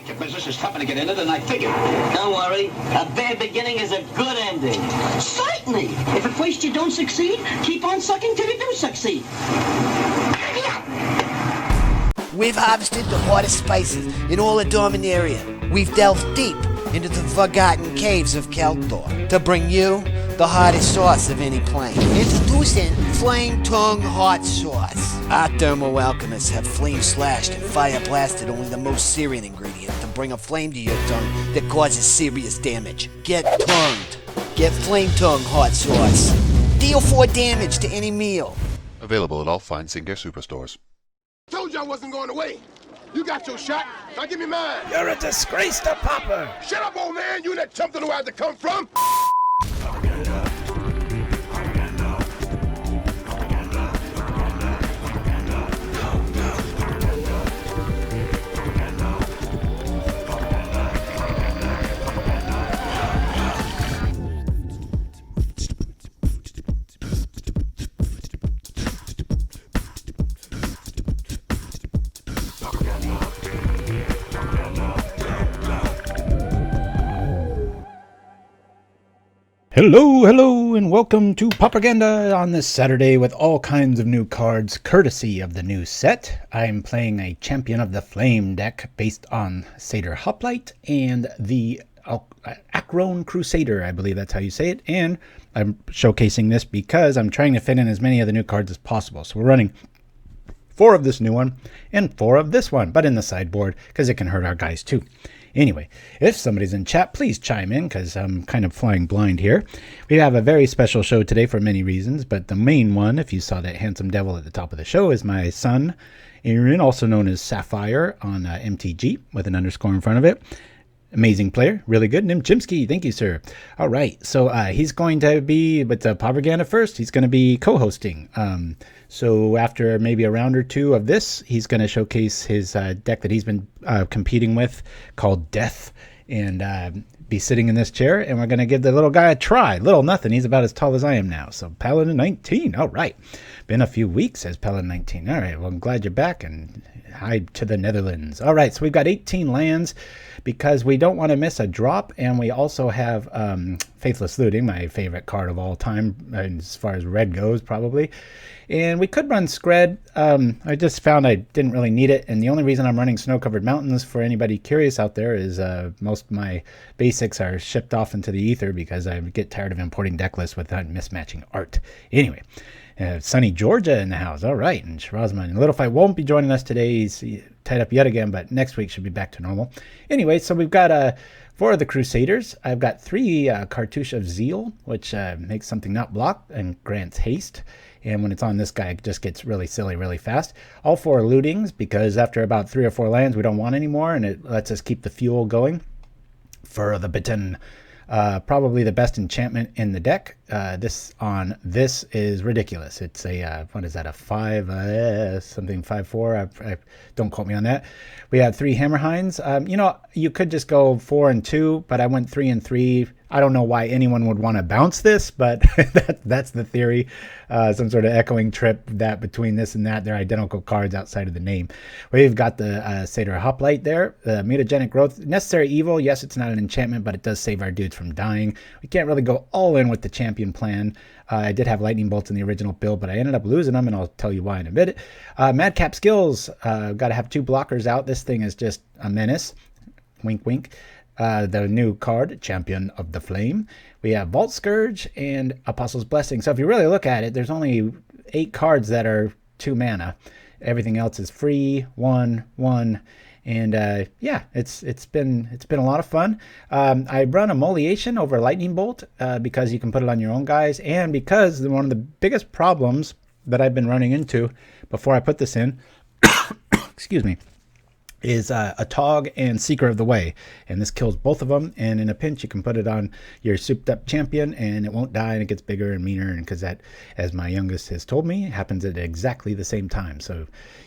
Your business is tougher to get into than I figured. Don't worry. A bad beginning is a good ending. Certainly. If at first you don't succeed, keep on sucking till you do succeed. We've harvested the hottest spices in all the Dominaria. We've delved deep into the forgotten caves of Keldor to bring you the hottest sauce of any plane. Introducing Flame Tongue Hot Sauce. Our thermal alchemists have flame slashed and fire blasted only the most Syrian ingredient to bring a flame to your tongue that causes serious damage. Get tongued. Get Flame Tongue Hot Sauce. Deal 4 damage to any meal. Available at all fine Sinclair superstores. Told you I wasn't going away. You got your shot. Now give me mine. You're a disgrace to Pauper. Shut up, old man. You that chump don't know where I had to come from. Hello, and welcome to Pauperganda on this Saturday with all kinds of new cards courtesy of the new set. I'm playing a Champion of the Flame deck based on Satyr Hoplite and the Akroan Crusader, I believe that's how you say it. And I'm showcasing this because I'm trying to fit in as many of the new cards as possible. So we're running 4 of this new one and 4 of this one, but in the sideboard because it can hurt our guys too. Anyway, if somebody's in chat, please chime in because I'm kind of flying blind here. We have a very special show today for many reasons, but the main one, if you saw that handsome devil at the top of the show, is my son, Aaron, also known as Sapphire on MTG with an underscore in front of it. Amazing player, really good. Nimchimsky, thank you, sir. All right, so he's going to be, with the Pauperganda first, he's going to be co-hosting. So after maybe a round or 2 of this, he's going to showcase his deck that he's been competing with called Death and be sitting in this chair. And we're going to give the little guy a try. Little nothing. He's about as tall as I am now. So Paladin 19. All right. Been a few weeks, says Paladin 19. All right. Well, I'm glad you're back and hi to the Netherlands. All right. So we've got 18 lands because we don't want to miss a drop. And we also have Faithless Looting, my favorite card of all time, as far as red goes, probably. And we could run Scred. I just found I didn't really need it. And the only reason I'm running Snow-Covered Mountains, for anybody curious out there, is most of my basics are shipped off into the ether because I get tired of importing deck lists without mismatching art. Anyway, sunny Georgia in the house. All right. And Shirazman and Little Fight won't be joining us today. He's tied up yet again, but next week should be back to normal. Anyway, so we've got 4 of the Crusaders. I've got 3 Cartouche of Zeal, which makes something not block and grants haste. And when it's on this guy, it just gets really silly really fast. All 4 lootings, because after about 3 or 4 lands, we don't want any more, and it lets us keep the fuel going. For the Bitten, probably the best enchantment in the deck. This is ridiculous. It's a, what is that, a 5, something 5/4? Don't quote me on that. We have 3 Hammerhands. You could just go 4 and 2, but I went 3 and 3. I don't know why anyone would want to bounce this, but that's the theory. Some sort of echoing trip that between this and that, they're identical cards outside of the name. We've got the Satyr Hoplite there, the Mutagenic Growth. Necessary Evil, yes, it's not an enchantment, but it does save our dudes from dying. We can't really go all in with the champion plan. I did have lightning bolts in the original build, but I ended up losing them, and I'll tell you why in a bit. Madcap Skills, got to have 2 blockers out. This thing is just a menace. Wink, wink. The new card, Champion of the Flame. We have Vault Skirge and Apostle's Blessing. So if you really look at it, there's only 8 cards that are 2 mana. Everything else is free, 1/1. And yeah, it's been a lot of fun. I run Immolation over Lightning Bolt because you can put it on your own guys, and because one of the biggest problems that I've been running into before I put this in, excuse me, is a Tog and Seeker of the Way, and this kills both of them. And in a pinch, you can put it on your souped up champion, and it won't die, and it gets bigger and meaner. And because that, as my youngest has told me, happens at exactly the same time, so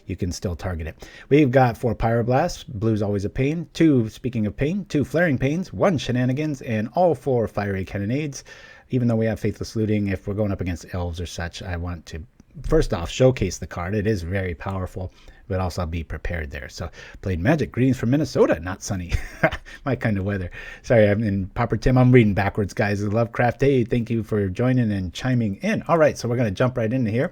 you can still target it. We've got 4 Pyroblasts. Blue's always a pain. 2, speaking of pain, 2 Flaring Pains, 1 Shenanigans, and all 4 Fiery Cannonades. Even though we have Faithless Looting, if we're going up against elves or such, I want to first off showcase the card. It is very powerful. but also be prepared there. So played Magic. Greetings from Minnesota, not sunny. My kind of weather. Sorry, I'm in Pauper Tim. I'm reading backwards, guys. Lovecraft Day, thank you for joining and chiming in. All right, so we're going to jump right into here.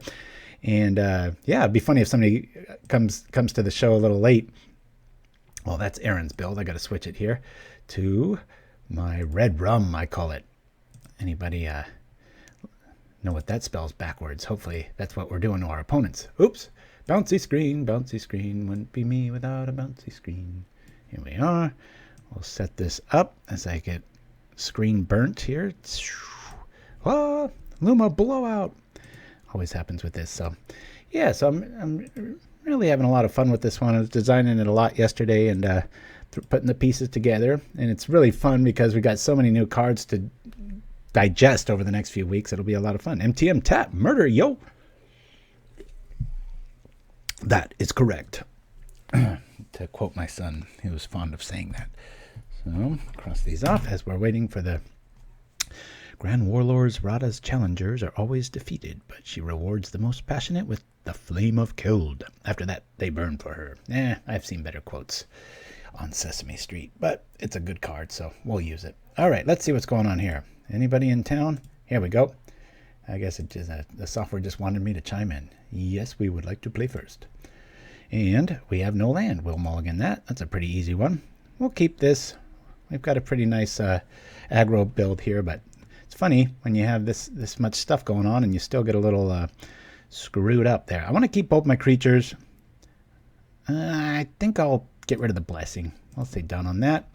And yeah, it'd be funny if somebody comes to the show a little late. Well, that's Aaron's build. I got to switch it here to my REDRUM, I call it. Anybody know what that spells backwards? Hopefully that's what we're doing to our opponents. Oops. Bouncy screen, bouncy screen. Wouldn't be me without a bouncy screen. Here we are. We'll set this up as I get screen burnt here. Oh, Luma blowout. Always happens with this. So yeah, so I'm really having a lot of fun with this one. I was designing it a lot yesterday and putting the pieces together, and it's really fun because we got so many new cards to digest over the next few weeks. It'll be a lot of fun. MTM tap murder, yo. That is correct. To quote my son, he was fond of saying that. So cross these off as we're waiting for the Grand Warlords. Radha's challengers are always defeated, but she rewards the most passionate with the flame of Keld. After that, they burn for her. I've seen better quotes on Sesame Street, but it's a good card, so we'll use it. All right, let's see what's going on here. Anybody in town? Here we go. I guess it just, the software just wanted me to chime in. Yes, we would like to play first. And we have no land. We'll mulligan that. That's a pretty easy one. We'll keep this. We've got a pretty nice aggro build here, but it's funny when you have this much stuff going on and you still get a little screwed up there. I want to keep both my creatures. I think I'll get rid of the blessing. I'll say done on that.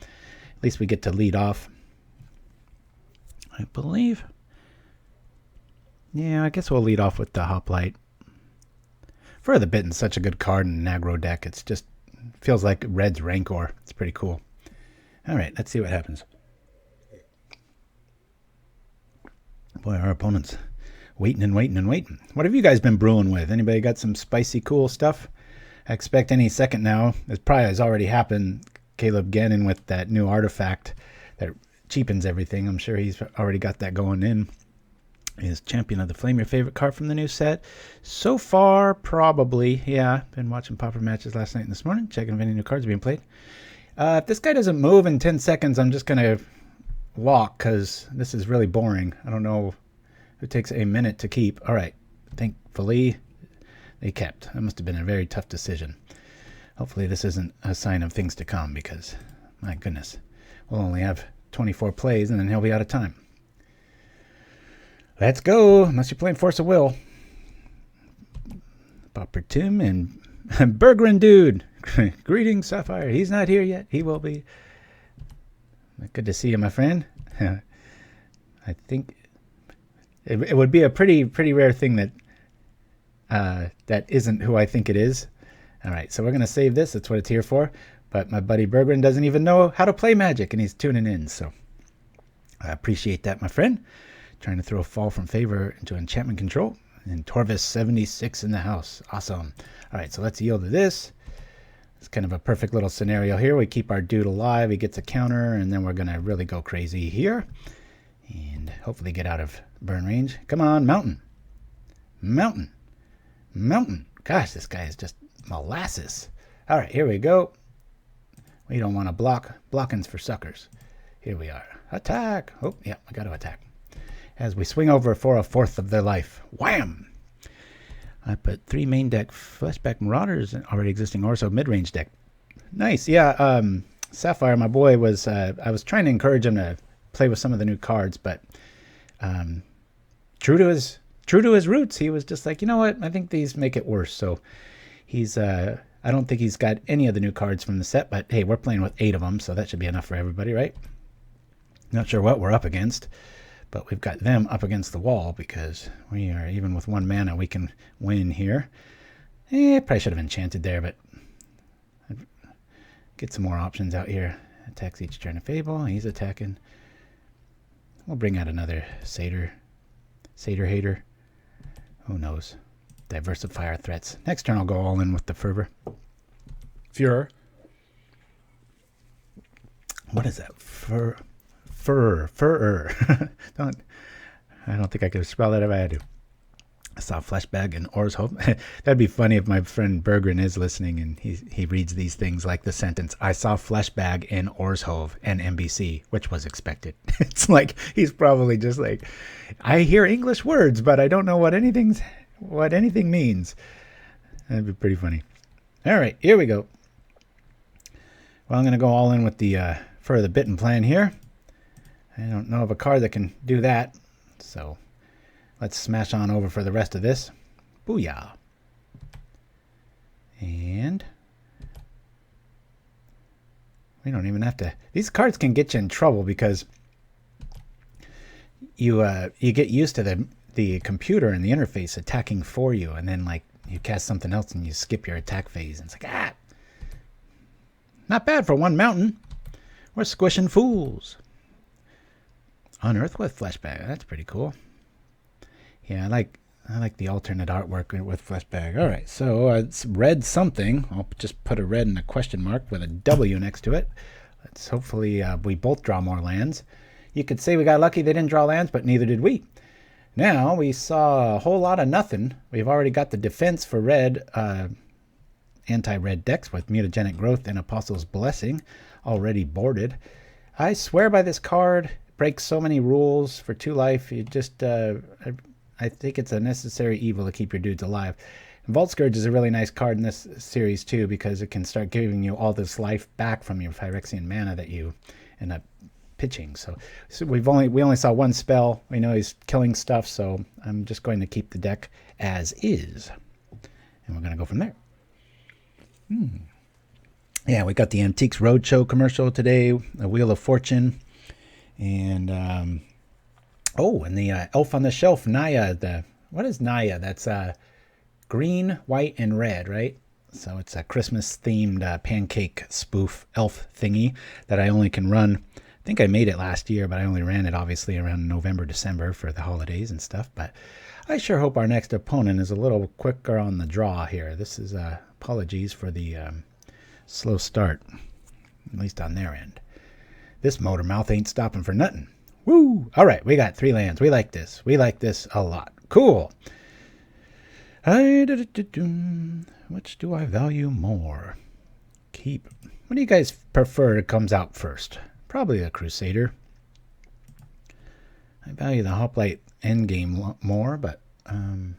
At least we get to lead off, I believe. Yeah, I guess we'll lead off with the Hoplite. Furor the Bitten's such a good card in an aggro deck. It's just feels like Red's Rancor. It's pretty cool. All right, let's see what happens. Boy, our opponent's waiting and waiting and waiting. What have you guys been brewing with? Anybody got some spicy, cool stuff? I expect any second now. It probably has already happened. Caleb Gannon with that new artifact that cheapens everything. I'm sure he's already got that going in. Is Champion of the Flame your favorite card from the new set? So far, probably. Yeah, been watching Pauper matches last night and this morning, checking if any new cards are being played. If this guy doesn't move in 10 seconds, I'm just going to walk because this is really boring. I don't know if it takes a minute to keep. All right, thankfully they kept. That must have been a very tough decision. Hopefully this isn't a sign of things to come because, my goodness, we'll only have 24 plays and then he'll be out of time. Let's go, unless you're playing Force of Will. Pauper Tim and Berggren Dude. Greetings, Sapphire. He's not here yet. He will be. Good to see you, my friend. I think it would be a pretty rare thing that that isn't who I think it is. All right, so we're going to save this. That's what it's here for. But my buddy Berggren doesn't even know how to play Magic, and he's tuning in. So I appreciate that, my friend. Trying to throw a Fall from Favor into enchantment control. And Torvis 76 in the house. Awesome. All right, so let's yield to this. It's kind of a perfect little scenario here. We keep our dude alive. He gets a counter, and then we're going to really go crazy here. And hopefully get out of burn range. Come on, Mountain. Mountain. Mountain. Gosh, this guy is just molasses. All right, here we go. We don't want to block. Blocking's for suckers. Here we are. Attack. Oh, yeah, I got to attack. As we swing over for a fourth of their life. Wham! I put 3 main deck Fleshback Marauders in already existing Orso mid-range deck. Nice, yeah. Sapphire, my boy, was I was trying to encourage him to play with some of the new cards, but true to his roots, he was just like, you know what? I think these make it worse. So he's I don't think he's got any of the new cards from the set, but hey, we're playing with 8 of them, so that should be enough for everybody, right? Not sure what we're up against. But we've got them up against the wall because we are, even with 1 mana, we can win here. Probably should have enchanted there, but I'd get some more options out here. Attacks each turn of Fable. He's attacking. We'll bring out another Satyr Hater. Who knows? Diversify our threats. Next turn I'll go all in with the Furor. What is that? Furor. I don't think I could spell that if I had to. I saw Fleshbag and Or's Hope. That'd be funny if my friend Bergren is listening and he reads these things like the sentence, I saw Fleshbag in Orshove and NBC, which was expected. It's like he's probably just like, I hear English words, but I don't know what anything means. That'd be pretty funny. All right, here we go. Well, I'm going to go all in with the for the Bitten plan here. I don't know of a card that can do that, so let's smash on over for the rest of this. Booyah. And we don't even have to... These cards can get you in trouble because you get used to the computer and the interface attacking for you, and then like you cast something else and you skip your attack phase, and it's like, not bad for one mountain. We're squishing fools. Unearth with Fleshbag. That's pretty cool. Yeah, I like the alternate artwork with Fleshbag. All right, so it's red something. I'll just put a red and a question mark with a W next to it. Let's hopefully we both draw more lands. You could say we got lucky they didn't draw lands, but neither did we. Now we saw a whole lot of nothing. We've already got the defense for red, anti-red decks with Mutagenic Growth and Apostle's Blessing already boarded. I swear by this card. Breaks so many rules for 2 life. You just, I think it's a necessary evil to keep your dudes alive. And Vault Skirge is a really nice card in this series too, because it can start giving you all this life back from your Phyrexian mana that you end up pitching. So we only saw one spell. We know he's killing stuff, so I'm just going to keep the deck as is, and we're going to go from there. Yeah, we got the Antiques Roadshow commercial today, a Wheel of Fortune. And, and the Elf on the Shelf, Naya. What is Naya? That's green, white, and red, right? So it's a Christmas-themed pancake spoof elf thingy that I only can run. I think I made it last year, but I only ran it, obviously, around November, December for the holidays and stuff. But I sure hope our next opponent is a little quicker on the draw here. This is apologies for the slow start, at least on their end. This motor mouth ain't stopping for nothing. Woo! All right, we got 3 lands. We like this. We like this a lot. Cool. Which do I value more? Keep. What do you guys prefer comes out first? Probably a Crusader. I value the Hoplite endgame more, but I'm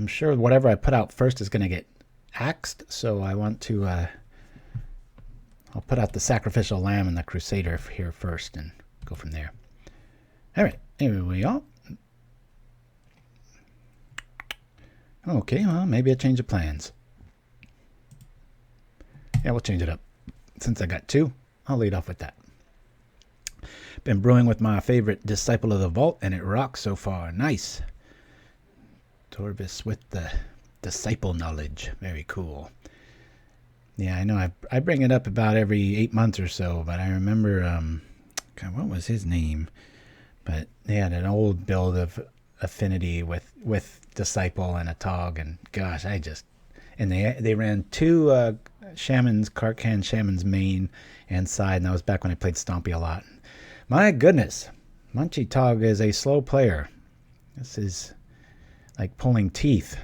sure whatever I put out first is going to get axed, so I want to... I'll put out the Sacrificial Lamb and the Crusader here first and go from there. All right, here we are. Okay, well, maybe I change the plans. Yeah, we'll change it up. Since I got 2, I'll lead off with that. Been brewing with my favorite Disciple of the Vault, and it rocks so far. Nice. Torvis with the Disciple knowledge. Very cool. Yeah, I know I bring it up about every 8 months or so, but I remember, God, what was his name? But they had an old build of Affinity with Disciple and a Tog, and gosh, and they ran 2 Shamans, Karkan Shamans main and side, and that was back when I played Stompy a lot. My goodness, Munchie Tog is a slow player. This is like pulling teeth.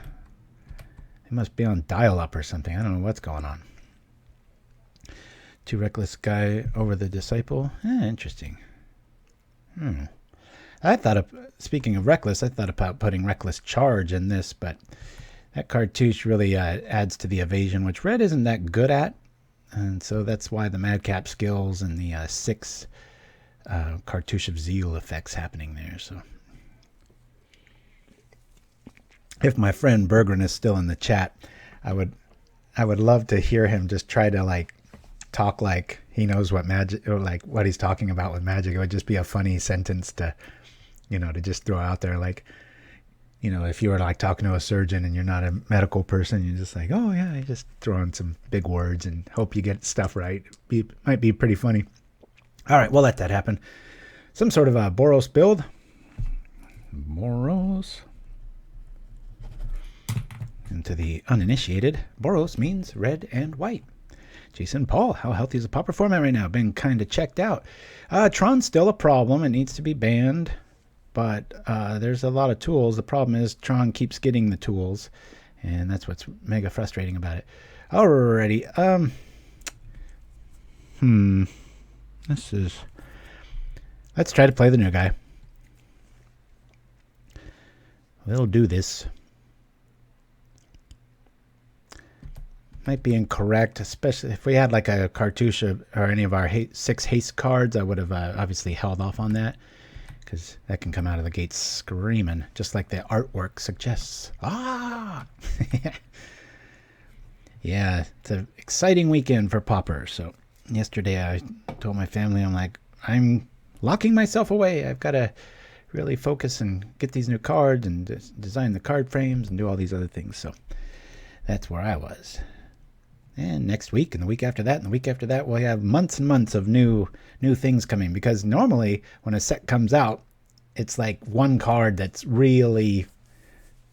He must be on dial-up or something. I don't know what's going on. 2 Reckless guy over the Disciple. Interesting. I thought speaking of Reckless, I thought about putting Reckless Charge in this, but that Cartouche really adds to the evasion, which red isn't that good at. And so that's why the Madcap Skills and the 6 Cartouche of Zeal effects happening there. So if my friend Bergren is still in the chat, I would love to hear him just try to talk like he knows what magic, or like what he's talking about with magic. It would just be a funny sentence to just throw out there. If you were talking to a surgeon and you're not a medical person, you're just like, oh yeah, you just throw in some big words and hope you get stuff right. Might be pretty funny. All right, we'll let that happen. Some sort of a Boros build. Boros. And to the uninitiated, Boros means red and white. Jason Paul, how healthy is the Pauper format right now? Been kind of checked out. Tron's still a problem. It needs to be banned. but there's a lot of tools. The problem is Tron keeps getting the tools, and that's what's mega frustrating about it. Alrighty, let's try to play the new guy. We'll do this. Might be incorrect, especially if we had like a cartouche or any of our 6 haste cards. I would have obviously held off on that, because that can come out of the gate screaming, just like the artwork suggests. Ah! Yeah, it's an exciting weekend for Pauper. So yesterday I told my family, I'm like, I'm locking myself away. I've got to really focus and get these new cards and design the card frames and do all these other things. So that's where I was. And next week and the week after that and the week after that, we'll have months and months of new things coming. Because normally when a set comes out, it's like one card that's really,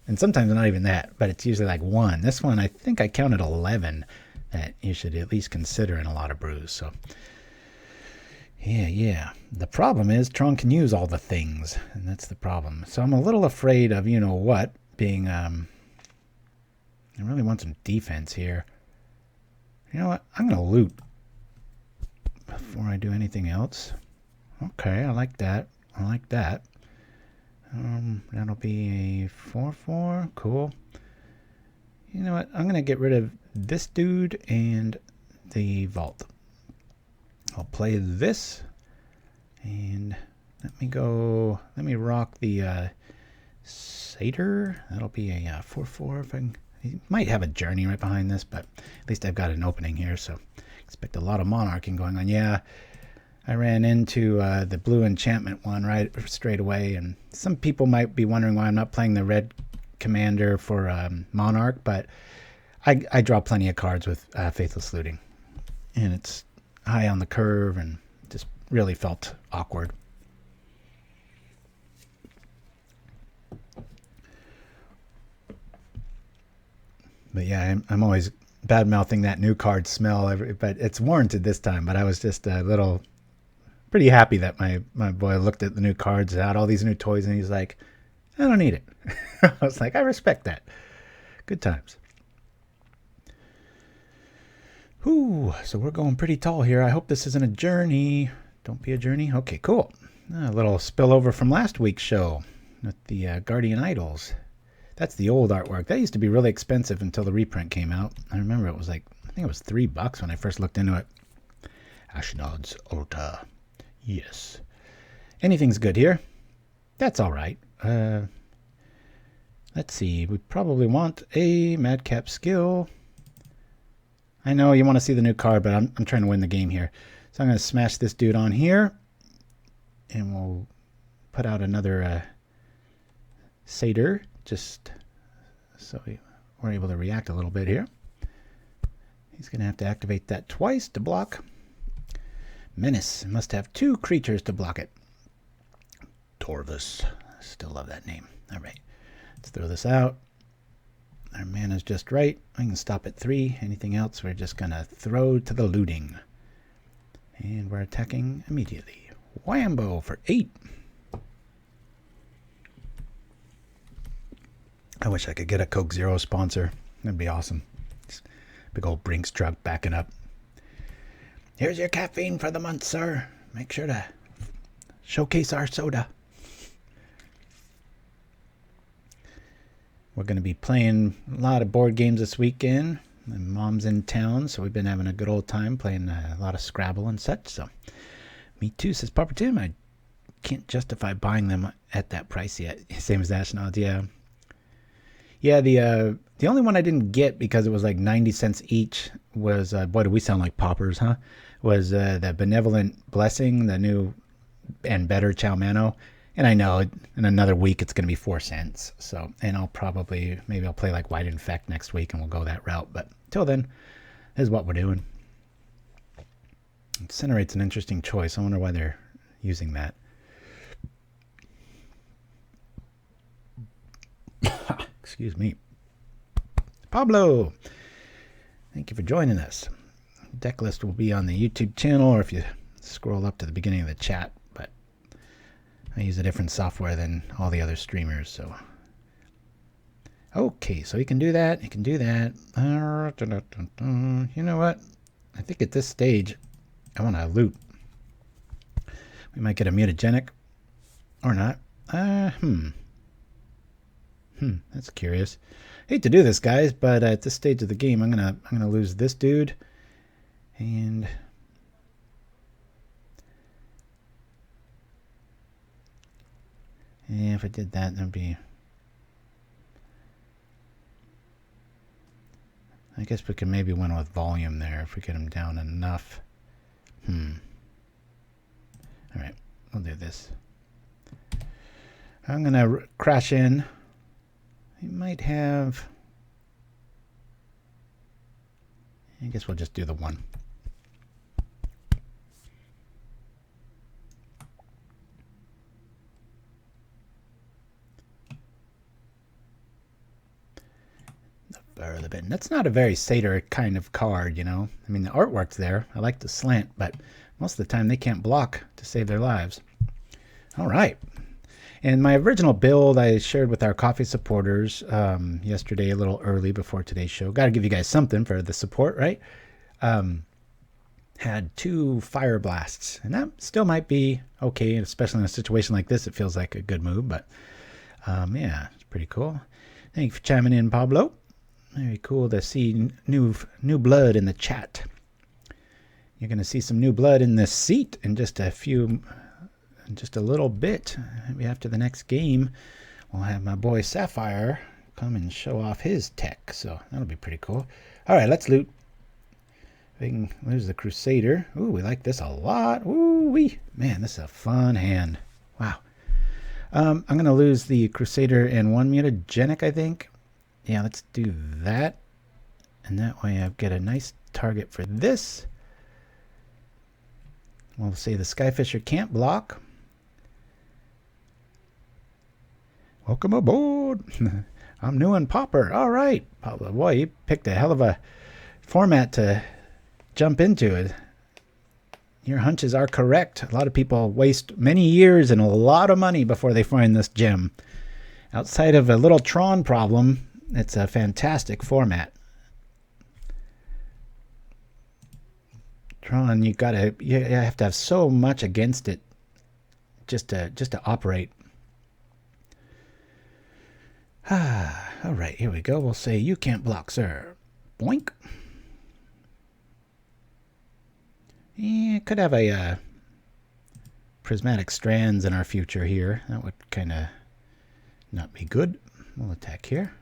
and sometimes not even that, but it's usually like one. This one, I think I counted 11 that you should at least consider in a lot of brews. So yeah. The problem is Tron can use all the things, and that's the problem. So I'm a little afraid of, you know what, being, I really want some defense here. You know what? I'm going to loot before I do anything else. Okay, I like that. I like that. That'll be a 4/4. Cool. You know what? I'm going to get rid of this dude and the vault. I'll play this. And let me rock the Satyr. That'll be a 4/4 if I can. He might have a journey right behind this, but at least I've got an opening here, so expect a lot of monarching going on. Yeah, I ran into the blue enchantment one right straight away, and some people might be wondering why I'm not playing the red commander for monarch, but I draw plenty of cards with Faithless Looting, and it's high on the curve and just really felt awkward. But yeah, I'm always bad-mouthing that new card smell, but it's warranted this time. But I was just pretty happy that my boy looked at the new cards, had all these new toys, and he's like, I don't need it. I was like, I respect that. Good times. Whew, so we're going pretty tall here. I hope this isn't a journey. Don't be a journey. Okay, cool. A little spillover from last week's show with the Guardian Idols. That's the old artwork. That used to be really expensive until the reprint came out. I remember it was like, I think it was $3 when I first looked into it. Ashnod's Altar. Yes. Anything's good here. That's all right. Let's see. We probably want a Madcap Skill. I know you want to see the new card, but I'm trying to win the game here. So I'm going to smash this dude on here. And we'll put out another Satyr. Just so we're able to react a little bit here. He's going to have to activate that twice to block. Menace must have 2 creatures to block it. Torvus. Still love that name. All right. Let's throw this out. Our mana's just right. I can stop at 3. Anything else, we're just going to throw to the looting. And we're attacking immediately. Whambo for 8. I wish I could get a Coke Zero sponsor. That'd be awesome. Just big old Brinks truck backing up. Here's your caffeine for the month, sir. Make sure to showcase our soda. We're going to be playing a lot of board games this weekend. My mom's in town, so we've been having a good old time playing a lot of Scrabble and such. So, me too, says Pauper Tim. I can't justify buying them at that price yet. Same as Ashnod's, yeah. Yeah, the only one I didn't get because it was like 90 cents each was, boy, do we sound like paupers, huh? Was the Benevolent Blessing, the new and better Chow Mano. And I know in another week it's going to be 4 cents. So, and maybe I'll play like White Infect next week and we'll go that route. But till then, this is what we're doing. Incinerate's an interesting choice. I wonder why they're using that. Excuse me. Pablo, thank you for joining us. Deck list will be on the YouTube channel or if you scroll up to the beginning of the chat. But I use a different software than all the other streamers, so. Okay, so he can do that. He can do that. You know what? I think at this stage, I want to loot. We might get a mutagenic, or not. That's curious. Hate to do this, guys, but at this stage of the game, I'm gonna lose this dude, and yeah, if I did that, that'd be. I guess we can maybe win with volume there if we get him down enough. All right, we'll do this. I'm gonna crash in. He might have. I guess we'll just do the one. The Bitten. That's not a very Satyr kind of card, you know. I mean, the artwork's there. I like the slant, but most of the time they can't block to save their lives. All right. And my original build I shared with our coffee supporters yesterday, a little early before today's show. Got to give you guys something for the support, right? Had 2 Pyroblast, and that still might be okay, especially in a situation like this. It feels like a good move, but yeah, it's pretty cool. Thank you for chiming in, Pablo. Very cool to see new blood in the chat. You're going to see some new blood in this seat in just a little bit. Maybe after the next game, we'll have my boy Sapphire come and show off his tech. So that'll be pretty cool. All right, let's loot. There's the Crusader. Ooh, we like this a lot. Ooh wee, man, this is a fun hand. Wow. I'm going to lose the Crusader and 1 mutagenic, I think. Yeah, let's do that. And that way I get a nice target for this. We'll say the Skyfisher can't block. Welcome aboard. I'm new in Pauper. All right. Boy, you picked a hell of a format to jump into it. Your hunches are correct. A lot of people waste many years and a lot of money before they find this gem. Outside of a little Tron problem, it's a fantastic format. Tron, you have to have so much against it just to operate. All right, here we go. We'll say you can't block, sir. Boink. Yeah, could have a prismatic strands in our future here. That would kind of not be good. We'll attack here.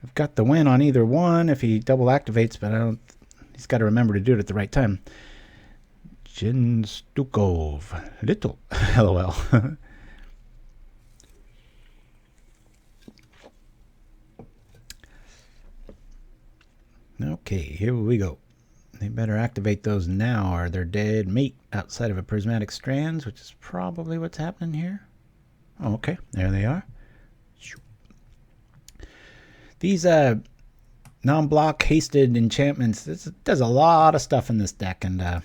I've got the win on either one if he double activates, but I don't. He's got to remember to do it at the right time. Jin Stukov. Little. LOL. Okay, here we go. They better activate those now or they're dead meat outside of a prismatic strands, which is probably what's happening here. Oh, okay, there they are. These non-block hasted enchantments, this does a lot of stuff in this deck, and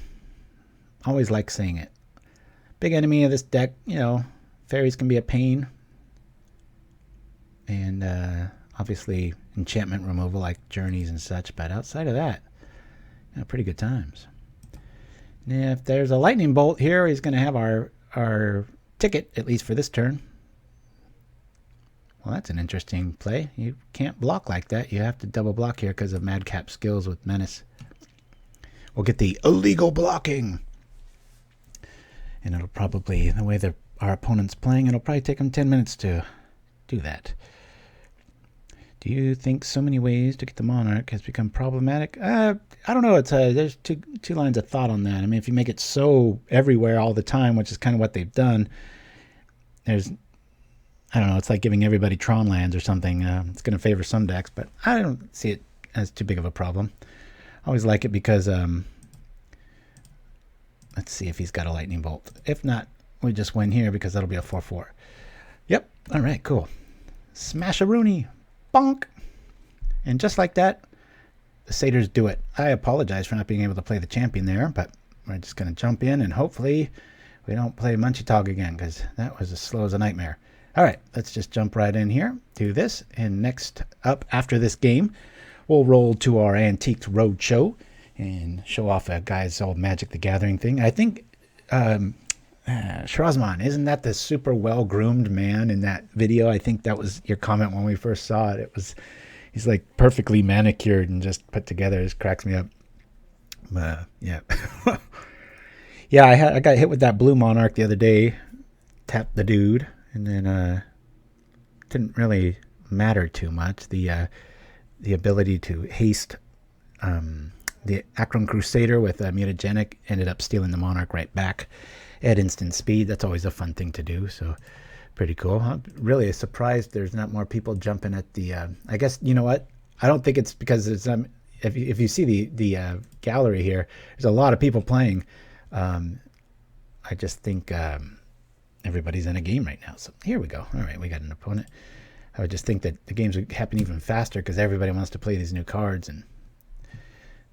always like seeing it. Big enemy of this deck, you know, fairies can be a pain. And obviously enchantment removal like journeys and such, but outside of that, you know, pretty good times. Now, if there's a lightning bolt here, he's going to have our ticket, at least for this turn. Well, that's an interesting play. You can't block like that. You have to double block here because of Madcap Skills with Menace. We'll get the illegal blocking. And it'll probably, the way our opponent's playing, it'll probably take them 10 minutes to do that. Do you think so many ways to get the Monarch has become problematic? I don't know. It's there's two lines of thought on that. I mean, if you make it so everywhere all the time, which is kind of what they've done, there's, I don't know, it's like giving everybody Tron lands or something. It's going to favor some decks, but I don't see it as too big of a problem. I always like it because, let's see if he's got a lightning bolt. If not, we just win here because that'll be a 4/4. Yep. All right, cool. Smash-a-rooney. Bonk. And just like that, the Satyrs do it. I apologize for not being able to play the champion there, but we're just going to jump in and hopefully we don't play Munchie-Tog again, because that was as slow as a nightmare. All right, let's just jump right in here, do this, and next up after this game, we'll roll to our Antiques Roadshow and show off a guy's old Magic the Gathering thing. I think Shrazman, isn't that the super well-groomed man in that video? I think that was your comment when we first saw it. He's like perfectly manicured and just put together. It cracks me up. Yeah. Yeah, I got hit with that blue Monarch the other day. Tapped the dude, and then didn't really matter too much. The ability to haste the Akroan Crusader with a Mutagenic ended up stealing the Monarch right back at instant speed. That's always a fun thing to do, so pretty cool. I'm really surprised there's not more people jumping at the I guess, you know what, I don't think it's because it's if you see the gallery here, there's a lot of people playing. I just think everybody's in a game right now, so here we go. All right, we got an opponent. I would just think that the games would happen even faster because everybody wants to play these new cards, and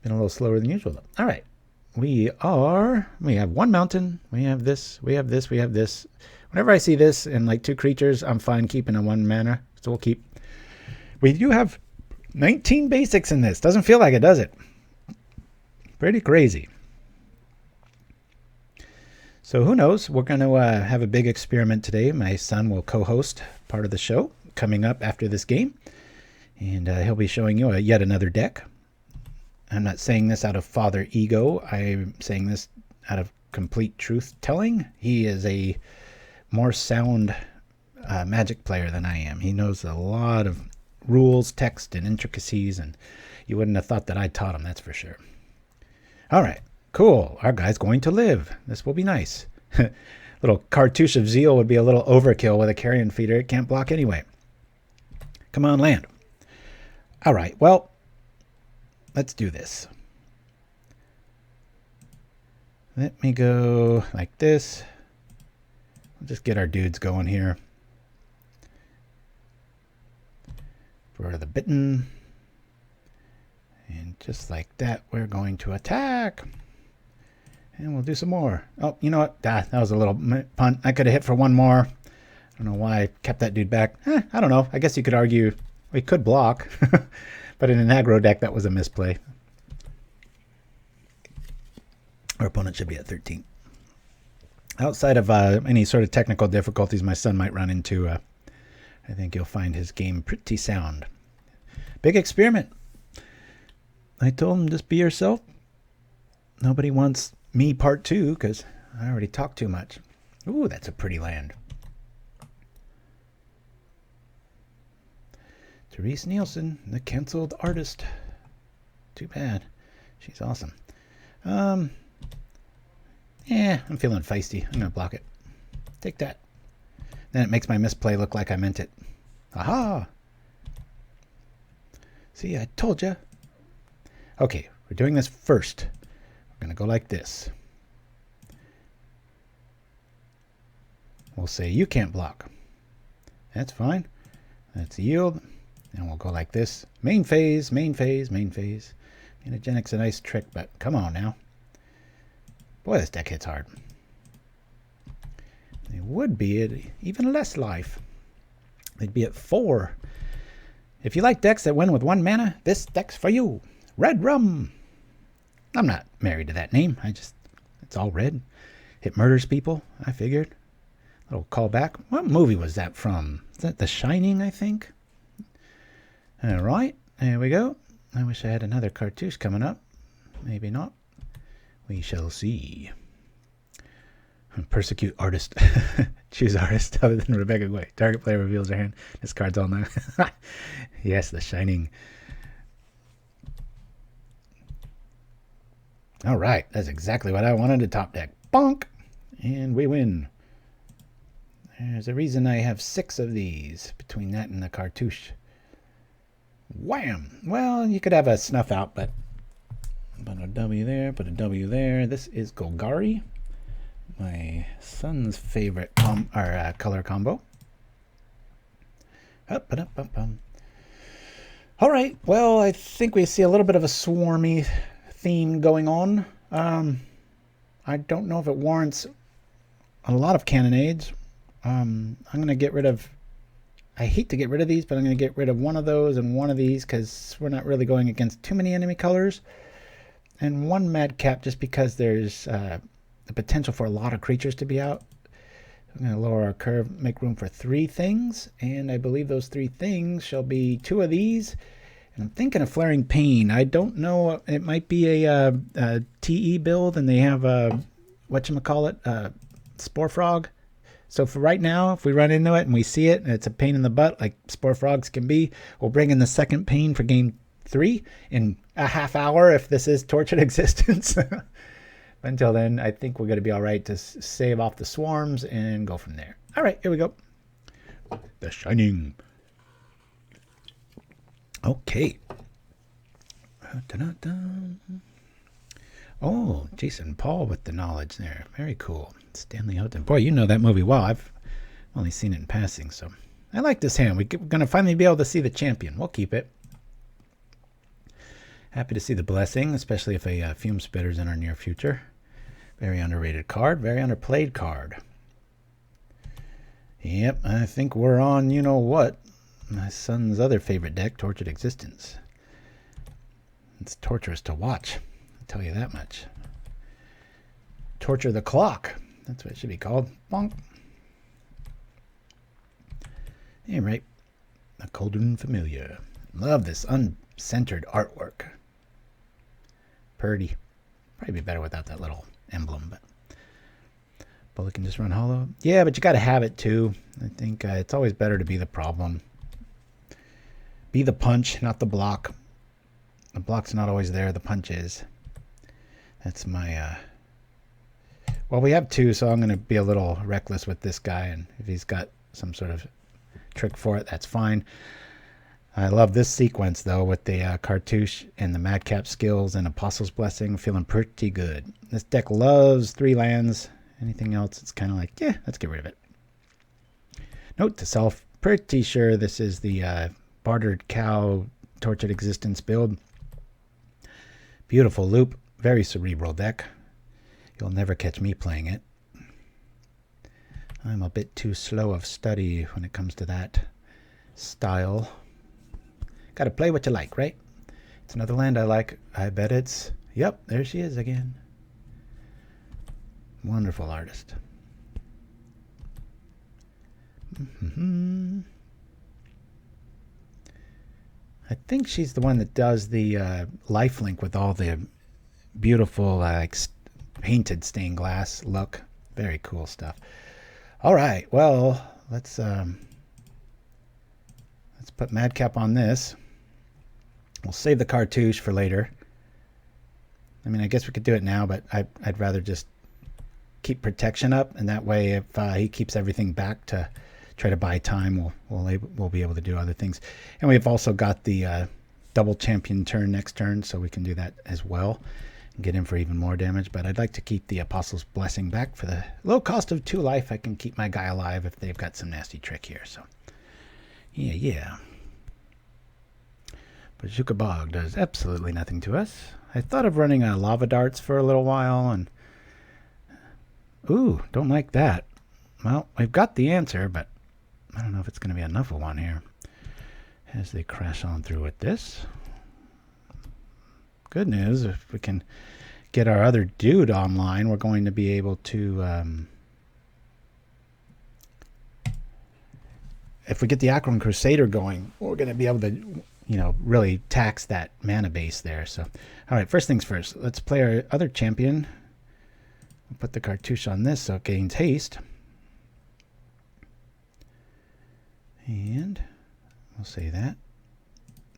been a little slower than usual though. All right, we have one mountain, we have this, we have this, we have this. Whenever I see this and like 2 creatures, I'm fine keeping a 1 mana, so we'll keep. We do have 19 basics in this. Doesn't feel like it, does it? Pretty crazy. So who knows? We're going to have a big experiment today. My son will co-host part of the show coming up after this game, and he'll be showing you yet another deck. I'm not saying this out of father ego. I'm saying this out of complete truth telling. He is a more sound Magic player than I am. He knows a lot of rules, text, and intricacies, and you wouldn't have thought that I taught him, that's for sure. All right, cool. Our guy's going to live. This will be nice. Little Cartouche of Zeal would be a little overkill with a carrion feeder. It can't block anyway. Come on, land. All right, well, let's do this. Let me go like this. We'll just get our dudes going here. For the Bitten. And just like that, we're going to attack. And we'll do some more. Oh, you know what? That was a little punt. I could have hit for 1 more. I don't know why I kept that dude back. I don't know. I guess you could argue we could block. But in an aggro deck, that was a misplay. Our opponent should be at 13. Outside of any sort of technical difficulties my son might run into, I think you'll find his game pretty sound. Big experiment. I told him, just be yourself. Nobody wants me part 2 because I already talked too much. Ooh, that's a pretty land. Therese Nielsen, the canceled artist. Too bad. She's awesome. Yeah, I'm feeling feisty. I'm going to block it. Take that. Then it makes my misplay look like I meant it. Aha! See, I told you. Okay, we're doing this first. We're going to go like this. We'll say you can't block. That's fine. Let's yield. And we'll go like this. Main phase, main phase, main phase. Mutagenic's a nice trick, but come on now. Boy, this deck hits hard. It would be at even less life. They'd be at 4. If you like decks that win with 1 mana, this deck's for you. REDRUM. I'm not married to that name. It's all red. It murders people, I figured. Little callback. What movie was that from? Is that The Shining, I think? All right, there we go. I wish I had another cartouche coming up. Maybe not. We shall see. Persecute artist. Choose artist other than Rebecca Way. Target player reveals their hand. This card's all night. Yes, The Shining. All right, that's exactly what I wanted to top deck. Bonk! And we win. There's a reason I have 6 of these between that and the cartouche. Wham! Well, you could have a snuff out, but put a W there, put a W there. This is Golgari, my son's favorite color combo. Up, up, up, up. All right, well, I think we see a little bit of a swarmy theme going on. I don't know if it warrants a lot of cannonades. I'm going to get rid of... I hate to get rid of these, but I'm going to get rid of one of those and one of these because we're not really going against too many enemy colors. And one Madcap just because there's the potential for a lot of creatures to be out. I'm going to lower our curve, make room for 3 things. And I believe those 3 things shall be 2 of these. And I'm thinking of Flaring Pain. I don't know. It might be a TE build and they have a, whatchamacallit, Spore Frog. So for right now, if we run into it and we see it and it's a pain in the butt like Spore Frogs can be, we'll bring in the second pain for game 3 in a half hour if this is Tortured Existence. Until then, I think we're going to be all right to save off the swarms and go from there. All right, here we go. The Shining. Okay. Dun-dun-dun. Oh, Jason Paul with the knowledge there. Very cool. Stanley Houghton. Boy, you know that movie well. I've only seen it in passing, so I like this hand. We're going to finally be able to see the champion. We'll keep it. Happy to see the blessing, especially if a Fume Spitter's in our near future. Very underrated card. Very underplayed card. Yep, I think we're on you-know-what. My son's other favorite deck, Tortured Existence. It's torturous to watch. I'll tell you that much. Torture the Clock. That's what it should be called. Bonk. Hey, right. A Cauldron Familiar. Love this uncentered artwork. Purdy. Probably be better without that little emblem, but Bullet can just run hollow. Yeah, but you got to have it too. I think it's always better to be the problem. Be the punch, not the block. The block's not always there. The punch is. That's my... Well, we have 2, so I'm going to be a little reckless with this guy. And if he's got some sort of trick for it, that's fine. I love this sequence, though, with the Cartouche and the Madcap Skills and Apostle's Blessing. Feeling pretty good. This deck loves 3 lands. Anything else, it's kind of like, yeah, let's get rid of it. Note to self, pretty sure this is the Bartered Cow Tortured Existence build. Beautiful loop. Very cerebral deck. You'll never catch me playing it. I'm a bit too slow of study when it comes to that style. Got to play what you like, right? It's another land I like. I bet it's... Yep, there she is again. Wonderful artist. I think she's the one that does the lifelink with all the beautiful like painted stained glass look. Very cool stuff. All right, well, let's put Madcap on this. We'll save the Cartouche for later. I mean, I guess we could do it now, but I'd rather just keep protection up, and that way if he keeps everything back to try to buy time, we'll be able to do other things. And we've also got the double champion turn next turn, so we can do that as well and get in for even more damage. But I'd like to keep the Apostle's Blessing back for the low cost of 2 life. I can keep my guy alive if they've got some nasty trick here. So yeah. Bazooka Bog does absolutely nothing to us. I thought of running lava darts for a little while, and ooh, don't like that. Well, we've got the answer, but I don't know if it's going to be enough of one here as they crash on through with this. Good news, if we can get our other dude online, we're going to be able to... if we get the Akroan Crusader going, we're going to be able to, really tax that mana base there. So, all right, first things first. Let's play our other champion. We'll put the Cartouche on this so it gains haste. And we'll say that.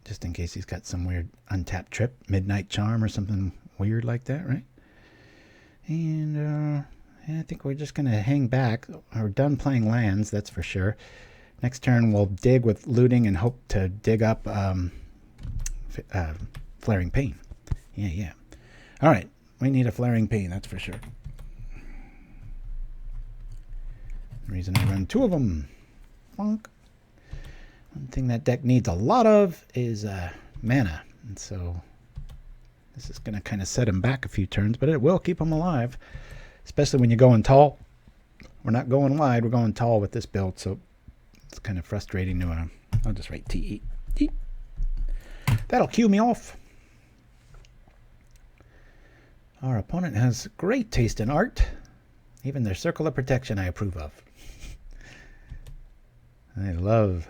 Just in case he's got some weird untapped trip. Midnight Charm or something weird like that, right? And I think we're just going to hang back. We're done playing lands, that's for sure. Next turn we'll dig with looting and hope to dig up Flaring Pain. Yeah. All right, we need a Flaring Pain, that's for sure. The reason I run 2 of them. Bonk. One thing that deck needs a lot of is mana, and so this is going to kind of set him back a few turns, but it will keep him alive, especially when you're going tall We're not going wide, we're going tall with this build, so it's kind of frustrating to I'll just write TE. That'll cue me off. Our opponent has great taste in art. Even their circle of protection I approve of. I love...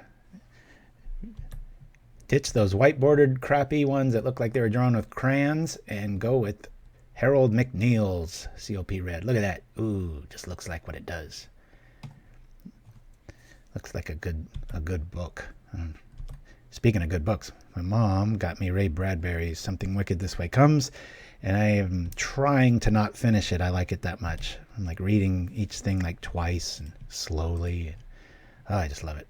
Ditch those white bordered crappy ones that look like they were drawn with crayons and go with Harold McNeil's COP red. Look at that. Ooh, just looks like what it does. Looks like a good book. Speaking of good books, my mom got me Ray Bradbury's Something Wicked This Way Comes, and I am trying to not finish it. I like it that much. I'm like reading each thing like twice and slowly. Oh, I just love it.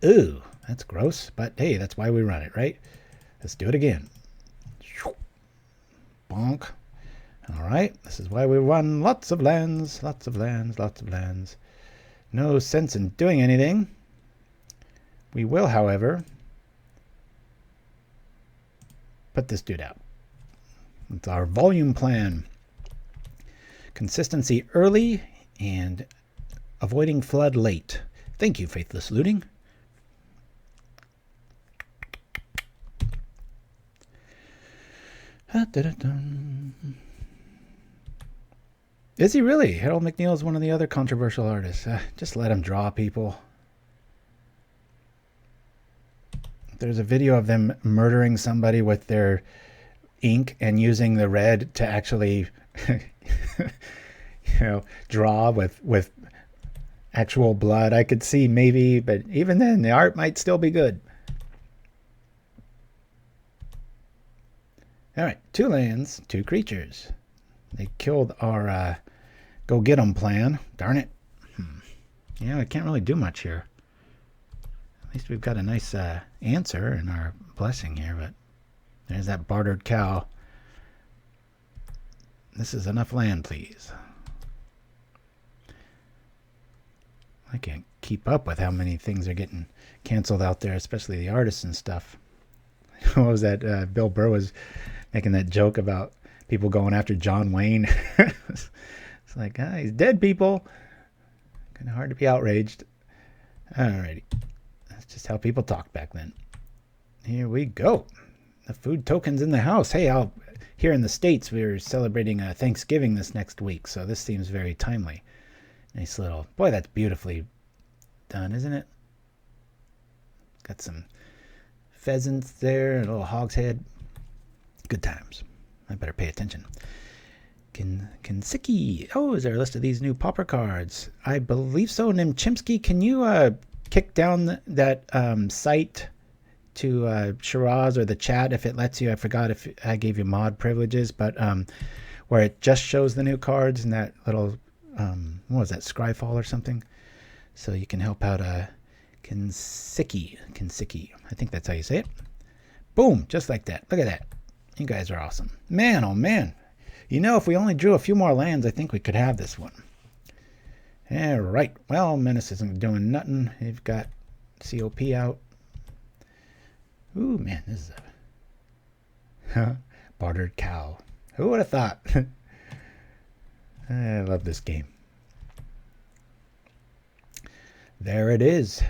Ooh, that's gross, but hey, that's why we run it, right? Let's do it again. Bonk. All right, this is why we run lots of lands, lots of lands, lots of lands. No sense in doing anything. We will, however, put this dude out. It's our volume plan. Consistency early and avoiding flood late. Thank you, Faithless Looting. Is he really? Harold McNeil is one of the other controversial artists. Just let him draw people. There's a video of them murdering somebody with their ink and using the red to actually, draw with actual blood. I could see maybe, but even then, the art might still be good. All right, 2 lands, 2 creatures. They killed our go get 'em plan. Darn it. Yeah, I can't really do much here. At least we've got a nice answer in our blessing here, but there's that bartered cow. This is enough land, please. I can't keep up with how many things are getting canceled out there, especially the artisan stuff. What was that? Bill Burr was making that joke about people going after John Wayne. It's like, he's dead, people. Kind of hard to be outraged. Alrighty. That's just how people talked back then. Here we go. The food token's in the house. Hey, here in the States, we're celebrating Thanksgiving this next week, so this seems very timely. Nice little... Boy, that's beautifully done, isn't it? Got some pheasants there, a little hog's head. Good times. I better pay attention. Kinsiki. Oh, is there a list of these new Pauper cards? I believe so. Nimchimsky, can you kick down that site to Shiraz or the chat if it lets you? I forgot if I gave you mod privileges, but where it just shows the new cards and that little, what was that, Scryfall or something? So you can help out Kinsiki. I think that's how you say it. Boom, just like that. Look at that. You guys are awesome. Man, oh man. You know, if we only drew a few more lands, I think we could have this one. All right. Well, Menace isn't doing nothing. They've got COP out. Ooh, man, this is a bartered cow. Who would have thought? I love this game. There it is.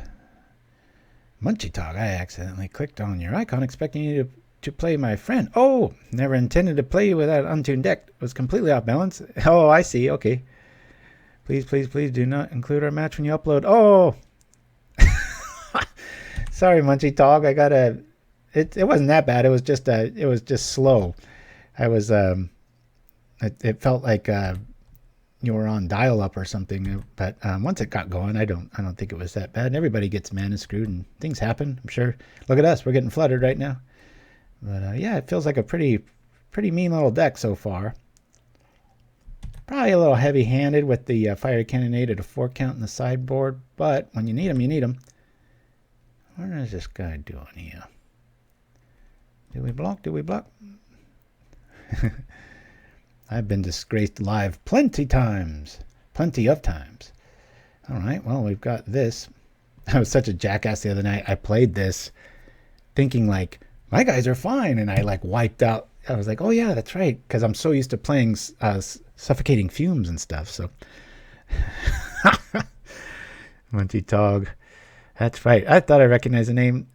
Munchie Talk. I accidentally clicked on your icon expecting you to play my friend. Oh, never intended to play you with that untuned deck. It was completely off balance. Oh, I see. Okay. Please, please, please do not include our match when you upload. Oh. Sorry, Munchie Talk. I gotta... It wasn't that bad. It was just slow. I was it felt like you were on dial-up or something. But once it got going, I don't think it was that bad. And everybody gets mana screwed and things happen. I'm sure. Look at us. We're getting flooded right now. But yeah, it feels like a pretty mean little deck so far. Probably a little heavy-handed with the Fiery Cannonade at a 4 count in the sideboard. But when you need them, you need them. What is this guy doing here? Do we block? Do we block? I've been disgraced live plenty of times. All right, well, we've got this. I was such a jackass the other night. I played this thinking like, my guys are fine. And I like wiped out. I was like, oh yeah, that's right. Because I'm so used to playing Suffocating Fumes and stuff. So Munchy Tog. That's right. I thought I recognized the name.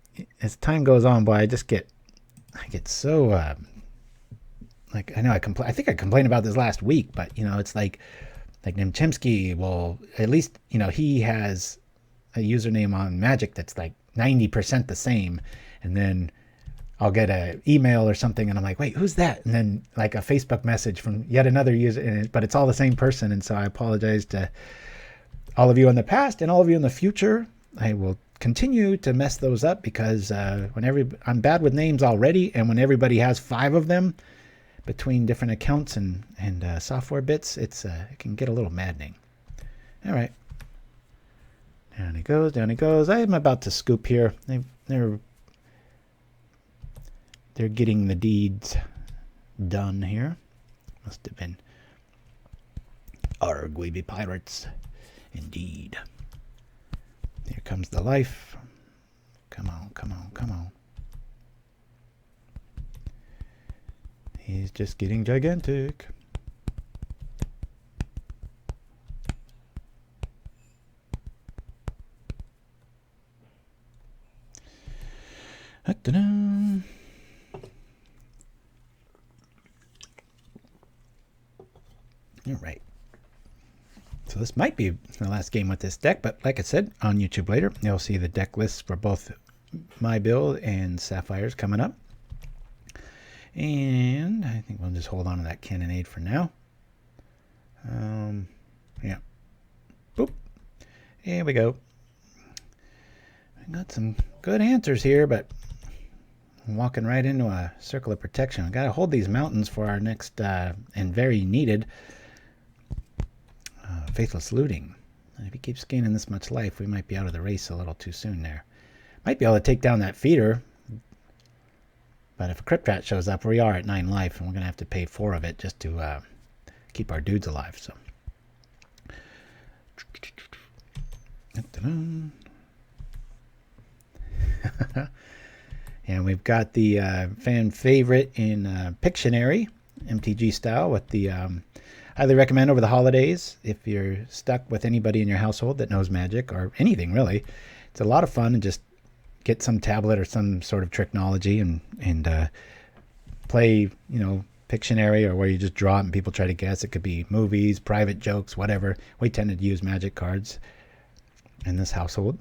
As time goes on, boy, I get so like I know I think I complained about this last week, but you know, it's like Nemchemsky. Well, at least you know he has a username on Magic that's like 90% the same, and then I'll get an email or something, and I'm like, wait, who's that? And then like a Facebook message from yet another user, but it's all the same person. And so I apologize to all of you in the past and all of you in the future. I will continue to mess those up because I'm bad with names already, and when everybody has 5 of them between different accounts and software bits, it can get a little maddening. All right, down he goes, down he goes. I am about to scoop here. They're getting the deeds done here. Must have been arg, we be pirates, indeed. Here comes the life. Come on, come on, come on. He's just getting gigantic. Ta-da. All right. So this might be the last game with this deck, but like I said, on YouTube later, you'll see the deck lists for both my build and Sapphire's coming up. And I think we'll just hold on to that Cannonade for now. Yeah. Boop. Here we go. I got some good answers here, but I'm walking right into a circle of protection. I got to hold these mountains for our next and very needed Faithless Looting. And if he keeps gaining this much life, we might be out of the race a little too soon there. Might be able to take down that feeder, but if a Crypt Rat shows up, we are at 9 life, and we're going to have to pay 4 of it just to keep our dudes alive. So, and we've got the fan favorite in Pictionary, MTG style, with the highly recommend over the holidays if you're stuck with anybody in your household that knows Magic or anything really. It's a lot of fun, and just get some tablet or some sort of technology and play, you know, Pictionary, or where you just draw it and people try to guess. It could be movies, private jokes, whatever. We tended to use Magic cards in this household.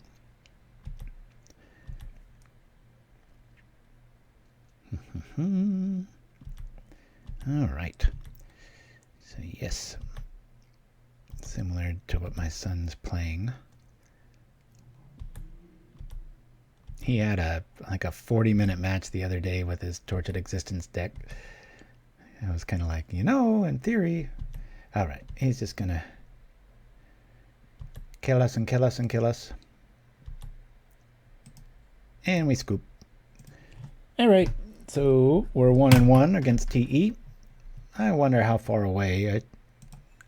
All right. So yes, similar to what my son's playing. He had like a 40-minute match the other day with his Tortured Existence deck. I was kind of like, you know, in theory. All right, he's just going to kill us and kill us and kill us. And we scoop. All right, so we're 1-1 against TE. I wonder how far away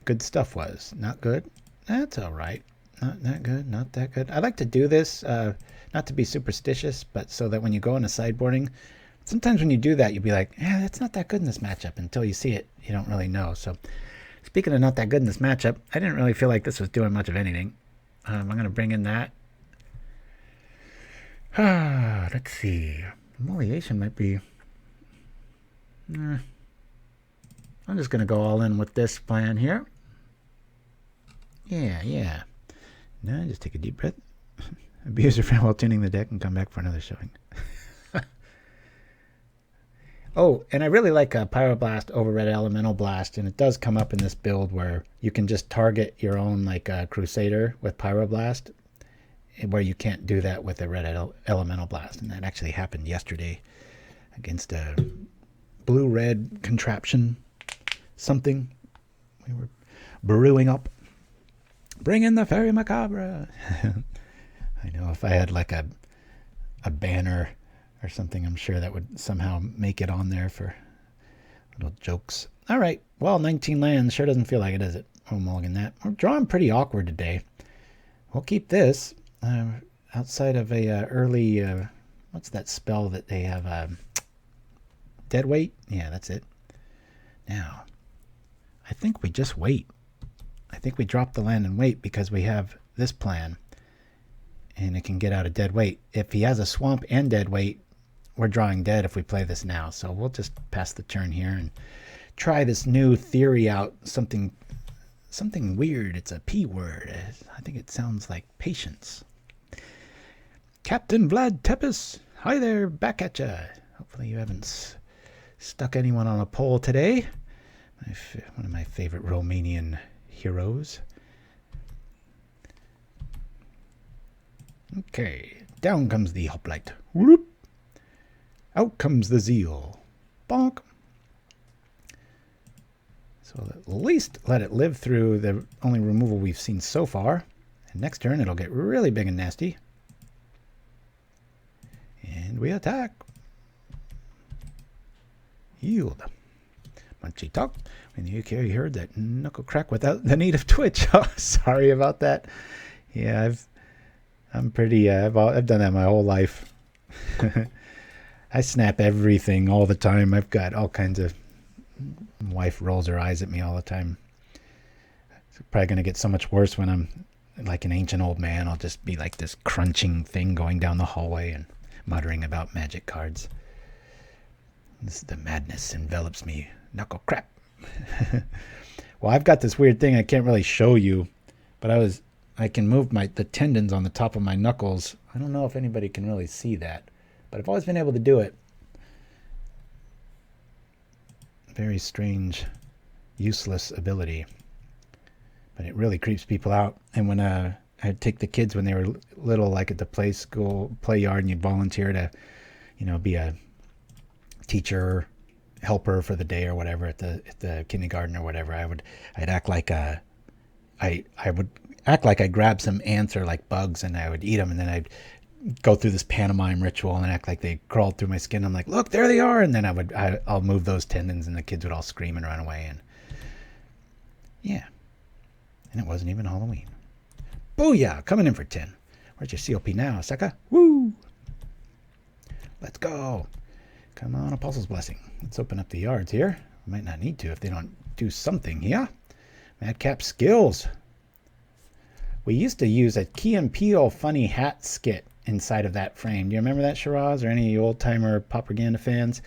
good stuff was. Not good? That's all right. Not that good, not that good. I like to do this, not to be superstitious, but so that when you go into sideboarding, sometimes when you do that, you'll be like, yeah, that's not that good in this matchup. Until you see it, you don't really know. So speaking of not that good in this matchup, I didn't really feel like this was doing much of anything. I'm going to bring in that. Let's see. Immolation might be... I'm just going to go all in with this plan here. Yeah. No, just take a deep breath. Abuse your friend while tuning the deck and come back for another showing. Oh, and I really like Pyroblast over Red Elemental Blast, and it does come up in this build where you can just target your own like Crusader with Pyroblast, where you can't do that with a Red Elemental Blast. And that actually happened yesterday against a blue-red contraption something we were brewing up. Bring in the Fairy Macabre. I know if I had like a banner or something, I'm sure that would somehow make it on there for little jokes. All right, well, 19 lands sure doesn't feel like it, does it? Oh, mulligan that. We're drawing pretty awkward today. We'll keep this outside of a early what's that spell that they have, dead weight? Yeah, that's it. Now I think we just wait. I think we drop the land and wait because we have this plan. And it can get out of dead weight. If he has a swamp and dead weight, we're drawing dead if we play this now. So we'll just pass the turn here and try this new theory out. Something weird. It's a P word. I think it sounds like patience. Captain Vlad Tepes. Hi there, back at ya. Hopefully you haven't stuck anyone on a pole today. One of my favorite Romanian heroes. Okay, down comes the Hoplite. Whoop. Out comes the Zeal. Bonk. So at least let it live through the only removal we've seen so far. And next turn it'll get really big and nasty. And we attack. Yield. Munchy talk. When you heard that knuckle crack without the need of twitch. Oh, sorry about that. Yeah, I'm pretty, I've done that my whole life. I snap everything all the time. I've got all kinds of, my wife rolls her eyes at me all the time. It's probably going to get so much worse when I'm like an ancient old man. I'll just be like this crunching thing going down the hallway and muttering about magic cards. The madness envelops me. Knuckle crap. Well, I've got this weird thing I can't really show you, but I can move the tendons on the top of my knuckles. I don't know if anybody can really see that, but I've always been able to do it. Very strange, useless ability, but it really creeps people out. And when I'd take the kids when they were little, like at the play yard, and you'd volunteer to, be a teacher, helper for the day or whatever at the kindergarten or whatever. I'd act like I would act like I grabbed some ants or like bugs and I would eat them, and then I'd go through this pantomime ritual and act like they crawled through my skin. I'm like, look, there they are, and then I'll move those tendons, and the kids would all scream and run away. And yeah, and it wasn't even Halloween. Booyah! Coming in for 10. Where's your COP now, sucker? Woo! Let's go. Come on, Apostle's Blessing. Let's open up the yards here. We might not need to if they don't do something here. Madcap Skills. We used to use a Key and Peele funny hat skit inside of that frame. Do you remember that, Shiraz, or any old-timer Pauperganda fans?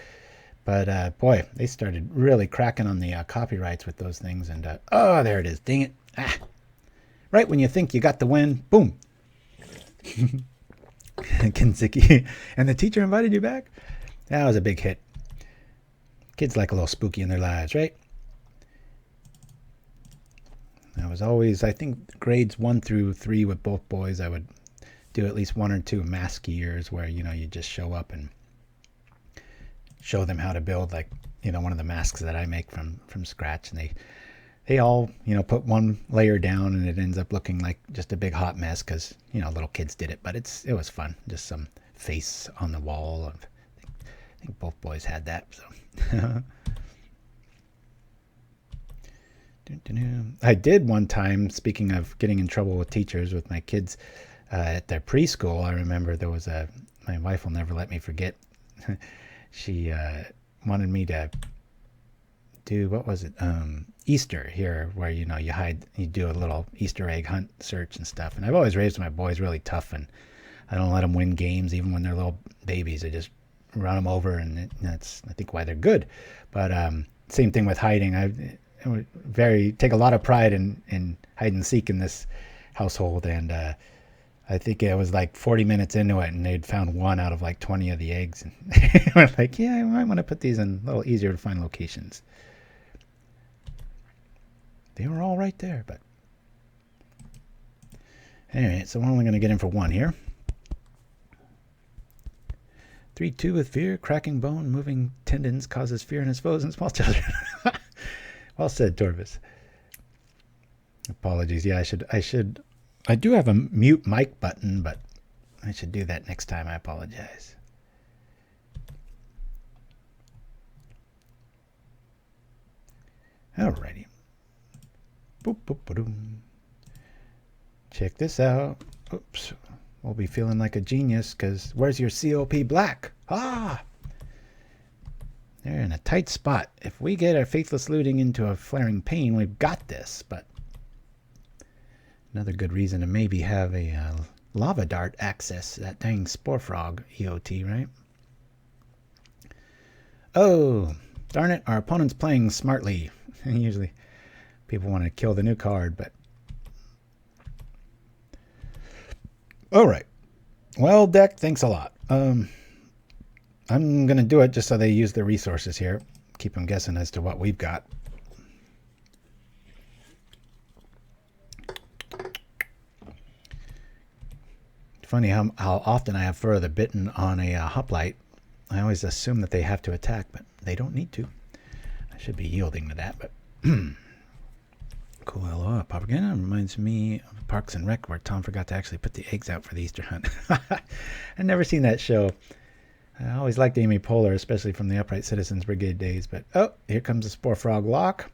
But, boy, they started really cracking on the copyrights with those things. And, oh, there it is. Dang it. Ah. Right when you think you got the win, boom. Kinziki. And the teacher invited you back? That was a big hit. Kids like a little spooky in their lives, right? I was always, I think, grades 1 through 3 with both boys, I would do at least 1 or 2 mask years where, you just show up and show them how to build, like, one of the masks that I make from scratch. And they all, put one layer down, and it ends up looking like just a big hot mess because, little kids did it. But it was fun. Just some face on the wall. I think both boys had that. So I did one time, speaking of getting in trouble with teachers with my kids at their preschool. I remember there was my wife will never let me forget. She wanted me to do, what was it? Easter here, where, you do a little Easter egg hunt search and stuff. And I've always raised my boys really tough, and I don't let them win games even when they're little babies. I just run them over, and that's, I think, why they're good. But same thing with hiding. I take a lot of pride in hide and seek in this household, and I think it was like 40 minutes into it, and they'd found 1 out of like 20 of the eggs, and they were like, yeah, I might want to put these in a little easier to find locations. They were all right there, but anyway, so we're only going to get in for 1 here. 3-2 with fear, cracking bone, moving tendons causes fear in his foes and small children. Well said, Torvis. Apologies. Yeah, I do have a mute mic button, but I should do that next time. I apologize. Alrighty. Boop, boop, ba-doom. Check this out. Oops. We'll be feeling like a genius, because where's your COP black? Ah! They're in a tight spot. If we get our Faithless Looting into a flaring pain, we've got this, but Another good reason to maybe have a lava dart access that dang spore frog EOT, right? Oh, darn it, our opponent's playing smartly. Usually people want to kill the new card, but... Alright. Well, deck, thanks a lot. I'm going to do it just so they use their resources here. Keep them guessing as to what we've got. Funny how often I have Furor the Bitten on a Hoplite. I always assume that they have to attack, but they don't need to. I should be yielding to that, but... Cool. Hello, Pauperganda reminds me of Parks and Rec, where Tom forgot to actually put the eggs out for the Easter hunt. I've never seen that show. I always liked Amy Poehler, especially from the Upright Citizens Brigade days, but... Oh, here comes the Spore Frog Lock.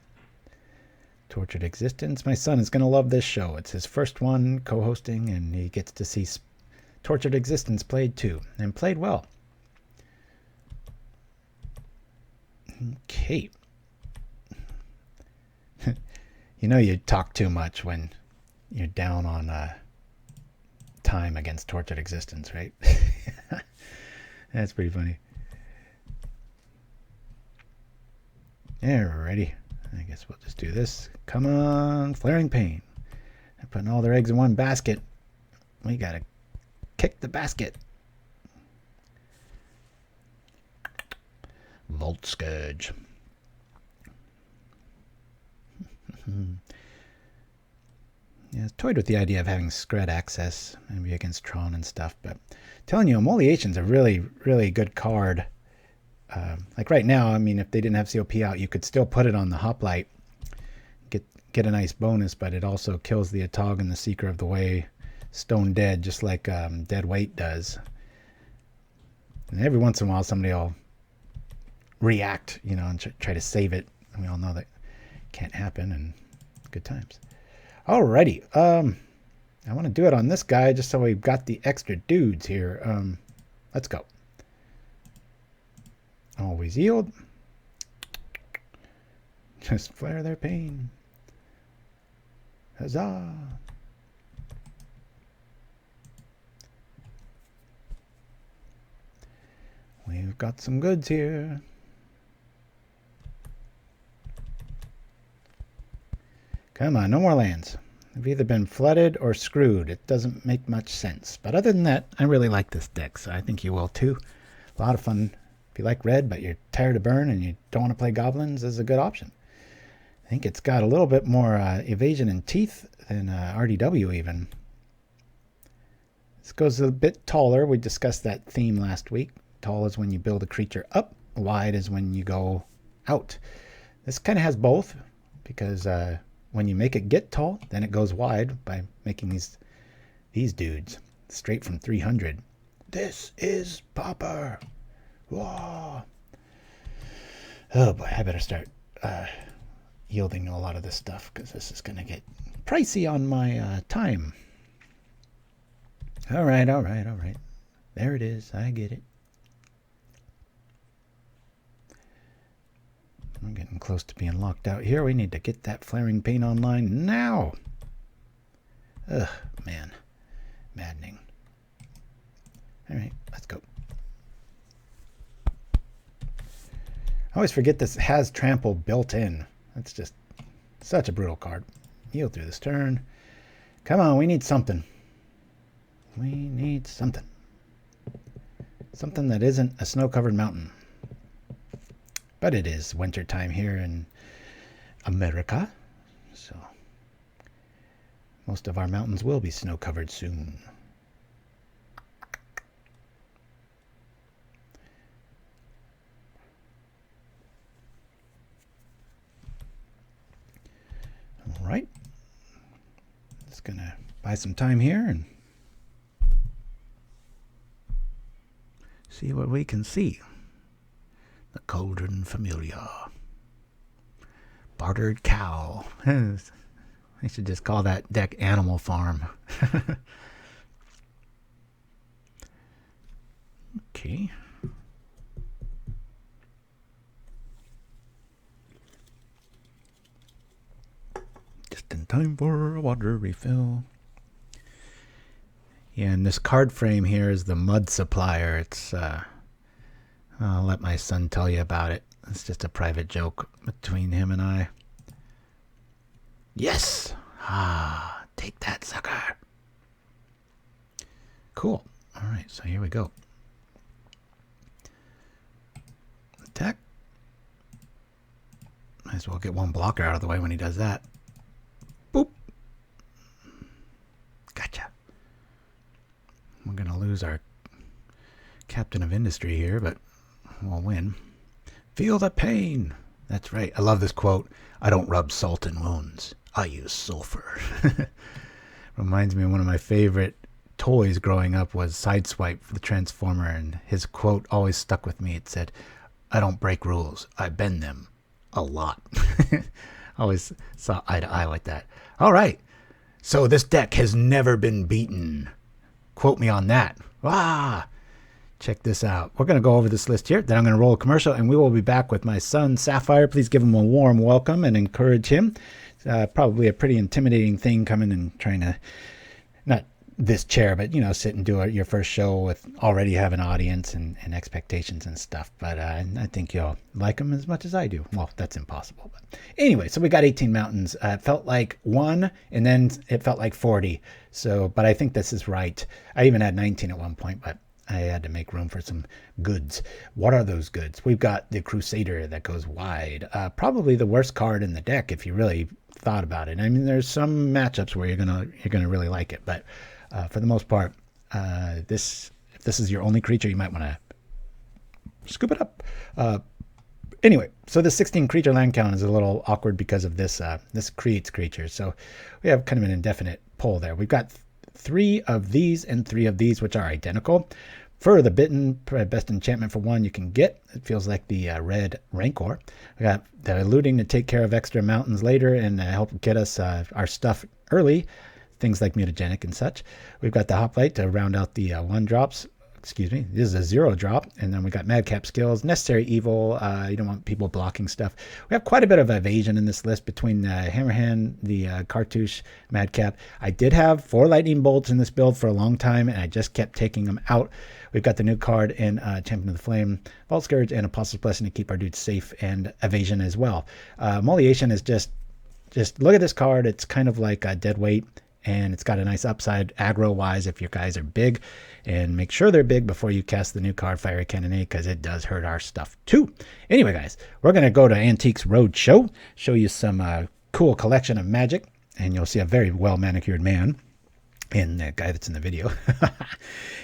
Tortured Existence. My son is going to love this show. It's his first one co-hosting, and he gets to see Tortured Existence played too, and played well. Okay. You know you talk too much when you're down on time against Tortured Existence, right? That's pretty funny. Alrighty. I guess we'll just do this. Come on, Flaring Pain. They're putting all their eggs in one basket. We gotta kick the basket. Vault Skirge. Yeah, I was toyed with the idea of having Scred access, maybe against Tron and stuff, but I'm telling you, Immolation's a really, really good card. Like right now, I mean, if they didn't have COP out, you could still put it on the Hoplite, get a nice bonus, but it also kills the Atog and the Seeker of the Way stone dead, just like Dead Weight does. And every once in a while, somebody will react, you know, and try to save it. And we all know that can't happen, and good times. Alrighty, I want to do it on this guy just so we've got the extra dudes here. Let's go. Always yield. Just flare their pain. Huzzah! We've got some goods here. Come on, no more lands. They've either been flooded or screwed. It doesn't make much sense. But other than that, I really like this deck, so I think you will too. A lot of fun. If you like red, but you're tired of burn and you don't want to play goblins, this is a good option. I think it's got a little bit more evasion and teeth than RDW even. This goes a bit taller. We discussed that theme last week. Tall is when you build a creature up. Wide is when you go out. This kind of has both, because when you make it get tall, then it goes wide by making these dudes straight from 300. This is Pauper. Whoa. Oh boy, I better start yielding a lot of this stuff, because this is going to get pricey on my time. All right. There it is. I get it. We're getting close to being locked out here. We need to get that Flaring Pain online now. Ugh, man. Maddening. All right, let's go. I always forget this has Trample built in. That's just such a brutal card. Yield through this turn. Come on, we need something. We need something. Something that isn't a snow-covered mountain. But it is winter time here in America, so most of our mountains will be snow-covered soon. All right. Just going to buy some time here and see what we can see. The Cauldron Familiar. Bartered Cow. I should just call that deck Animal Farm. Okay. Just in time for a water refill. Yeah, and this card frame here is the Mud Supplier. It's, I'll let my son tell you about it. It's just a private joke between him and I. Yes! Ah, take that, sucker. Cool. All right, so here we go. Attack. Might as well get one blocker out of the way when he does that. Boop. Gotcha. We're going to lose our captain of industry here, but we'll win. Feel the pain. That's right. I love this quote. I don't rub salt in wounds. I use sulfur. Reminds me of one of my favorite toys growing up was Sideswipe for the Transformer, and his quote always stuck with me. It said, I don't break rules. I bend them a lot. Always saw eye to eye with that. All right. So this deck has never been beaten. Quote me on that. Ah, check this out. We're going to go over this list here. Then I'm going to roll a commercial, and we will be back with my son, Sapphire. Please give him a warm welcome and encourage him. Probably a pretty intimidating thing coming and trying to, not this chair, but, you know, sit and do your first show with already have an audience and expectations and stuff. But I think you'll like him as much as I do. Well, that's impossible. But anyway, so we got 18 mountains. It felt like 1, and then it felt like 40. So, but I think this is right. I even had 19 at one point, but I had to make room for some goods. What are those goods? We've got the Crusader that goes wide. Probably the worst card in the deck if you really thought about it. I mean, there's some matchups where you're gonna really like it, but for the most part, if this is your only creature, you might want to scoop it up. Anyway, so the 16 creature land count is a little awkward because of this. This creates creatures, so we have kind of an indefinite pull there. We've got 3 of these and 3 of these, which are identical. For the Bitten, best enchantment for 1 you can get. It feels like the red Rancor. We got the looting to take care of extra mountains later and help get us our stuff early. Things like mutagenic and such. We've got the Hoplite to round out the 1-drops. Excuse me, this is a 0-drop. And then we got Madcap Skills, Necessary Evil. You don't want people blocking stuff. We have quite a bit of evasion in this list between Hammerhand, the Cartouche, Madcap. I did have 4 lightning bolts in this build for a long time, and I just kept taking them out. We've got the new card in Champion of the Flame, Vault Skirge, and Apostle's Blessing to keep our dudes safe, and evasion as well. Immolation is just look at this card. It's kind of like a dead weight, and it's got a nice upside aggro-wise if your guys are big. And make sure they're big before you cast the new card, Fiery Cannonade, because it does hurt our stuff too. Anyway, guys, we're going to go to Antiques Roadshow, show you some cool collection of magic, and you'll see a very well-manicured man in the guy that's in the video.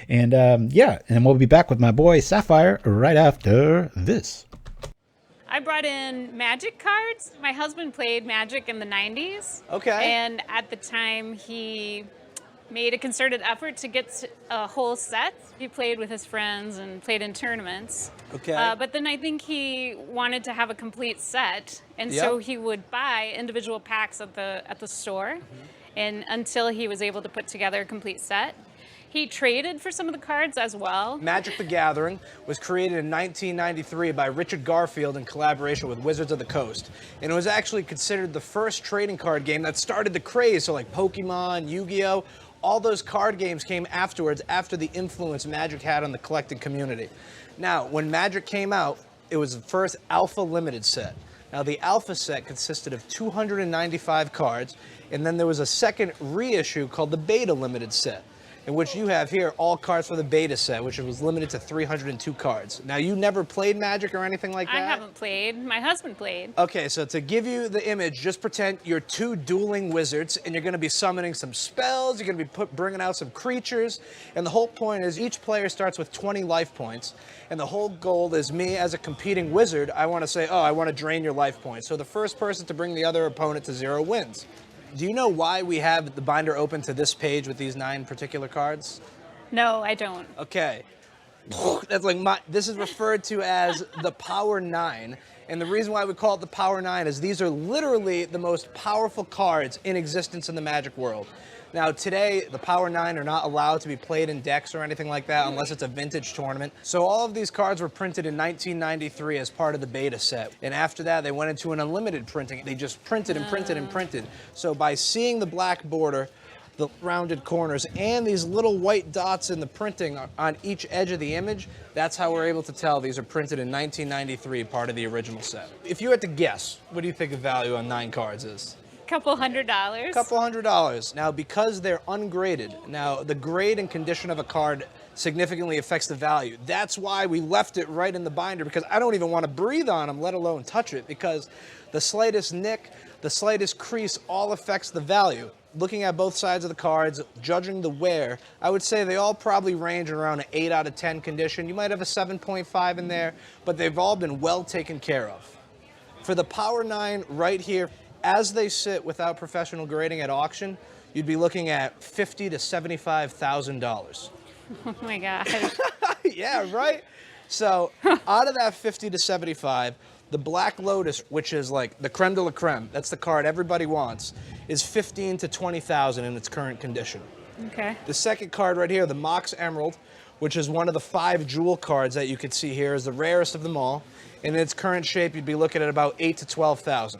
And yeah, and we'll be back with my boy Sapphire right after this. I brought in Magic cards. My husband played Magic in the 90s. Okay. And at the time, he made a concerted effort to get a whole set. He played with his friends and played in tournaments. Okay. But then I think he wanted to have a complete set, and so he would buy individual packs at the store, and until he was able to put together a complete set. He traded for some of the cards as well. Magic the Gathering was created in 1993 by Richard Garfield in collaboration with Wizards of the Coast. And it was actually considered the first trading card game that started the craze. So like Pokemon, Yu-Gi-Oh! All those card games came afterwards after the influence Magic had on the collecting community. Now, when Magic came out, it was the first Alpha Limited set. Now, the Alpha set consisted of 295 cards, and then there was a second reissue called the Beta Limited set, in which you have here all cards for the beta set, which was limited to 302 cards. Now, you never played Magic or anything like that? I haven't played. My husband played. Okay, so to give you the image, just pretend you're 2 dueling wizards, and you're going to be summoning some spells, you're going to be bringing out some creatures, and the whole point is each player starts with 20 life points, and the whole goal is me as a competing wizard, I want to say, oh, I want to drain your life points. So the first person to bring the other opponent to 0 wins. Do you know why we have the binder open to this page with these 9 particular cards? No, I don't. Okay. That's like this is referred to as the Power 9. And the reason why we call it the Power 9 is these are literally the most powerful cards in existence in the Magic world. Now today, the Power 9 are not allowed to be played in decks or anything like that unless it's a vintage tournament. So all of these cards were printed in 1993 as part of the beta set. And after that, they went into an unlimited printing. They just printed and printed and printed. So by seeing the black border, the rounded corners, and these little white dots in the printing on each edge of the image, that's how we're able to tell these are printed in 1993, part of the original set. If you had to guess, what do you think the value on 9 cards is? Couple $100. Couple $100. Now, because they're ungraded, now the grade and condition of a card significantly affects the value. That's why we left it right in the binder, because I don't even want to breathe on them, let alone touch it, because the slightest nick, the slightest crease all affects the value. Looking at both sides of the cards, judging the wear, I would say they all probably range around an 8 out of 10 condition. You might have a 7.5 in there, but they've all been well taken care of. For the Power 9 right here, as they sit without professional grading at auction, you'd be looking at $50,000 to $75,000. Oh my gosh. Yeah, right? So out of that 50 to 75, the Black Lotus, which is like the creme de la creme, that's the card everybody wants, is $15,000 to $20,000 in its current condition. Okay. The second card right here, the Mox Emerald, which is one of the 5 jewel cards that you can see here, is the rarest of them all. In its current shape, you'd be looking at about $8,000 to $12,000.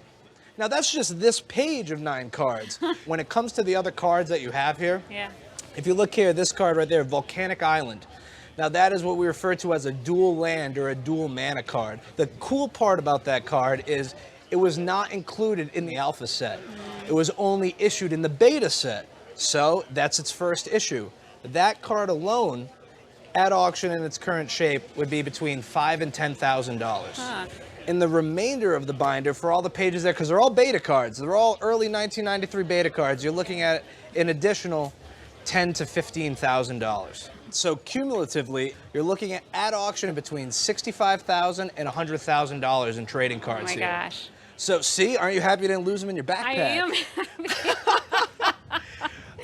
Now that's just this page of 9 cards. When it comes to the other cards that you have here, Yeah. if you look here, this card right there, Volcanic Island. Now that is what we refer to as a dual land or a dual mana card. The cool part about that card is it was not included in the alpha set. It was only issued in the beta set. So that's its first issue. That card alone, at auction in its current shape, would be between $5,000 and $10,000. Huh. In the remainder of the binder, for all the pages there, because they're all beta cards, they're all early 1993 beta cards, you're looking at an additional $10,000 to $15,000. So cumulatively, you're looking at auction between $65,000 and $100,000 in trading cards here. Oh my gosh. So see, aren't you happy you didn't lose them in your backpack? I am happy.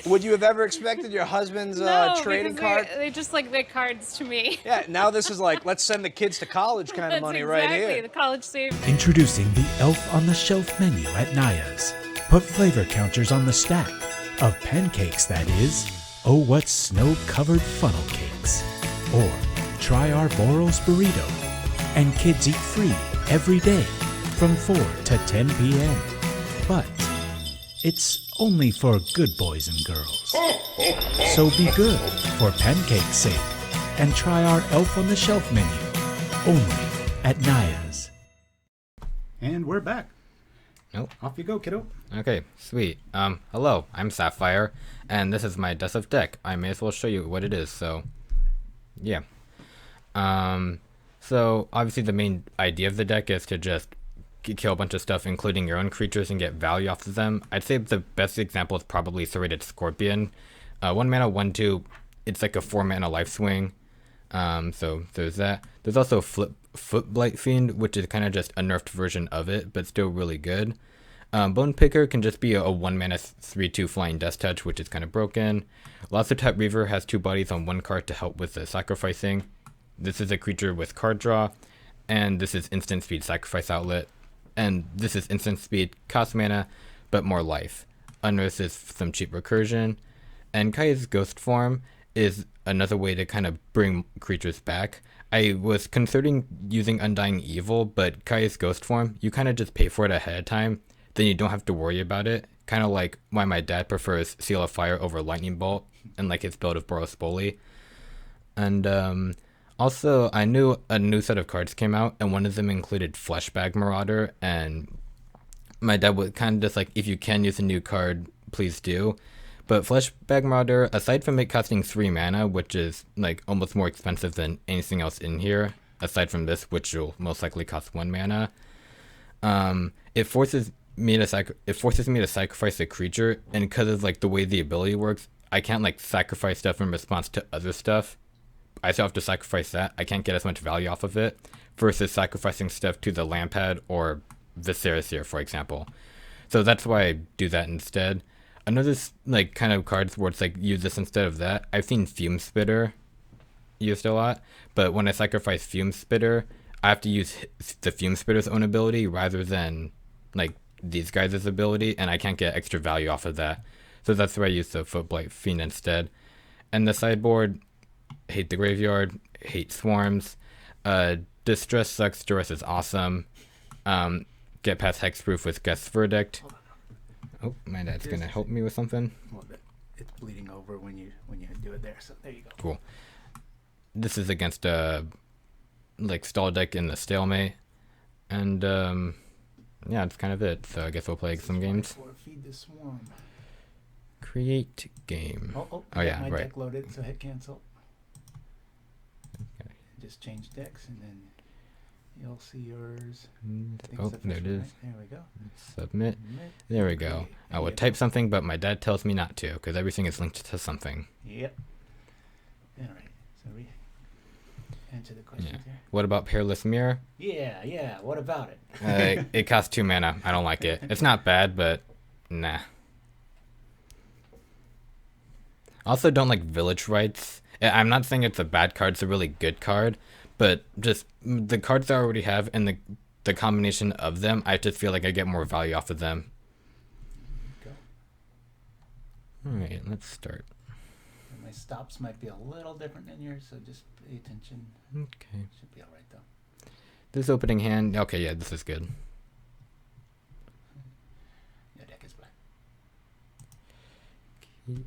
Would you have ever expected your husband's trading card? They just like the cards to me. Yeah, now this is like, let's send the kids to college kind of That's money exactly, right here. the college savings. Introducing the Elf on the Shelf menu at Naya's. Put flavor counters on the stack. Of pancakes, that is. Oh, what snow-covered funnel cakes. Or try our Boros burrito. And kids eat free every day from 4 to 10 p.m. But it's only for good boys and girls. So be good for pancake's sake and try our Elf on the Shelf menu only at Naya's. And we're back. Nope. Off you go, kiddo. Okay, sweet. Hello, I'm Sapphire, and this is my Death deck. I may as well show you what it is, so, yeah. So, obviously the main idea of the deck is to just kill a bunch of stuff, including your own creatures, and get value off of them. I'd say the best example is probably Serrated Scorpion. 1 mana, 1/2, it's like a 4 mana life swing. So there's that. There's also Footblight Fiend, which is kind of just a nerfed version of it, but still really good. Bone Picker can just be a 1 mana 3/2 Flying Death Touch, which is kind of broken. Lasso-Type Reaver has 2 bodies on 1 card to help with the sacrificing. This is a creature with card draw, and this is instant speed Sacrifice Outlet. And this is instant speed, cost mana, but more life. Unearth is some cheap recursion. And Kai's Ghost Form is another way to kind of bring creatures back. I was considering using Undying Evil, but Kai's Ghost Form, you kind of just pay for it ahead of time, then you don't have to worry about it. Kind of like why my dad prefers Seal of Fire over Lightning Bolt, and like his build of Boros Bully. And also, I knew a new set of cards came out, and one of them included Fleshbag Marauder, and my dad was kind of just like, if you can use a new card, please do. But Fleshbag Marauder, aside from it costing 3 mana, which is like almost more expensive than anything else in here, aside from this, which will most likely cost 1 mana, it forces me to sacrifice a creature, and because of like the way the ability works, I can't like sacrifice stuff in response to other stuff. I still have to sacrifice that. I can't get as much value off of it versus sacrificing stuff to the Lampad or Viscera Seer, for example. So that's why I do that instead. Another like kind of cards where it's like use this instead of that. I've seen Fume Spitter used a lot, but when I sacrifice Fume Spitter, I have to use the Fume Spitter's own ability rather than like these guys' ability, and I can't get extra value off of that. So that's where I use the Footblight Fiend instead. And the sideboard, hate the graveyard, hate swarms. Distress sucks, Duress is awesome. Get past Hexproof with Guess Verdict. Oh, my dad's gonna help me with something. Well, it's bleeding over when you do it there, so there you go. Cool. This is against a like stall deck in the stalemate. And yeah, that's kind of it. So I guess we'll play some games. Feed the swarm. Create game. Oh yeah, my right. deck loaded, so hit cancel. Okay. Just change decks and then you'll see yours. Oh, there it is. Right? There we go. Submit. There we go. I would type something, but my dad tells me not to because everything is linked to something. Yep. All right. So we answer the questions here. What about Peerless Mirror? Yeah. What about it? It costs 2 mana. I don't like it. It's not bad, but nah. I also don't like Village Rites. I'm not saying it's a bad card. It's a really good card. But just the cards I already have and the combination of them, I just feel like I get more value off of them. Alright, let's start. And my stops might be a little different than yours, so just pay attention. Okay. Should be alright though. This opening hand, okay, yeah, this is good. Your deck is black. Okay.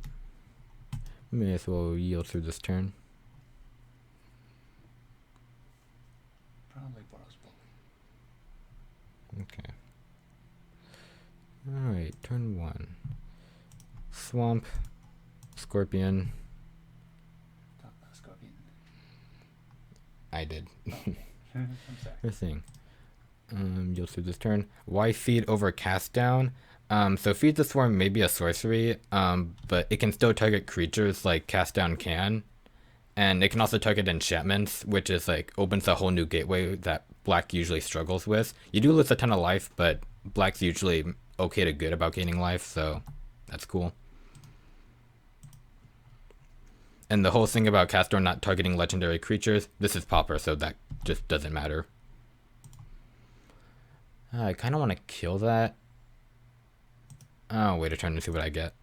May as well yield through this turn. Probably borrows both. Okay. Alright, turn 1. Swamp. Scorpion. Talk about Scorpion. I did. I'm sorry. First thing. You'll through this turn. Why feed over cast down? So feed the swarm may be a sorcery, but it can still target creatures like cast down can. And it can also target enchantments, which is like opens a whole new gateway that black usually struggles with. You do lose a ton of life, but black's usually okay to good about gaining life, so that's cool. And the whole thing about Castor not targeting legendary creatures, this is Pauper, so that just doesn't matter. I kind of want to kill that. Oh, wait a turn to see what I get.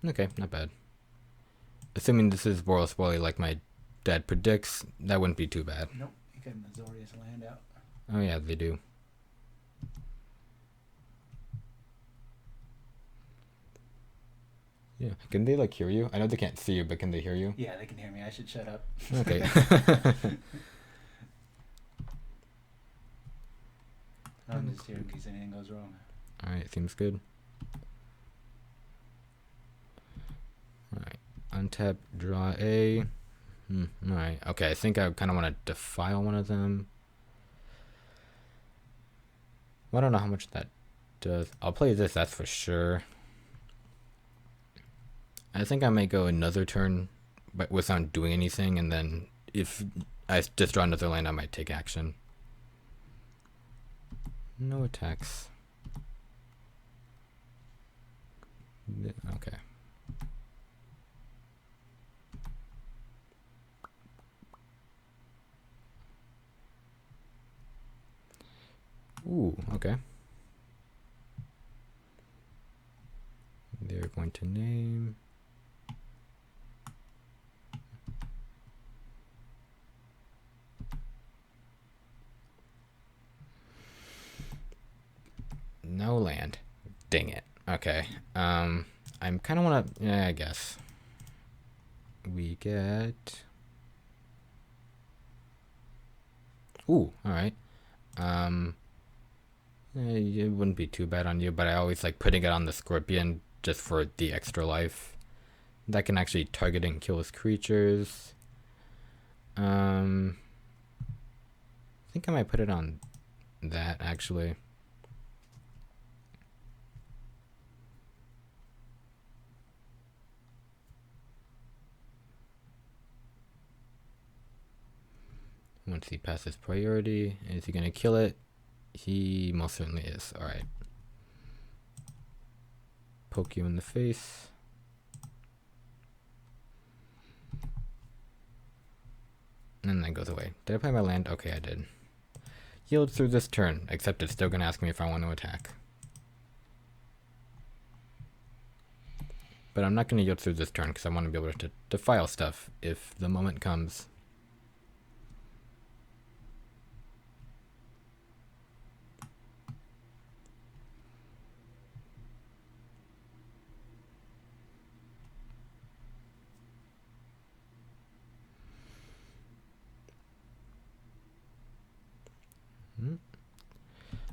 Okay, not bad. Assuming this is Boros Wally like my dad predicts, that wouldn't be too bad. Nope, you got Mazorius land out. Oh yeah, they do. Yeah, can they like hear you? I know they can't see you, but can they hear you? Yeah, they can hear me. I should shut up. Okay. I'm just here in case anything goes wrong. Alright, seems good. Alright, untap, draw a. Alright, okay, I think I kind of want to defile one of them. Well, I don't know how much that does. I'll play this, that's for sure. I think I may go another turn but without doing anything, and then if I just draw another land, I might take action. No attacks. Okay. Ooh, okay. They're going to name. No land. Dang it. Okay. I'm kind of want to. Yeah, I guess. We get. Ooh. All right. It wouldn't be too bad on you, but I always like putting it on the Scorpion just for the extra life. That can actually target and kill his creatures. I think I might put it on that actually. Once he passes priority, is he going to kill it? He most certainly is. Alright. Poke you in the face. And then goes away. Did I play my land? Okay, I did. Yield through this turn, except it's still going to ask me if I want to attack. But I'm not going to yield through this turn because I want to be able to defile stuff if the moment comes.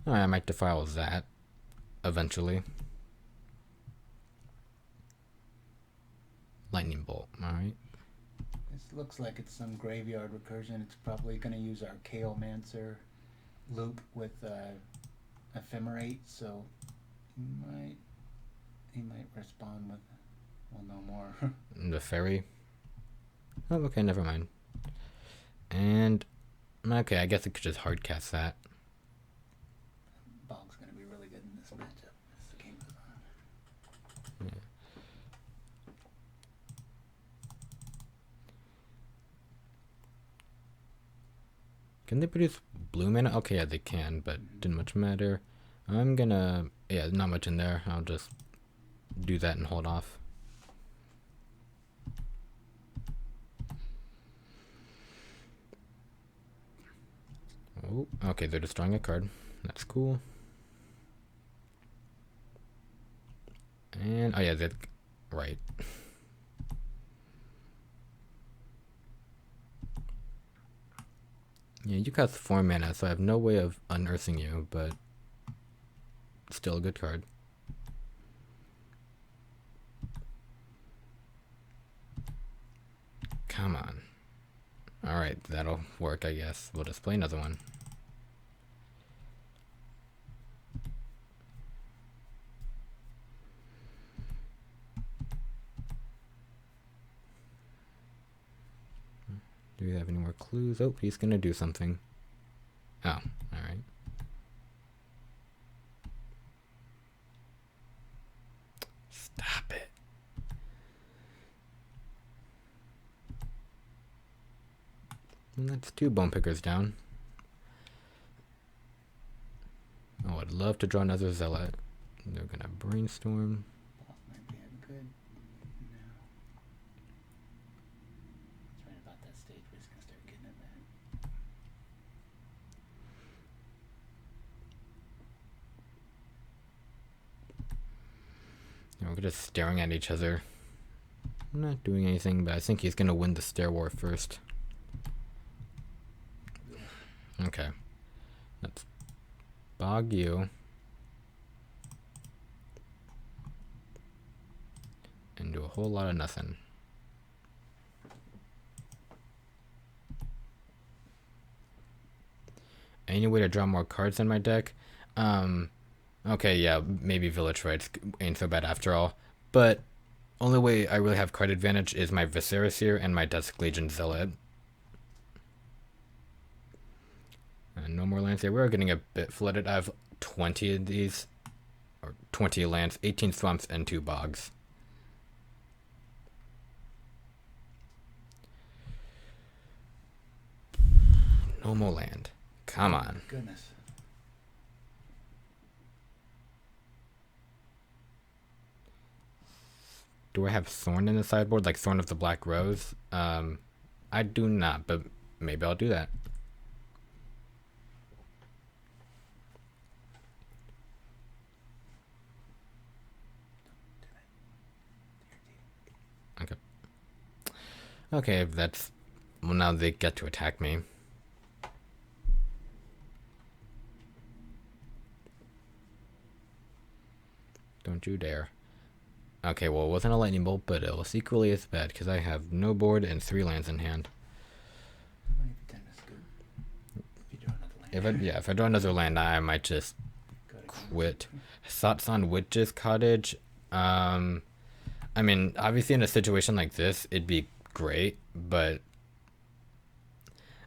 I might defile that eventually. Lightning bolt, alright. This looks like it's some graveyard recursion. It's probably going to use our Chaomancer loop with Ephemerate, so he might respond with, we'll know more. The fairy? Oh, okay, never mind. And, okay, I guess I could just hardcast that. Bog's going to be really good in this matchup. As the game goes on. Yeah. Can they produce blue mana? Okay, yeah, they can, but didn't much matter. I'm gonna, yeah, not much in there. I'll just do that and hold off. Oh, okay, they're destroying a card. That's cool. And, oh yeah, they're right. Yeah, you cost 4 mana, so I have no way of unearthing you, but still a good card. Come on. Alright, that'll work, I guess. We'll just play another one. Do we have any more clues? Oh, he's gonna do something. Oh, alright. Stop it. And that's 2 bone pickers down. Oh, I'd love to draw another zealot. They're gonna brainstorm. Might be good. No. It's right about that stage where he's gonna start getting at that. You know, we're just staring at each other. I'm not doing anything, but I think he's gonna win the stare war first. Okay. Let's bog you. And do a whole lot of nothing. Any way to draw more cards in my deck? Okay, yeah, maybe Village Rites ain't so bad after all. But only way I really have card advantage is my Viscera Seer and my Dusk Legion Zealot. And no more lands here. We're getting a bit flooded. I have 20 of these, or 20 lands, 18 swamps, and 2 bogs. No more land. Come on. Goodness. Do I have Thorn in the sideboard, like Thorn of the Black Rose? I do not, but maybe I'll do that. Okay. Okay, that's... Well, now they get to attack me. Don't you dare. Okay, well, it wasn't a lightning bolt, but it was equally as bad, because I have no board and 3 lands in hand. If I draw another land, I might just quit. Thoughts on Witch's Cottage? I mean, obviously in a situation like this, it'd be great, but...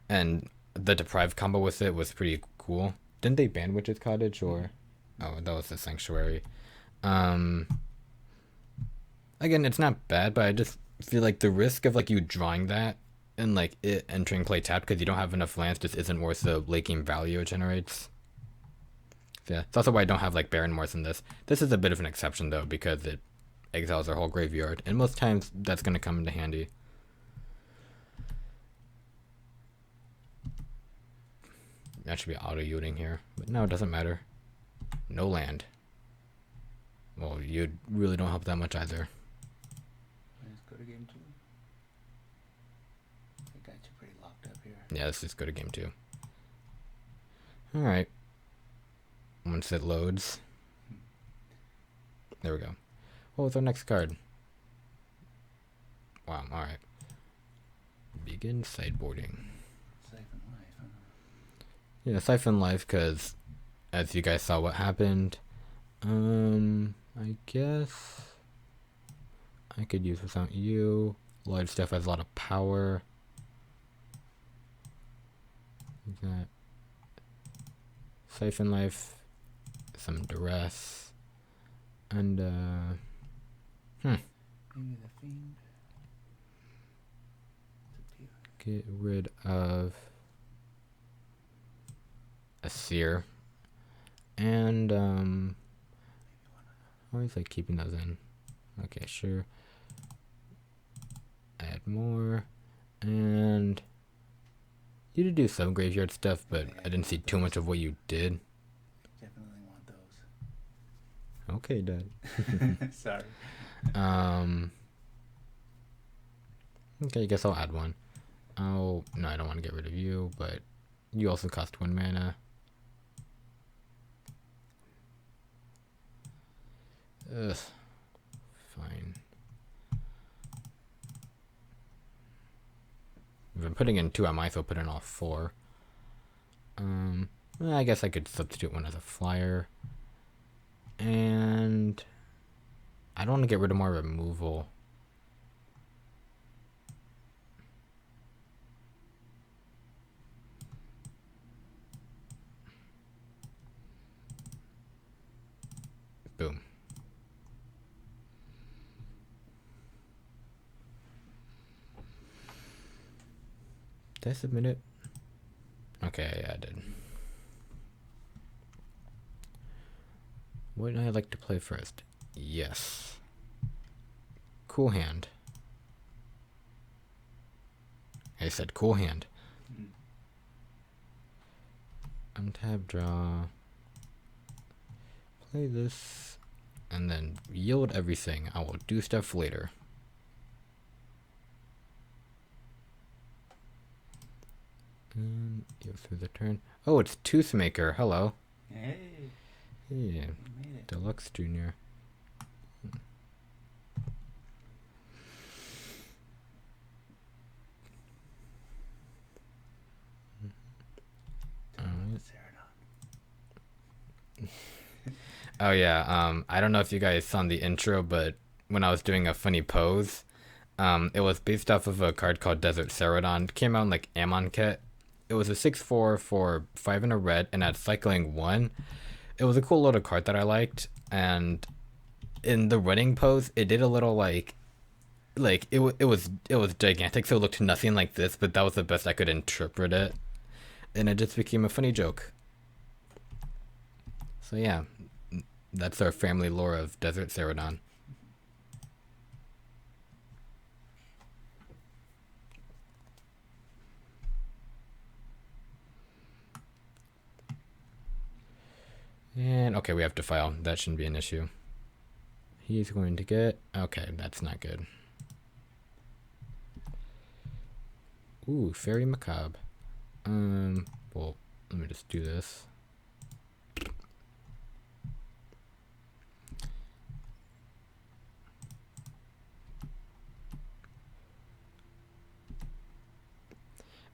And the Deprive combo with it was pretty cool. Didn't they ban Witch's Cottage, or... Oh, that was the Sanctuary. Again, it's not bad, but I just feel like the risk of, like, you drawing that and like it entering play tapped because you don't have enough lands just isn't worth the laking value it generates. So yeah, it's also why I don't have like Baron Morse in this. This is a bit of an exception though because it exiles our whole graveyard, and most times that's going to come into handy. That should be auto-yielding here, but no, it doesn't matter. No land. Well, you really don't help that much either. Let's go to game 2. I got you pretty locked up here. Yeah, let's just go to game 2. Alright. Once it loads. There we go. What was our next card? Wow, alright. Begin sideboarding. Siphon Life, huh? Yeah, Siphon Life, because as you guys saw what happened, I guess I could use without you. Large stuff has a lot of power. That Siphon Life, some duress, and Maybe the Fiend. get rid of a Seer, and always like keeping those in. Okay, sure. Add more, and you did do some graveyard stuff, but I didn't see too much of what you did. Definitely want those. Okay, Dad. Sorry. Okay, I guess I'll add one. Oh, no, I don't want to get rid of you, but you also cost 1 mana. Ugh. Fine. If I'm putting in 2, I might as well put in all 4. Well, I guess I could substitute one as a flyer. And I don't want to get rid of more removal. Boom. Did I submit it? Okay, yeah, I did. What would I like to play first? Yes. Cool hand. I said cool hand. Untap, draw. Play this. And then yield everything. I will do stuff later. And go through the turn. Oh, it's Toothmaker. Hello. Hey. Yeah. Deluxe Junior. Oh yeah, I don't know if you guys saw in the intro, but when I was doing a funny pose, it was based off of a card called Desert Celadon. It came out in like Amonkhet. It was a 6/4 for 5 and a red, and had cycling 1. It was a cool little card that I liked, and in the running pose, it did a little like it was gigantic, so it looked nothing like this, but that was the best I could interpret it, and it just became a funny joke. So yeah, that's our family lore of Desert Celadon. And okay, we have Defile. That shouldn't be an issue. He's going to get... Okay, that's not good. Ooh, Fairy Macabre. Well, let me just do this.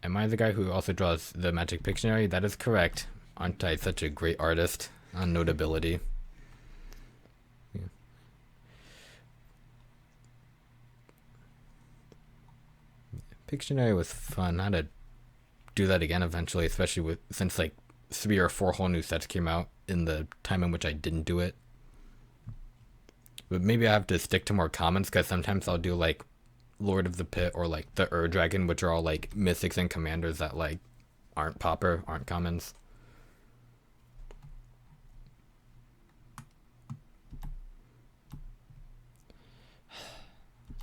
Am I the guy who also draws the Magic Pictionary? That is correct. Aren't I such a great artist on notability? Yeah. Pictionary was fun. I had to do that again eventually, especially since like 3 or 4 whole new sets came out in the time in which I didn't do it. But maybe I have to stick to more commons, because sometimes I'll do like Lord of the Pit or like the Dragon, which are all like mythics and commanders that like aren't Pauper, aren't commons.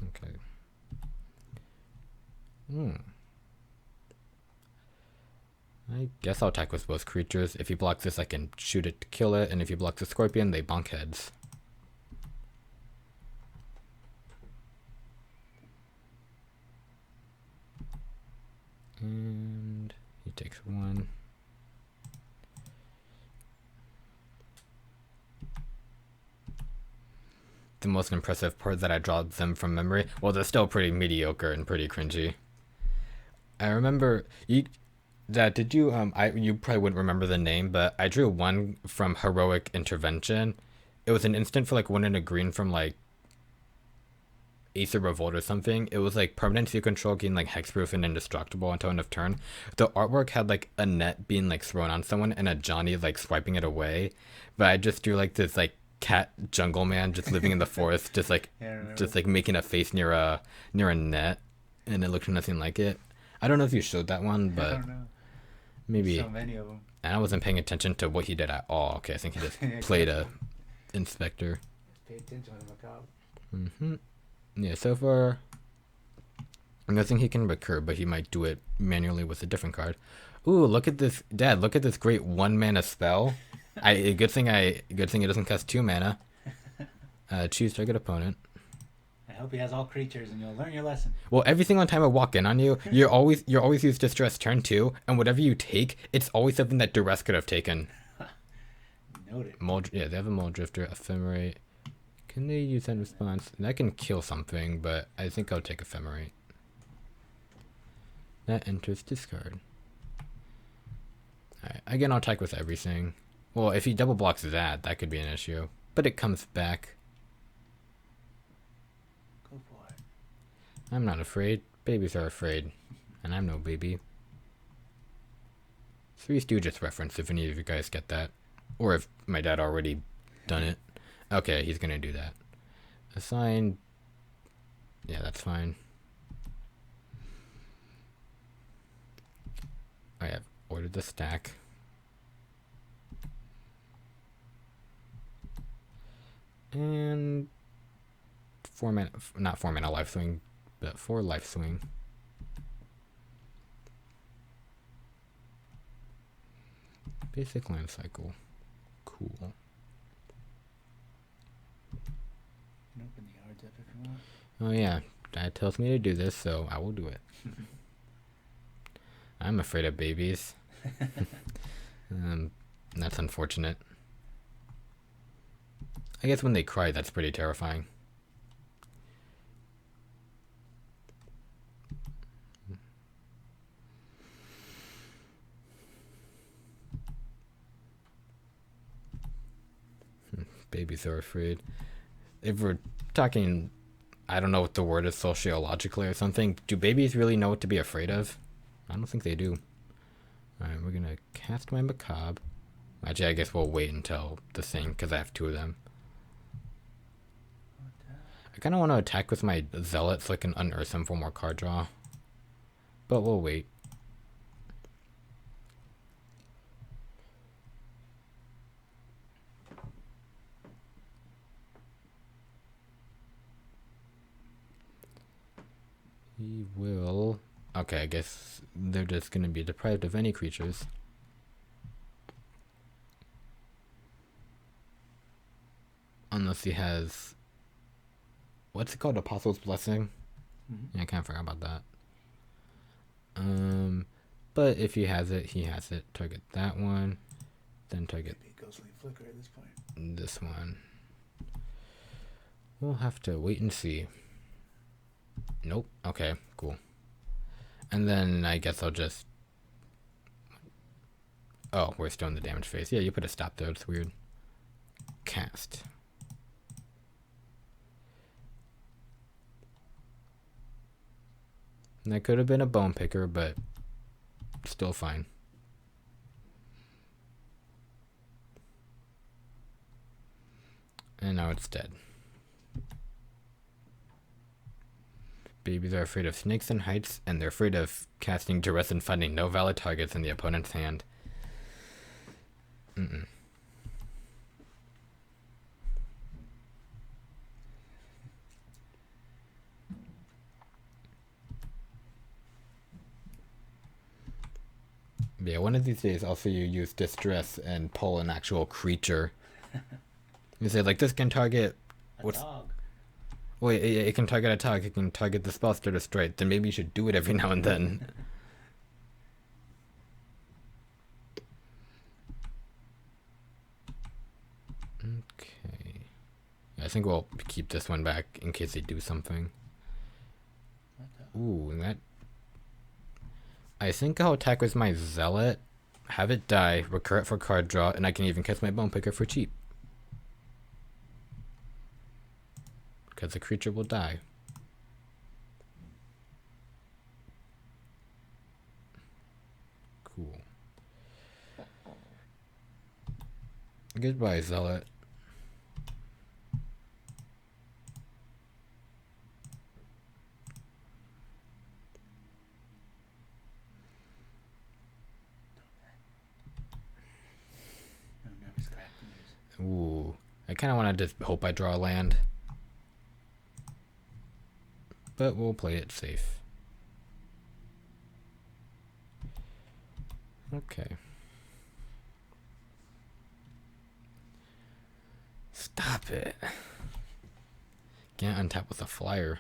Okay. I guess I'll attack with both creatures. If he blocks this, I can shoot it to kill it, and if he blocks the Scorpion, they bonk heads. And he takes 1. The most impressive part that I dropped them from memory. Well, they're still pretty mediocre and pretty cringy. I remember you you probably wouldn't remember the name, but I drew one from Heroic Intervention. It was an instant for like 1 and a green from like Aether Revolt or something. It was like permanency control, gain like hexproof and indestructible until end of turn. The artwork had like a net being like thrown on someone and a Johnny like swiping it away. But I just drew like this like cat jungle man just living in the forest, just like making a face near a net, and it looked nothing like it. I don't know if you showed that one, but I don't know. Maybe. So many of them. And I wasn't paying attention to what he did at all. Okay, I think he just played a inspector. Pay attention to Macabre. Yeah, so far, nothing he can recur, but he might do it manually with a different card. Ooh, look at this, Dad! Look at this great 1 mana spell. Good thing it doesn't cost 2 mana. Choose target opponent. I hope he has all creatures, and you'll learn your lesson. Well, every single time I walk in on you, you're always use Distress turn 2, and whatever you take, it's always something that Duress could have taken. Noted. Yeah, they have a Mold Drifter, Ephemerate. Can they use that in response? That can kill something, but I think I'll take Ephemerate. That enters discard. Alright, again, I'll attack with everything. Well, if he double blocks that could be an issue. But it comes back. Go for it. I'm not afraid. Babies are afraid. And I'm no baby. Three Stooges reference, if any of you guys get that. Or if my dad already done it. Okay, he's gonna do that. Assign. Yeah, that's fine. I have ordered the stack. And 4 mana, not 4 mana life swing, but 4 life swing. Basic land cycle. Cool. Open the yards up if you want. Oh yeah, Dad tells me to do this, so I will do it. I'm afraid of babies. That's unfortunate. I guess when they cry, that's pretty terrifying. Babies are afraid. If we're talking, I don't know what the word is, sociologically or something, do babies really know what to be afraid of? I don't think they do. Alright, we're gonna cast my Macabre. Actually, I guess we'll wait until the thing, because I have 2 of them. I kind of want to attack with my Zealot so I can unearth them for more card draw. But we'll wait. He will... Okay, I guess they're just going to be deprived of any creatures. Unless he has... What's it called? Apostle's Blessing? Yeah, I kind of forgot about that. But if he has it, he has it. Target that one. Then target... Maybe Ghostly Flicker at this point. This one. We'll have to wait and see. Nope. Okay, cool. And then I guess I'll just... Oh, we're still in the damage phase. Yeah, you put a stop there. It's weird. Cast. And that could have been a bone picker, but still fine. And now it's dead. babies are afraid of snakes and heights, and they're afraid of casting duress and finding no valid targets in the opponent's hand. Yeah, one of these days I'll see you use distress and pull an actual creature. You say, like, this can target... What's... Dog. Well, it can target a dog, it can target the spell to destroy it. Then maybe you should do it every now and then. Okay. Yeah, I think we'll keep this one back in case they do something. Ooh, that... I think I'll attack with my Zealot, have it die, recur it for card draw, and I can even catch my Bone Picker for cheap. Because the creature will die. Cool. Goodbye, Zealot. Ooh, I kind of want to just hope I draw a land. But we'll play it safe. Okay. Stop it. Can't untap with a flyer.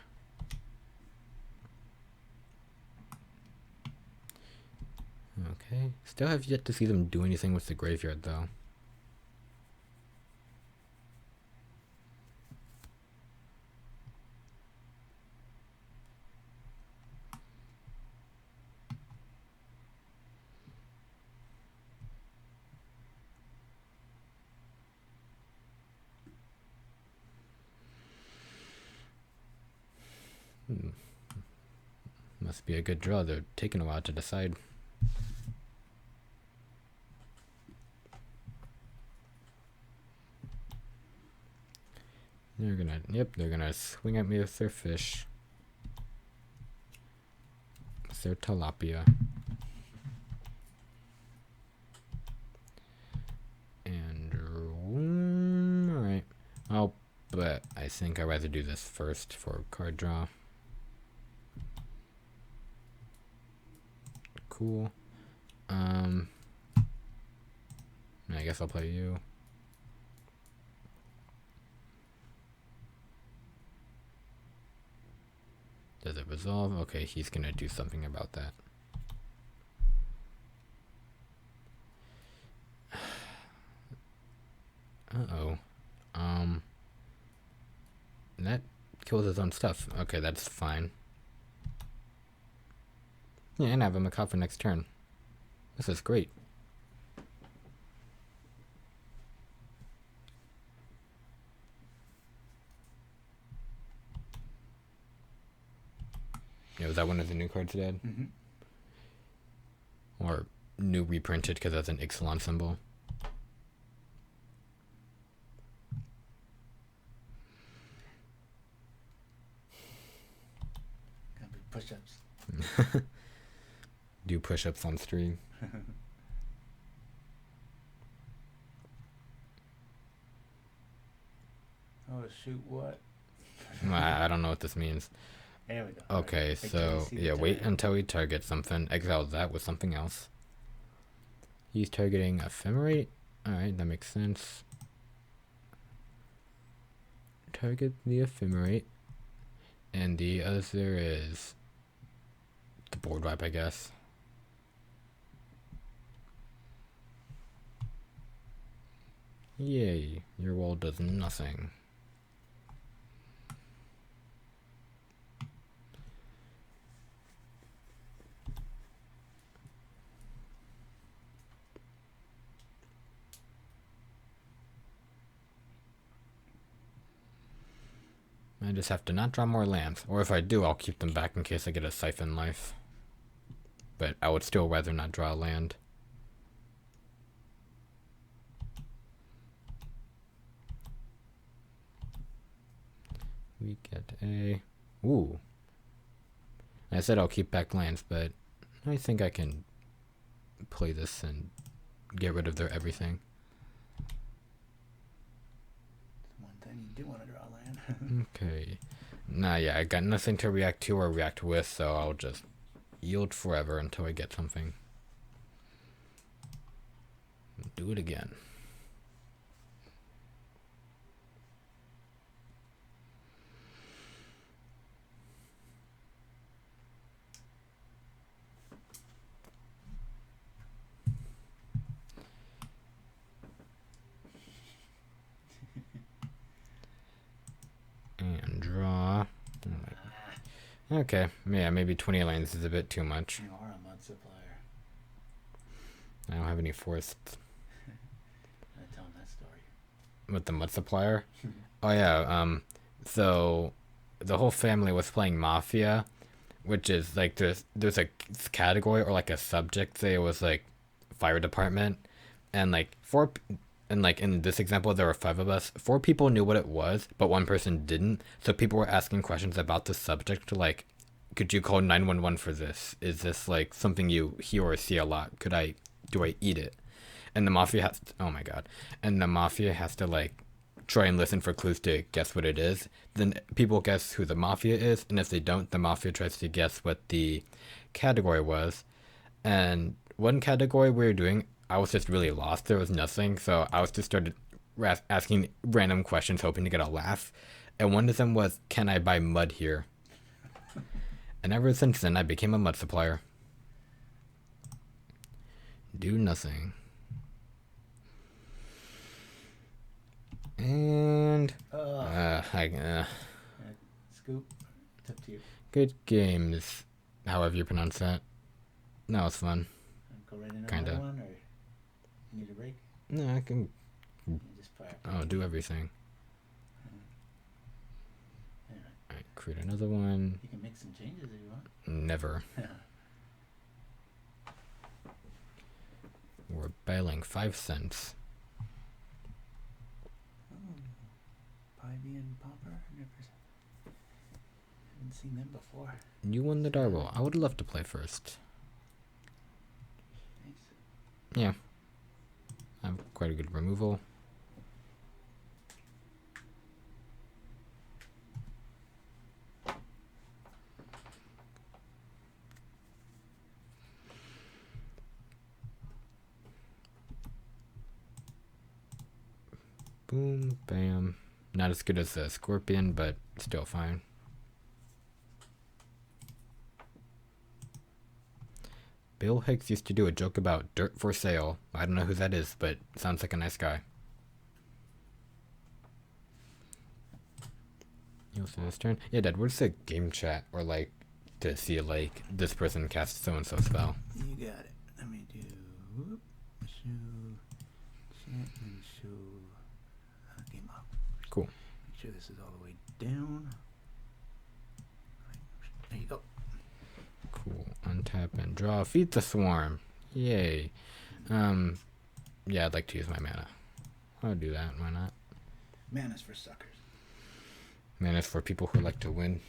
Okay. Still have yet to see them do anything with the graveyard, though. Must be a good draw. They're taking a while to decide. They're gonna, yep, they're gonna swing at me with their fish. With their tilapia. And, alright. Oh, but I think I'd rather do this first for card draw. Cool. I guess I'll play you. Does it resolve? Okay, he's gonna do something about that. Uh-oh. That kills his own stuff. Okay, that's fine. Yeah, and I have a minicoff for next turn. This is great. Yeah, was that one of the new cards today? Mm-hmm. Or new reprinted because that's an Ixalan symbol. Gonna be push-ups. Do push-ups on stream. Oh, shoot, what? I don't know what this means. There we go. Okay, Right. so yeah, wait until he targets something. Exile that with something else. He's targeting Ephemerate. Alright, that makes sense. Target the Ephemerate. And the other is the board wipe, I guess. Yay, your wall does nothing. I just have to not draw more lands. Or if I do, I'll keep them back in case I get a Siphon Life. But I would still rather not draw a land. We get a... Ooh. I said I'll keep back lands, but I think I can play this and get rid of their everything. One thing you do want to draw land. Okay. Nah, yeah, I got nothing to react to or react with, so I'll just yield forever until I get something. Do it again. And draw. Okay, yeah, maybe 20 lanes is a bit too much. You are a mud supplier. I don't have any forests. I tell him that story. With the mud supplier? Oh yeah, so the whole family was playing Mafia, which is like there's a category or like a subject, say it was like fire department, and like in this example there were 5 of us. 4 people knew what it was, but 1 person didn't. So people were asking questions about the subject, like, could you call 911 for this? Is this like something you hear or see a lot? Do I eat it? And the mafia has to, oh my god. And the mafia has to like try and listen for clues to guess what it is. Then people guess who the mafia is, and if they don't, the mafia tries to guess what the category was. And one category we were doing, I was just really lost. There was nothing, so I was just started asking random questions, hoping to get a laugh. And one of them was, "Can I buy mud here?" And ever since then, I became a mud supplier. Do nothing. And Scoop. It's up to you. Good games, however you pronounce that. That was fun. Go right into Kinda. one, or you need a break? No, I can. You just fire. Oh, do everything. Alright, create another one. You can make some changes if you want. Never. We're bailing 5 cents. Pybe and Pauper? Haven't seen them before. You won the Darwell. I would love to play first. Thanks. Yeah. I have quite a good removal. Boom, bam. Not as good as the Scorpion, but still fine. Bill Hicks used to do a joke about dirt for sale. I don't know who that is, but sounds like a nice guy. You'll see this turn. Yeah, Dad, where's the game chat? Or like to see like this person cast so and so spell. You got it. Let me do show chat and show game up. Cool. Make sure this is all the way down. There you go. Cool. Untap and draw. Feed the swarm. Yay. Yeah, I'd like to use my mana. I'll do that. Why not? Mana's for suckers. Mana's for people who like to win.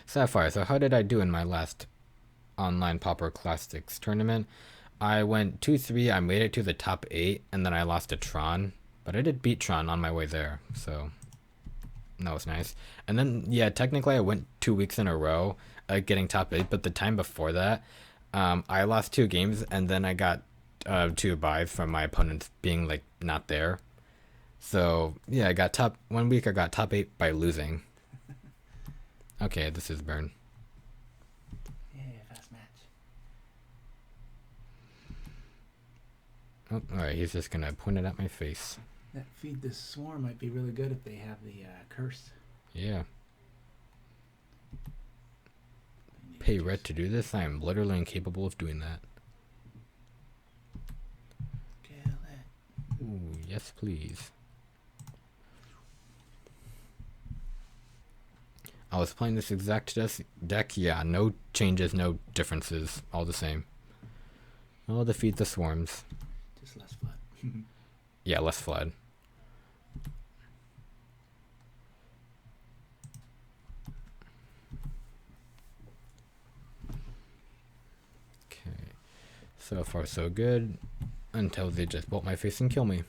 Sapphire, so how did I do in my last online Pauper Classics tournament? I went 2-3, I made it to the top 8, and then I lost to Tron. But I did beat Tron on my way there, so that was nice. And then, yeah, technically I went 2 weeks in a row getting top 8, but the time before that, I lost 2 games, and then I got 2 buys from my opponents being, like, not there. So, yeah, I got 1 week I got top 8 by losing. Okay, this is burn. Yeah, fast match. Oh, alright, he's just gonna point it at my face. That feed the swarm might be really good if they have the curse. Yeah. Pay red to do this? I am literally incapable of doing that. Kill it. Ooh, yes please. I was playing this exact deck, yeah, no changes, no differences, all the same. I'll defeat the swarms. Just less flood. Yeah, less flood. So far so good, until they just bolt my face and kill me.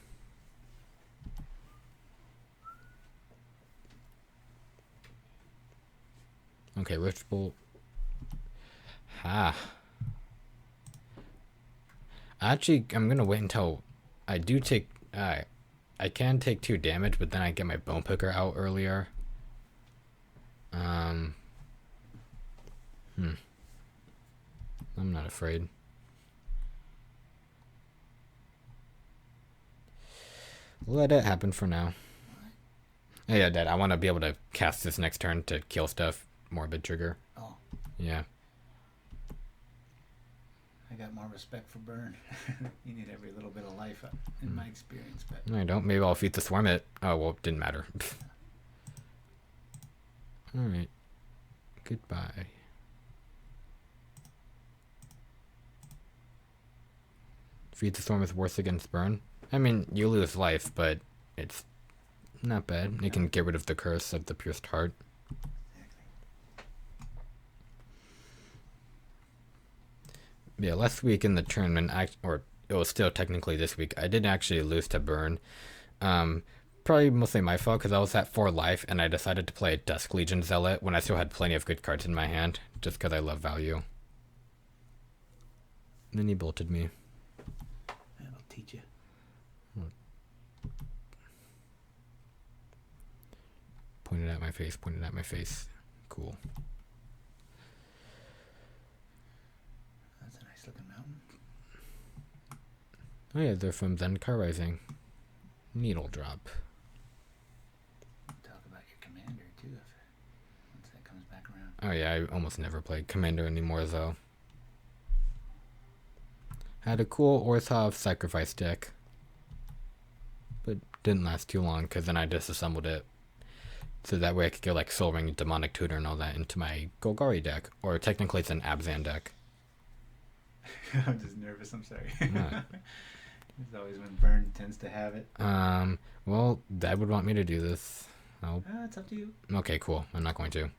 Okay, Rift Bolt. Ha. Actually, I'm gonna wait until I do take. I can take 2 damage, but then I get my Bone Picker out earlier. I'm not afraid. Let it happen for now. Oh, yeah, Dad, I want to be able to cast this next turn to kill stuff. Morbid trigger. Oh. Yeah. I got more respect for burn. You need every little bit of life in my experience. But I don't. Maybe I'll feed the swarm it. Oh, well, it didn't matter. Alright. Goodbye. Feed the swarm is worse against burn. I mean, you lose life, but it's not bad. You can get rid of the curse of the pierced heart. Yeah, last week in the tournament, or it was still technically this week, I did actually lose to burn. Probably mostly my fault because I was at 4 life and I decided to play a Dusk Legion Zealot when I still had plenty of good cards in my hand, just because I love value. And then he bolted me. That'll teach you. Pointed at my face, pointed at my face. Cool. That's a nice looking mountain. Oh yeah, they're from Zendikar Rising. Needle drop. Talk about your commander too, once that comes back around. Oh yeah, I almost never played Commander anymore though. Had a cool Orthov sacrifice deck, but didn't last too long because then I disassembled it. So that way I could get like Soul Ring, Demonic Tutor, and all that into my Golgari deck. Or technically it's an Abzan deck. I'm just nervous, I'm sorry. Yeah. It's always when burn tends to have it. Well, Dad would want me to do this. It's up to you. Okay, cool. I'm not going to.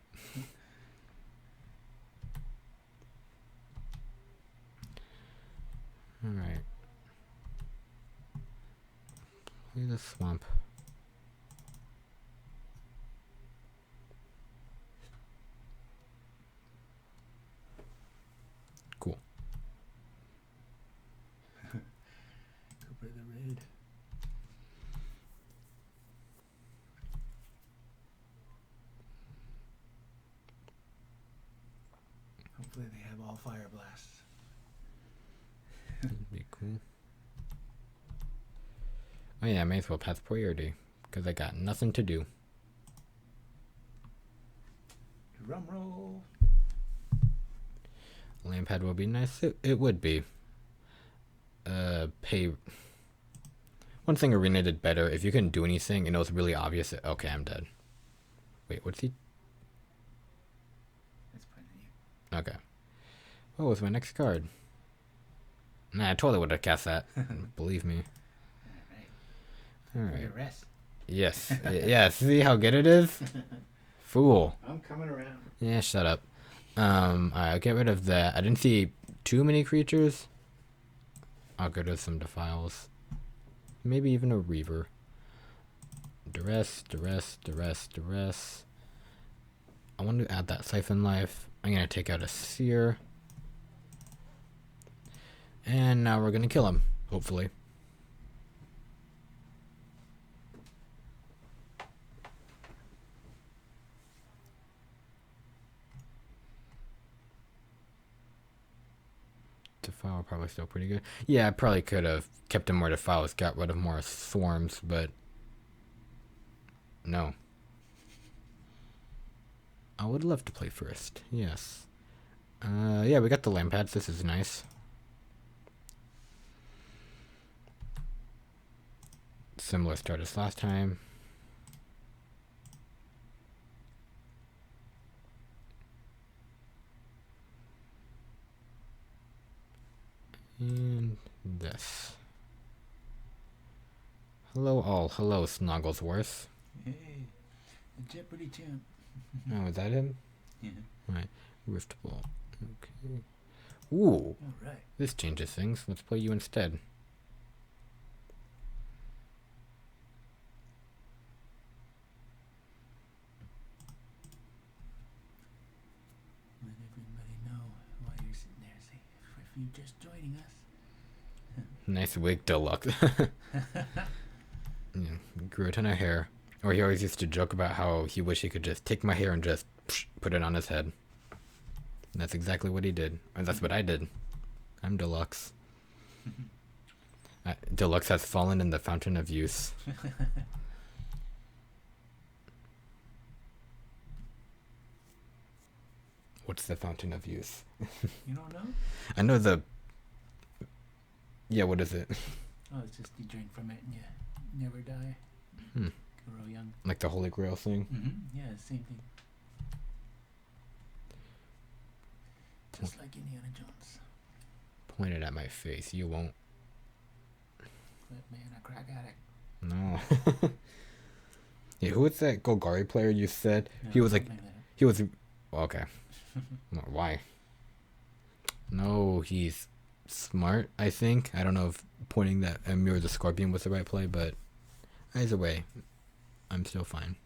Alright. Play the swamp. Cool. Cooper the Red. Hopefully they have all fire blasts. That'd be cool. Oh yeah, I may as well pass priority because I got nothing to do. Drum roll. Lampad will be nice. It would be. Pay. One thing Arena did better, if you couldn't do anything and it was really obvious, okay, I'm dead. Wait, what's he? That's pointing at you. Okay. What was my next card? Nah, I totally would have cast that. Believe me. Alright. Alright. Rest. Yes. Yeah, see how good it is? Fool. I'm coming around. Yeah, shut up. I'll get rid of that. I didn't see too many creatures. I'll get rid of some Defiles. Maybe even a Reaver. Duress, Duress, Duress, Duress. I want to add that Siphon Life. I'm going to take out a Seer. And now we're going to kill him, hopefully. Defile probably still pretty good. Yeah, I probably could have kept him more Defiles, got rid of more Swarms, but no. I would love to play first, yes. Yeah, we got the Lampads, this is nice. Similar start as last time. And this. Hello all. Hello, Snogglesworth. Hey, the Jeopardy champ. Oh, is that him? Yeah. Right. Rift Ball. Okay. Ooh. Alright. This changes things. Let's play you instead. Let everybody know why you're sitting there. See, if you're just joining us. Nice wig, Deluxe. Yeah, grew a ton of hair. Or he always used to joke about how he wished he could just take my hair and just put it on his head. And that's exactly what he did. And that's what I did. I'm Deluxe. Deluxe has fallen in the fountain of youth. What's the fountain of youth? You don't know? I know the... Yeah, what is it? Oh, it's just you drink from it and you never die. Grow young. Like the Holy Grail thing? Yeah, same thing. Just like Indiana Jones. Pointed at my face. You won't. That man, a crack addict. No. Yeah, who was that Golgari player you said? No, He was like... something like that. He was... Well, okay. Why? No, he's smart, I think. I don't know if pointing that at Mirror the Scorpion was the right play, but either way, I'm still fine.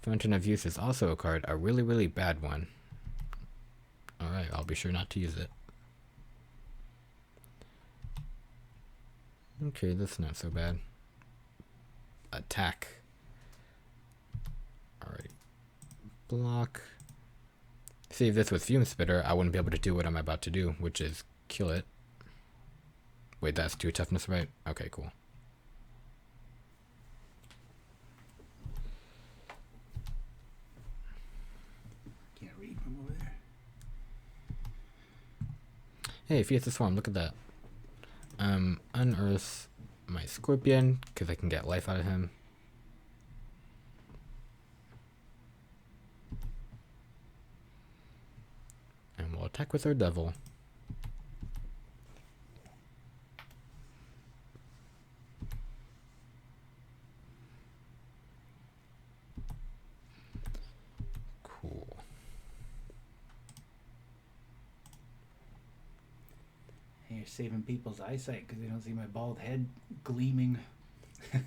Fountain of Youth is also a card, a really, really bad one. Alright, I'll be sure not to use it. Okay, that's not so bad. Attack. Alright. Block. See, if this was Fume Spitter, I wouldn't be able to do what I'm about to do, which is kill it. Wait, that's 2 toughness, right? Okay, cool. Can't read from over there. Hey, Fiesta Swarm, look at that. Unearth my Scorpion, because I can get life out of him. And we'll attack with our Devil. Cool. Hey, you're saving people's eyesight because they don't see my bald head gleaming. There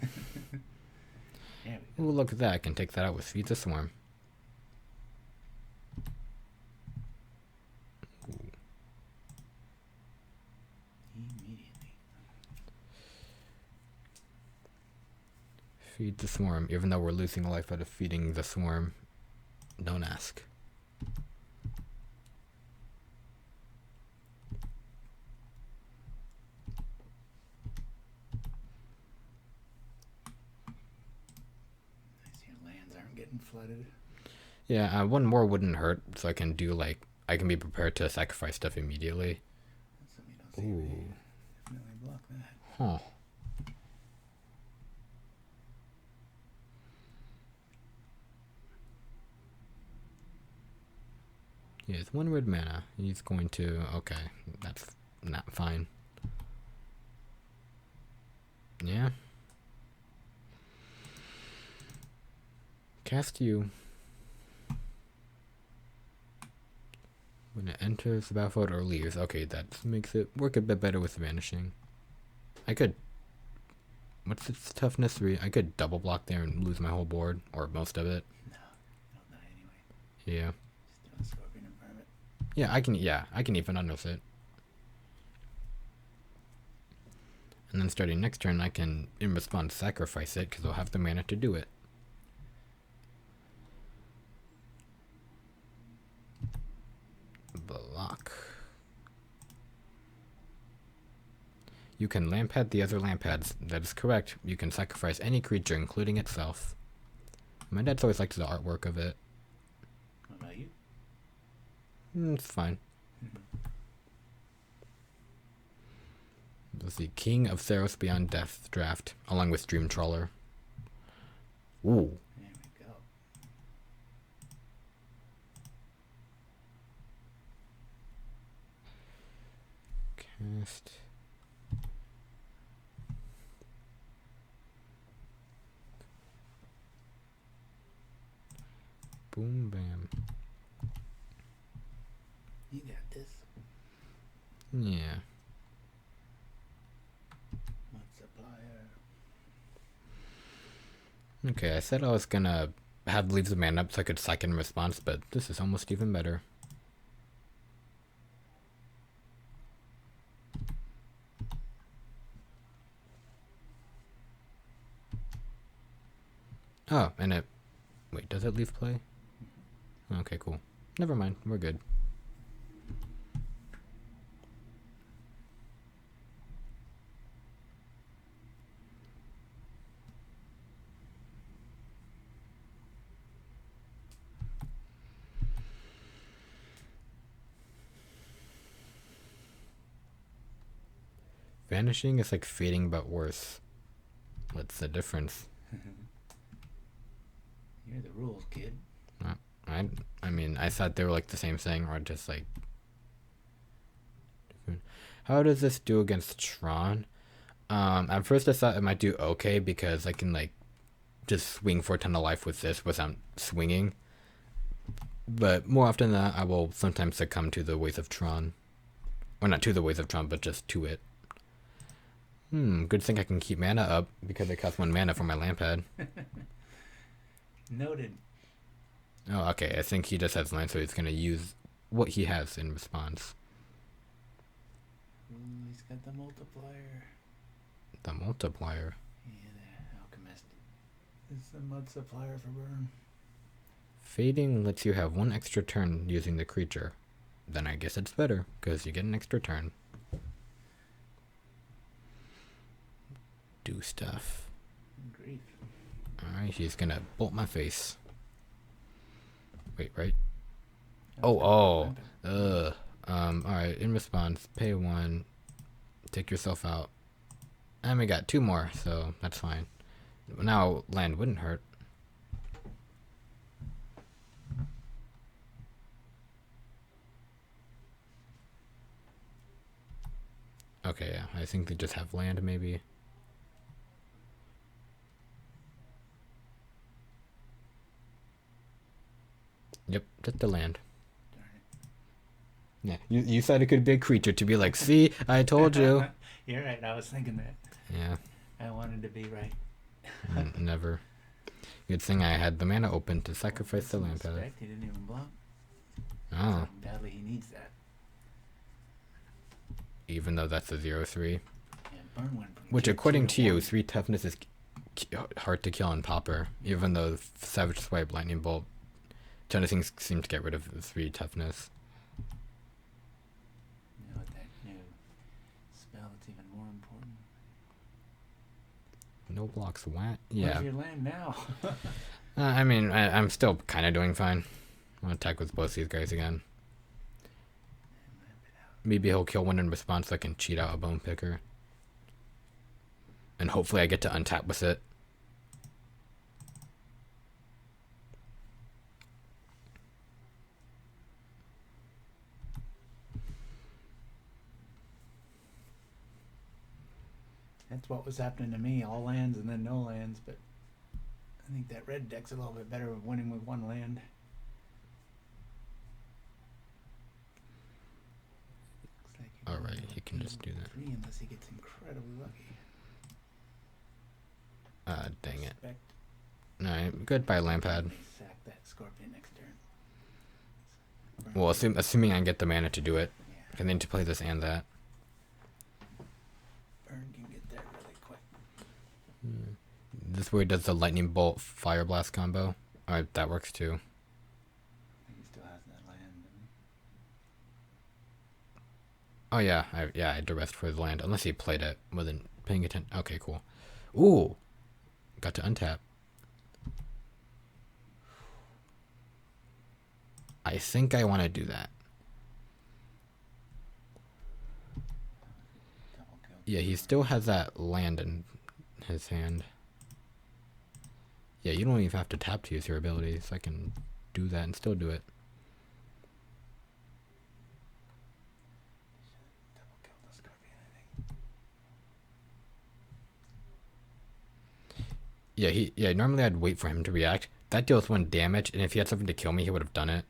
we go. Ooh, look at that. I can take that out with Feed the Swarm. Immediately. Feed the Swarm. Even though we're losing life out of feeding the Swarm, don't ask. Lands aren't getting flooded. Yeah, one more wouldn't hurt, so I can do like I can be prepared to sacrifice stuff immediately. That's something you don't see. Ooh. Definitely block that. Huh. Yeah, it's 1 red mana. He's going to... Okay, that's not fine. Yeah. Cast you. When it enters the battlefield or leaves. Okay, that makes it work a bit better with vanishing. I could... What's its toughness 3? I could double block there and lose my whole board. Or most of it. No, you don't die anyway. Yeah. Just do a Scorpion and farm it. Yeah, I can even unearth it. And then starting next turn, I can, in response, sacrifice it, because I'll have the mana to do it. Block. You can lampad the other lampads. That is correct. You can sacrifice any creature, including itself. My dad's always liked the artwork of it. What about you? It's fine. Let's see. King of Theros Beyond Death draft, along with Dream Trawler. Ooh. There we go. Cast. Boom, bam. Yeah. Okay, I said I was gonna have leave the man up so I could psych in response, but this is almost even better. Oh, and it... Wait, does it leave play? Okay, cool. Never mind, we're good. Vanishing is like fading but worse. What's the difference? You're the rules, kid. I mean, I thought they were like the same thing, or just like different. How does this do against Tron? At first I thought it might do okay because I can like just swing for a ton of life with this without swinging. But more often than not, I will sometimes succumb to the ways of Tron. Or not to the ways of Tron, but just to it. Good thing I can keep mana up because it costs 1 mana for my land pad. Noted. Oh, okay. I think he just has land, so he's going to use what he has in response. Ooh, he's got the multiplier. The multiplier? Yeah, the alchemist. It's the mud supplier for burn. Fading lets you have 1 extra turn using the creature. Then I guess it's better, because you get an extra turn. Do stuff. Grief. Alright, he's gonna bolt my face. Wait, right? Alright, in response, pay 1, take yourself out. And we got 2 more, so that's fine. Now, land wouldn't hurt. Okay, yeah, I think they just have land, maybe. Yep, just the land. Yeah, you said it could be a creature to be like, see, I told you. You're right, I was thinking that. Yeah. I wanted to be right. Never. Good thing I had the mana open to sacrifice the land pad. He didn't even block. Oh. Badly he needs that. Even though that's a 0/3. Yeah, burn one from Which, tier according 2 to you, 1. 3 toughness is hard to kill on Pauper. Even though Savage Swipe, Lightning Bolt, ton of things seem to get rid of 3 toughness. You know, with that new spell, it's even more important. No blocks, what? Yeah. Where's your land now? I mean, I'm still kind of doing fine. I'm gonna attack with both these guys again. Maybe he'll kill one in response so I can cheat out a Bone Picker. And hopefully I get to untap with it. That's what was happening to me. All lands and then no lands, but I think that red deck's a little bit better with winning with 1 land. Alright, he can just do that. 3 unless he gets incredibly lucky. Dang it. Alright, goodbye land pad. Sack that scorpion next turn. Well, assuming I get the mana to do it. I need to play this and that. Burn can get there really quick. This way does the Lightning Bolt Fireblast combo. Alright, that works too. I think he still has that land. Oh yeah, I had to rest for his land. Unless he played it, wasn't paying attention. Okay, cool. Ooh! Got to untap. I think I want to do that. Yeah, he still has that land in his hand. Yeah, you don't even have to tap to use your abilities. I can do that and still do it. Yeah, normally I'd wait for him to react. That deals 1 damage, and if he had something to kill me, he would have done it.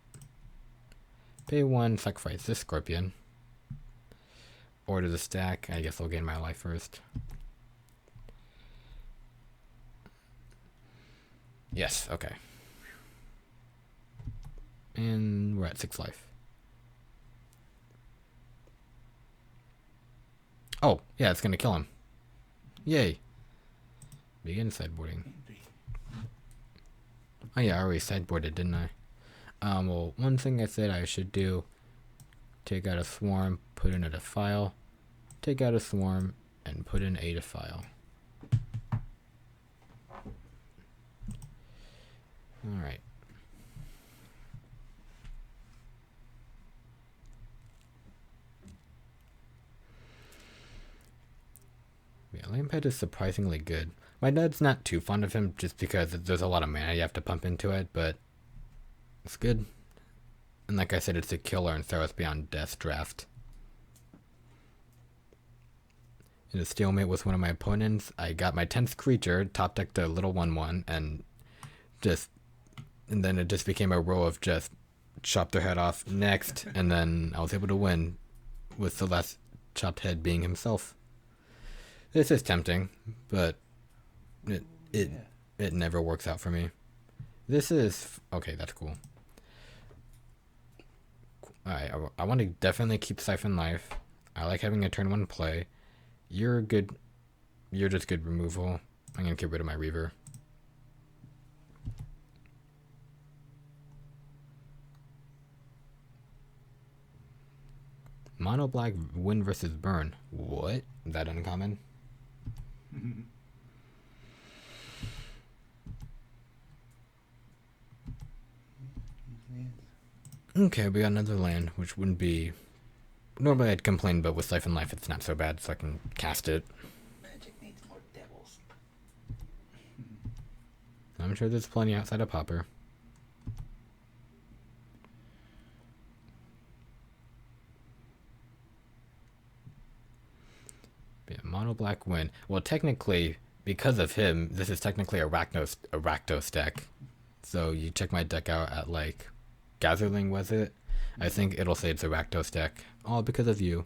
Pay 1, sacrifice this Scorpion. order the stack. I guess I'll gain my life first. Yes, okay. And we're at 6 life. Oh, yeah, it's gonna kill him. Yay. Begin sideboarding. Oh yeah, I already sideboarded, didn't I? Well, one thing I said I should do, take out a swarm, put in a defile, take out a swarm, and put in a defile. Alright. Yeah, Lamphead is surprisingly good. My dad's not too fond of him just because there's a lot of mana you have to pump into it, but it's good. And like I said, it's a killer and Theros Beyond Death draft. In a stalemate with one of my opponents, I got my 10th creature, top decked a little 1/1, and then it just became a row of just chop their head off next, and then I was able to win with the last chopped head being himself. This is tempting, but it never works out for me. This is okay. That's cool. Alright, I want to definitely keep Siphon Life. I like having a turn 1 play. You're good. You're just good removal. I'm gonna get rid of my Reaver. Mono black win versus burn. What? Is that uncommon? Okay, we got another land, which wouldn't be... Normally I'd complain, but with Siphon Life it's not so bad, so I can cast it. Magic needs more devils. I'm sure there's plenty outside of Pauper. Yeah, mono black win. Well, technically, because of him, this is technically a Rakdos deck. So you check my deck out at like Gatherling, was it? I think it'll say it's a Rakdos deck. All because of you.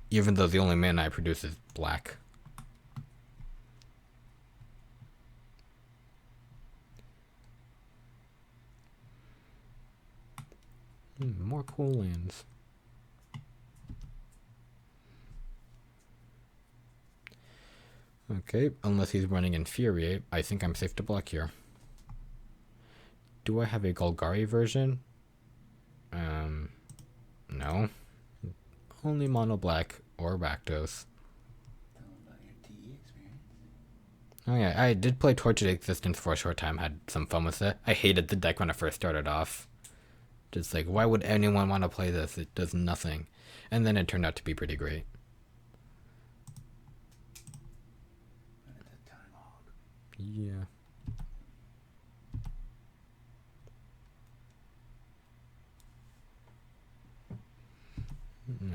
Even though the only mana I produce is black. More cool lands. Okay, unless he's running Infuriate, I think I'm safe to block here. Do I have a Golgari version? No. Only mono black or Rakdos. Oh yeah, I did play Tortured Existence for a short time, had some fun with it. I hated the deck when I first started off. Just like, why would anyone want to play this? It does nothing. And then it turned out to be pretty great. Yeah.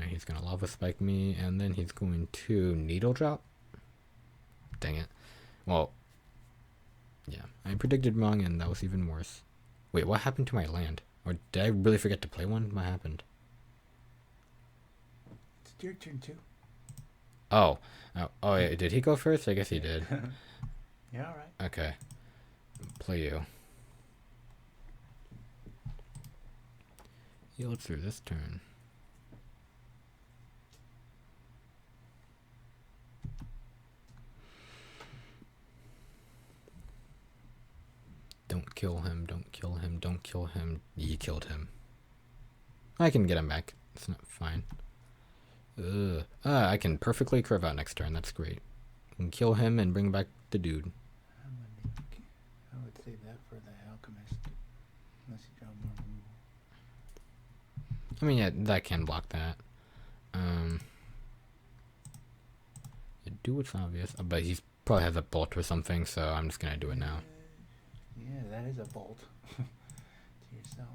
He's gonna Lava Spike me, and then he's going to Needle Drop. Dang it. Well, yeah, I predicted wrong, and that was even worse. Wait, what happened to my land? Or did I really forget to play one? What happened? It's your turn too. Oh, yeah, did he go first? I guess he did. Yeah, all right. Okay. Play you. Heal through this turn. Don't kill him, don't kill him, don't kill him. Ye killed him. I can get him back. It's not fine. I can perfectly curve out next turn. That's great. I can kill him and bring back the dude. I would save that for the Alchemist. Unless you draw more removal. I mean, yeah, that can block that. Do what's obvious. But he probably has a bolt or something, so I'm just gonna do it now. Yeah, that is a bolt. To yourself.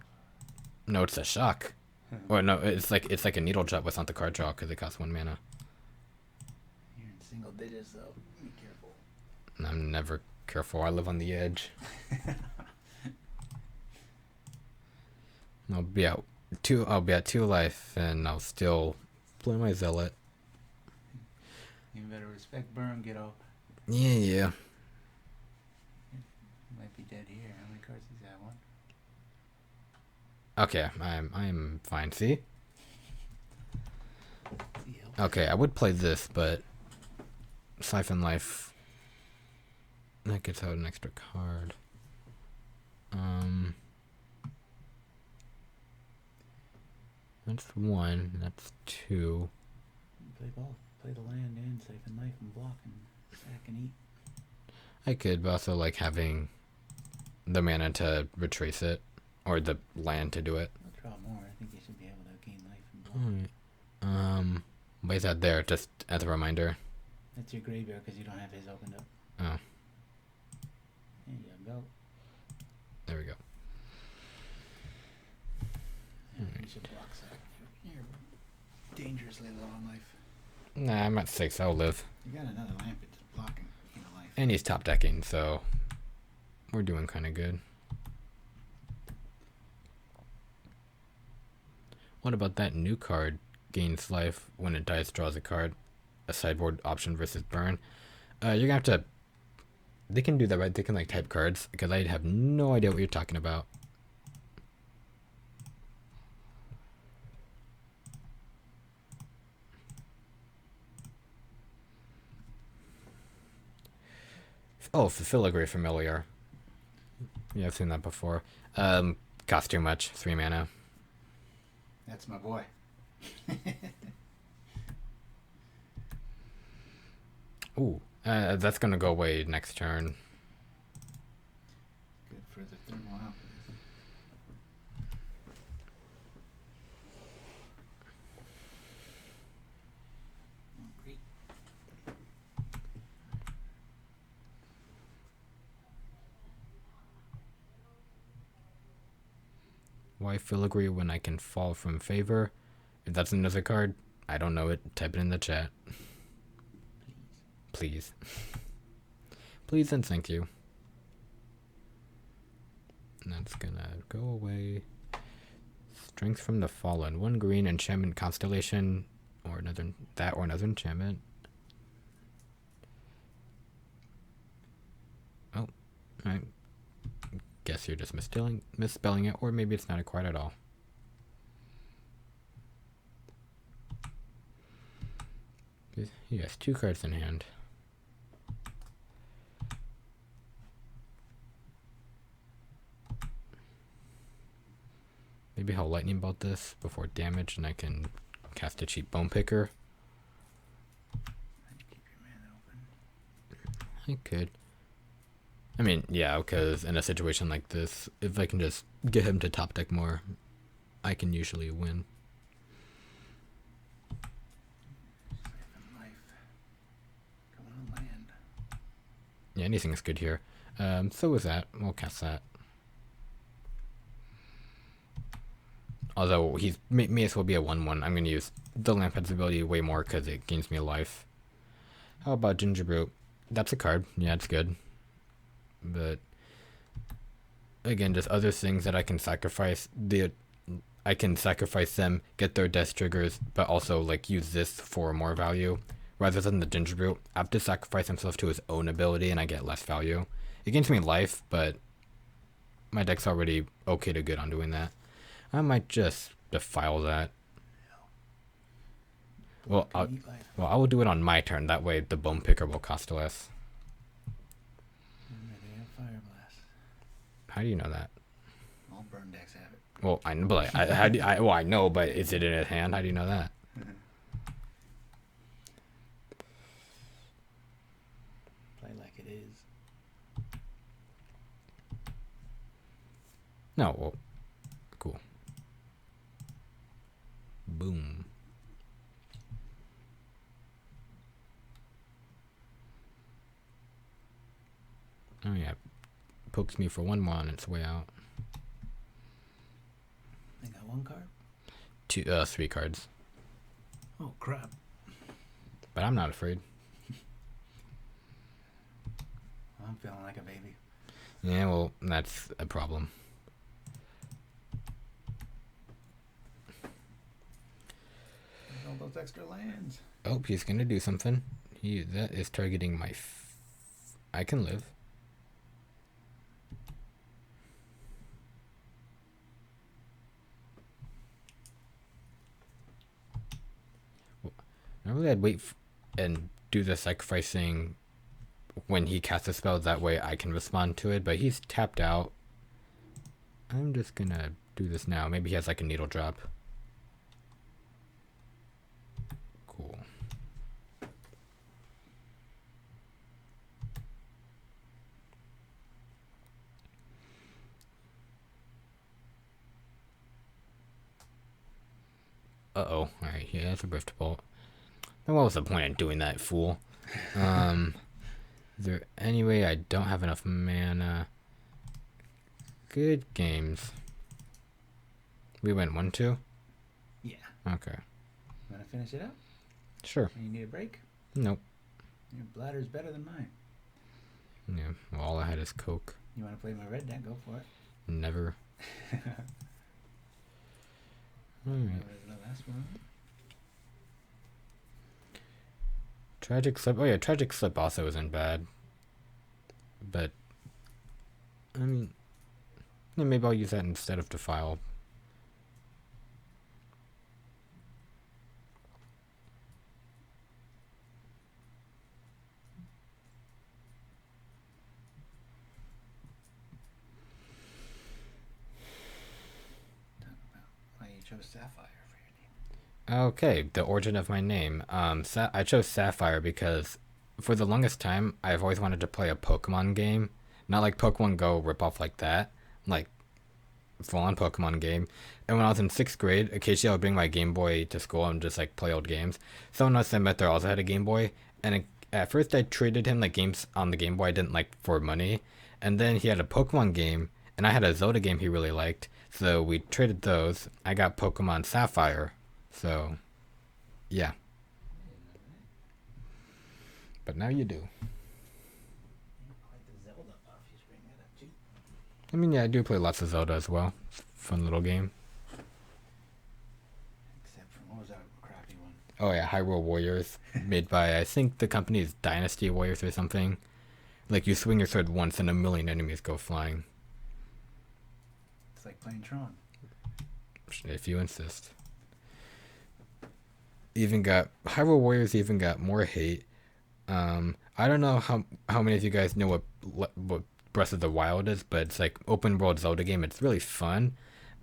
No, it's a shock. Or no, it's like a needle drop without the card draw because it costs 1 mana. You're in single digits though. Be careful. I'm never careful. I live on the edge. I'll be at 2 life, and I'll still play my Zealot. You better respect burn, kiddo. Yeah. Might be dead here. How many cards does that one? Okay, I'm fine. See? Okay, I would play this, but Siphon Life, that gets out an extra card. That's one. That's two. Play both. Play the land and Siphon Life and block and sack and eat. I could, but also like having the mana to retrace it, or the land to do it. I'll draw more. I think you should be able to gain life and block. Alright. Why is that there? Just as a reminder. That's your graveyard because you don't have his opened up. Oh. There you go. There we go. Yeah, you should block sack. You're dangerously low on life. Nah, I'm at 6. I'll live. You got another lamp. It's blocking. You know, life. And he's top decking, so we're doing kind of good. What about that new card? Gains life when it dies, draws a card. A sideboard option versus burn. You're gonna have to. They can do that, right? They can like type cards because I have no idea what you're talking about. Oh, Filigree Familiar. Yeah, I've seen that before. Costs too much. 3 mana. That's my boy. Ooh, that's gonna go away next turn. Good for the thermal out. Great. Why Filigree when I can fall from favor? If that's another card, I don't know it. Type it in the chat. Please. Please and thank you. And that's gonna go away. Strength from the Fallen. 1 green enchantment constellation. Or another enchantment. Oh, alright. Guess you're just misspelling it, or maybe it's not a card at all. He has 2 cards in hand. Maybe I'll lightning bolt this before damage, and I can cast a cheap bone picker. Keep your mana open. I could. I mean, yeah, because in a situation like this, if I can just get him to top deck more, I can usually win. Siphon Life. Going on land. Yeah, anything's good here. So is that. We'll cast that. Although he may as well be a 1/1. I'm going to use the Lamphead's ability way more because it gains me life. How about Ginger Brew? That's a card. Yeah, it's good. But again, just other things that I can sacrifice. I can sacrifice them, get their death triggers, but also like use this for more value. Rather than the Ginger Brew, I have to sacrifice himself to his own ability and I get less value. It gains me life, but my deck's already okay to good on doing that. I might just defile that. Well, I will do it on my turn. That way the bone picker will cost less. They have Pyroblast. How do you know that? All burn decks have it. Well, I know, but I know, but is it in his hand? How do you know that? Play like it is. No, well, cool. Boom. Oh yeah, pokes me for 1 more on its way out. I got 1 card. 3 cards. Oh crap! But I'm not afraid. I'm feeling like a baby. Yeah, well, that's a problem. All those extra lands. Oh, he's gonna do something. That is targeting my... I can live. Normally I'd wait and do the sacrificing when he casts a spell. That way I can respond to it, but he's tapped out. I'm just gonna do this now. Maybe he has like a needle drop. Cool. Uh-oh. Alright, yeah, that's a Rift Bolt. Then what was the point of doing that, fool? Is there any way I don't have enough mana? Good games. We went 1-2? Yeah. Okay. Want to finish it up? Sure. You need a break? Nope. Your bladder's better than mine. Yeah, well, all I had is Coke. You want to play my red deck? Go for it. Never. Alright. The last one. Tragic Slip. Oh yeah, Tragic Slip also isn't bad. But, I mean, yeah, maybe I'll use that instead of Defile. Why you chose Sapphire for your name? Okay, the origin of my name. I chose Sapphire because for the longest time, I've always wanted to play a Pokemon game. Not like Pokemon Go ripoff like that. Like, full-on Pokemon game. And when I was in 6th grade, occasionally I would bring my Game Boy to school and just like play old games. Someone else I met there also had a Game Boy. And at first I traded him like games on the Game Boy I didn't like for money. And then he had a Pokemon game. And I had a Zelda game he really liked. So we traded those. I got Pokemon Sapphire. So, yeah. But now you do. I mean, yeah, I do play lots of Zelda as well. Fun little game. Except for, what was that crappy one? Oh yeah, Hyrule Warriors. Made by, I think the company is Dynasty Warriors or something. Like, you swing your sword once and a million enemies go flying. It's like playing Tron. If you insist. Hyrule Warriors even got more hate. I don't know how many of you guys know what Breath of the Wild is, but it's like open world Zelda game. It's really fun.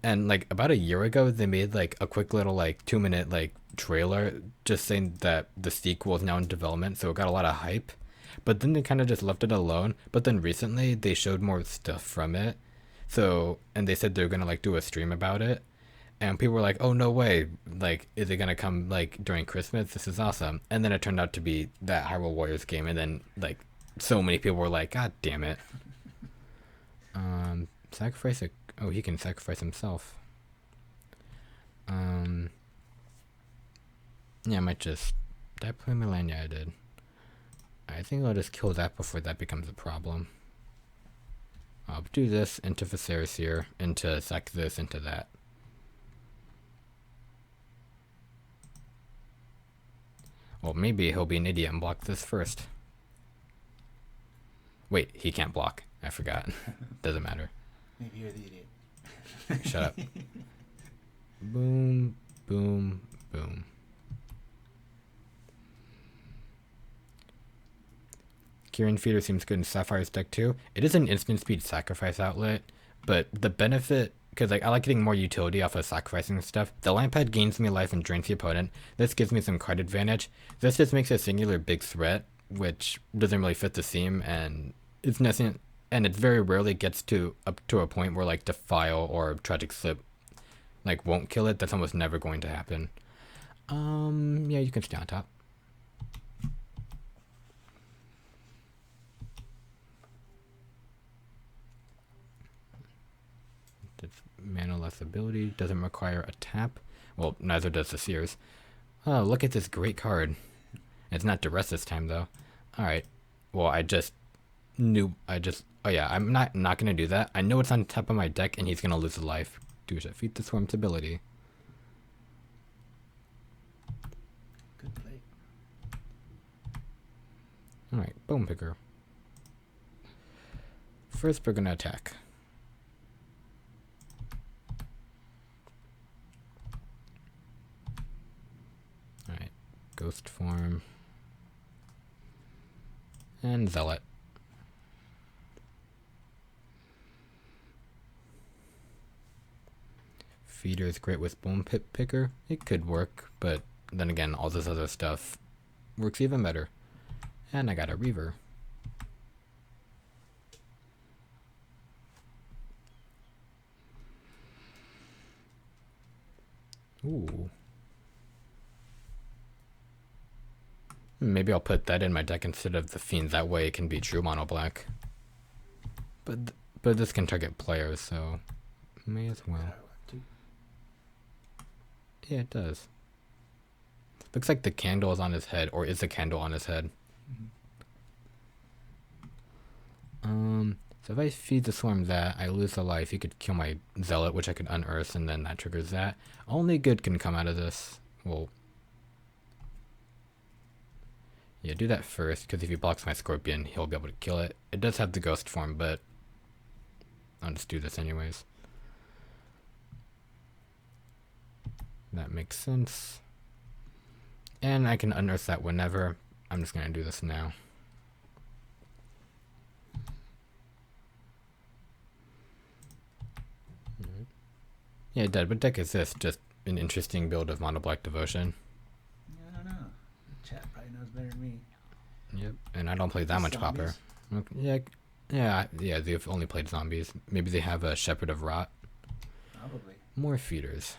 And like about a year ago, they made like a quick little like 2-minute like trailer just saying that the sequel is now in development, so it got a lot of hype. But then they kind of just left it alone. But then recently they showed more stuff from it. So, and they said they're gonna like do a stream about it. And people were like, oh, no way. Like, is it going to come, like, during Christmas? This is awesome. And then it turned out to be that Hyrule Warriors game. And then, like, so many people were like, God damn it. Sacrifice a... Oh, he can sacrifice himself. Yeah, I might just... Did I play my land? Yeah, I did. I think I'll just kill that before that becomes a problem. I'll do this into Viscera Seer, into sack this, into that. Well, maybe he'll be an idiot and block this first. Wait, he can't block. I forgot. Doesn't matter. Maybe you're the idiot. Shut up. Boom, boom, boom. Kieran Feeder seems good in Sapphire's deck too. It is an instant speed sacrifice outlet, but the benefit... Because like I like getting more utility off of sacrificing stuff. The land pad gains me life and drains the opponent. This gives me some card advantage. This just makes a singular big threat, which doesn't really fit the theme, and it's nothing. And it very rarely gets up to a point where like Defile or Tragic Slip like won't kill it. That's almost never going to happen. Yeah, you can stay on top. Mana less ability, doesn't require a tap. Well, neither does the Seers. Oh, look at this great card. It's not Duress this time though. Alright. Well, oh yeah, I'm not gonna do that. I know it's on top of my deck and he's gonna lose a life. Do defeat the Swarm's ability. Good play. Alright, Bone Picker. First, we're gonna attack. Alright, Ghost Form. And Zealot. Feeder is great with Bone Picker. It could work, but then again, all this other stuff works even better. And I got a Reaver. Ooh. Maybe I'll put that in my deck instead of the Fiend. That way it can be true mono black. But this can target players, so may as well. Yeah, it does. Looks like the candle is on his head, or is the candle on his head? So if I feed the Swarm that, I lose a life. He could kill my Zealot, which I could unearth, and then that triggers that. Only good can come out of this. Well, yeah, do that first, because if he blocks my Scorpion, he'll be able to kill it. It does have the Ghost Form, but I'll just do this anyways. That makes sense. And I can unearth that whenever. I'm just going to do this now. Yeah, it did. What deck is this? Just an interesting build of Mono Black Devotion. I don't know. The chat probably knows better than me. Yep, and I don't play that much Pauper. Okay, yeah, they've only played zombies. Maybe they have a Shepherd of Rot. Probably. More feeders.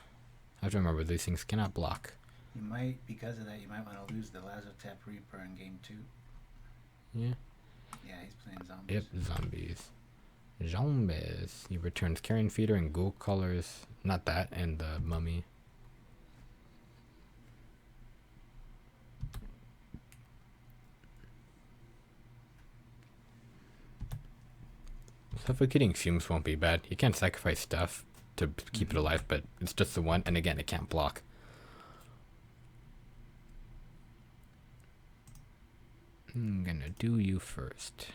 I have to remember these things cannot block. You might, because of that, you might want to lose the Lazotep Reaper in game 2. Yeah. Yeah, he's playing zombies. Yep, zombies. Zombies. He returns Carrion Feeder and Ghoul Colors. Not that, and the Mummy. Suffocating Fumes won't be bad. You can't sacrifice stuff to keep it alive, but it's just the one, and again, it can't block. I'm gonna do you first.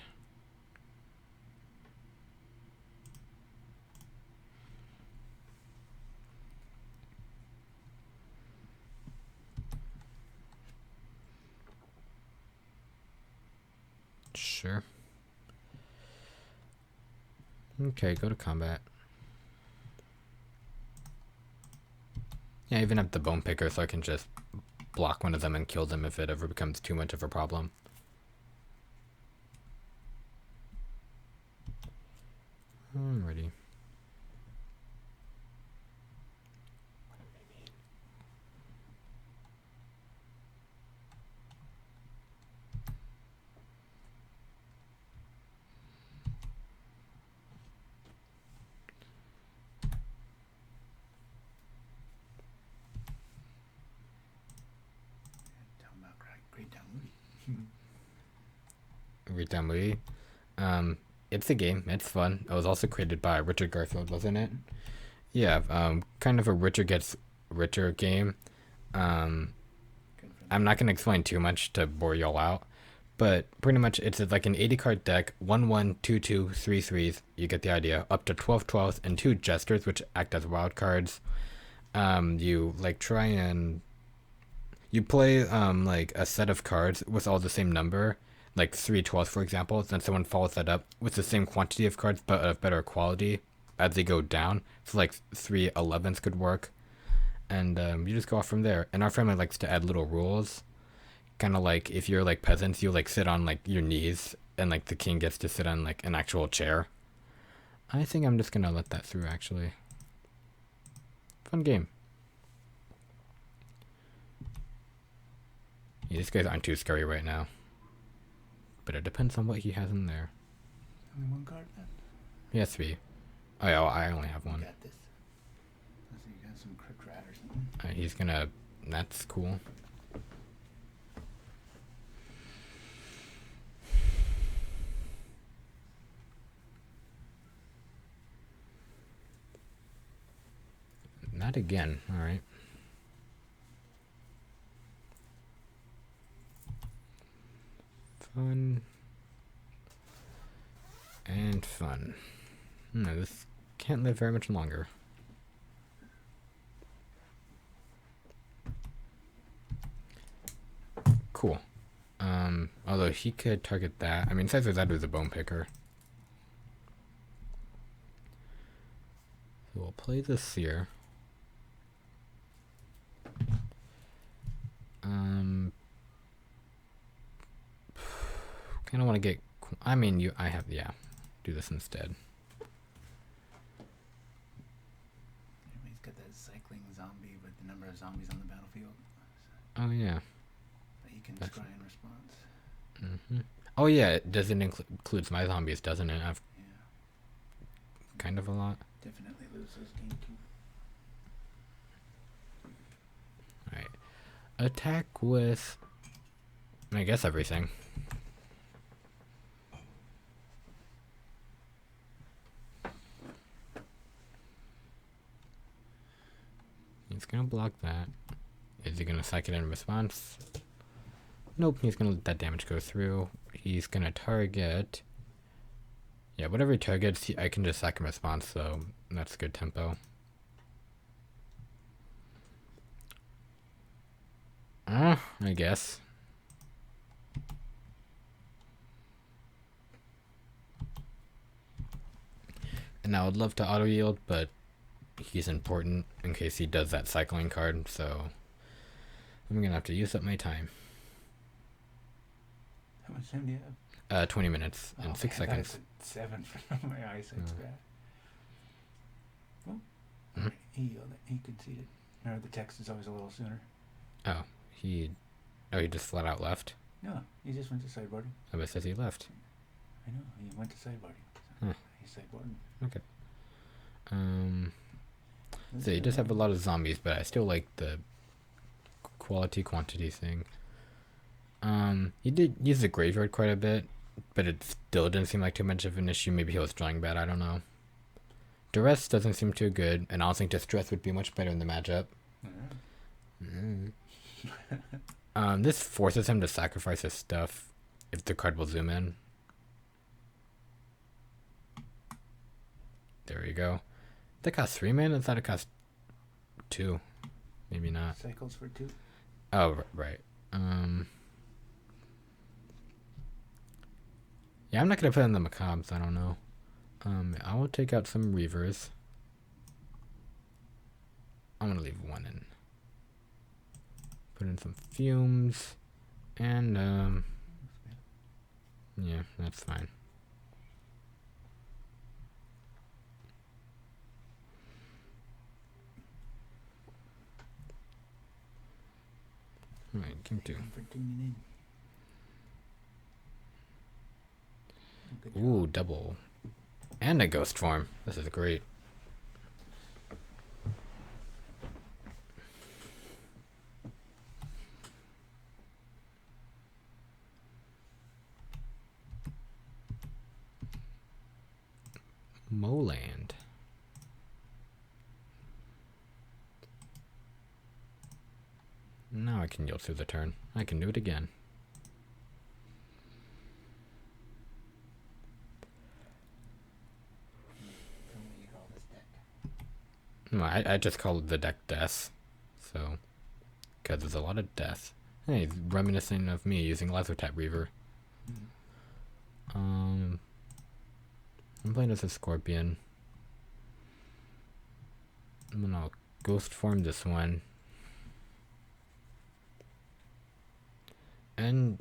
Sure. Okay, go to combat. Yeah, I even have the Bone Picker, so I can just block one of them and kill them if it ever becomes too much of a problem. Alrighty. Great movie. It's a game. It's fun. It was also created by Richard Garfield, wasn't it? Yeah. Kind of a richer gets richer game. I'm not gonna explain too much to bore y'all out, but pretty much it's like an 80 card deck. 1/1, 2/2, 3/3s. You get the idea. Up to 12 12s and 2 Jesters, which act as wild cards. You like try and you play like a set of cards with all the same number. Like 3 12s, for example, then someone follows that up with the same quantity of cards but of better quality as they go down. So like 3 11s could work, and you just go off from there. And our family likes to add little rules, kind of like if you're like peasants, you like sit on like your knees, and like the king gets to sit on like an actual chair. I think I'm just gonna let that through, actually. Fun game. Yeah, these guys aren't too scary right now. But it depends on what he has in there. Only one card left? He has 3. Oh yeah, well, I only have 1. You got this. Let's see, you got some Crypt Rat or something. He's gonna... That's cool. Not again. Alright. Fun. And fun. No, this can't live very much longer. Cool. Although he could target that. I mean, besides that was a bone picker. So we'll play the Seer. Kind of want to get. I mean, yeah. Do this instead. He's got that cycling zombie with the number of zombies on the battlefield. Oh yeah. That you can scry in response. Oh yeah, it doesn't includes my zombies, doesn't it? I've kind of a lot. Definitely lose those game too. Alright. Attack with, I guess, everything. He's gonna block that. Is he gonna psych it in response? Nope, he's gonna let that damage go through. He's gonna target. Yeah, whatever he targets, I can just psych in response, so that's good tempo. I guess. And I would love to auto yield, but he's important in case he does that cycling card, so I'm gonna have to use up my time. How much time do you have? 20 minutes and 6 seconds. 7 for my eyesight's bad. Oh, he conceded. No, the text is always a little sooner. Oh, he just flat out left. No, he just went to sideboarding. Oh, but it says he left. I know, he went to sideboarding. Huh. He's sideboarding. Okay. So you just have a lot of zombies, but I still like the quality quantity thing. He did use the graveyard quite a bit, but it still didn't seem like too much of an issue. Maybe he was drawing bad, I don't know. Duress doesn't seem too good, and I don't think Distress would be much better in the matchup. This forces him to sacrifice his stuff if the card will zoom in. There you go. That cost 3 mana? I thought it cost 2. Maybe not. Cycles for 2. Oh, right. Yeah, I'm not gonna put in the Macabres, I don't know. I will take out some Reavers. I'm gonna leave 1 in. Put in some Fumes. And, yeah, that's fine. Alright, King 2. Ooh, double. And a ghost form. This is great. Moland. Now I can yield through the turn. I can do it again. No, I just called the deck Death. So, because there's a lot of death. Hey, reminiscing of me using Lazotap Reaver. I'm playing as a Scorpion. I'm gonna ghost form this one. And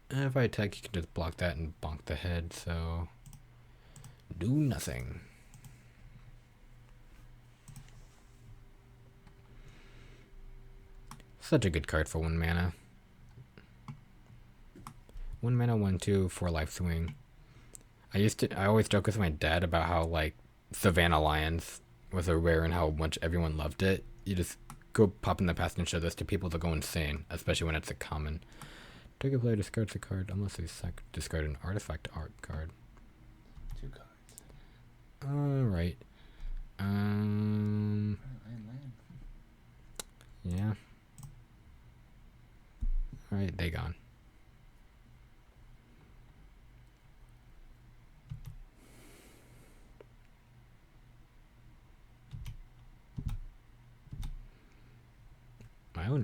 if I attack, you can just block that and bonk the head, so do nothing. Such a good card for 1 mana. 1 mana, 1/2, 4 life swing. I always joke with my dad about how, like, Savannah Lions was a rare and how much everyone loved it. You just go pop in the past and show this to people, they'll go insane, especially when it's a common. Target player discards a card unless they discard an artifact art card. 2 cards. Alright. Yeah. Alright, they gone.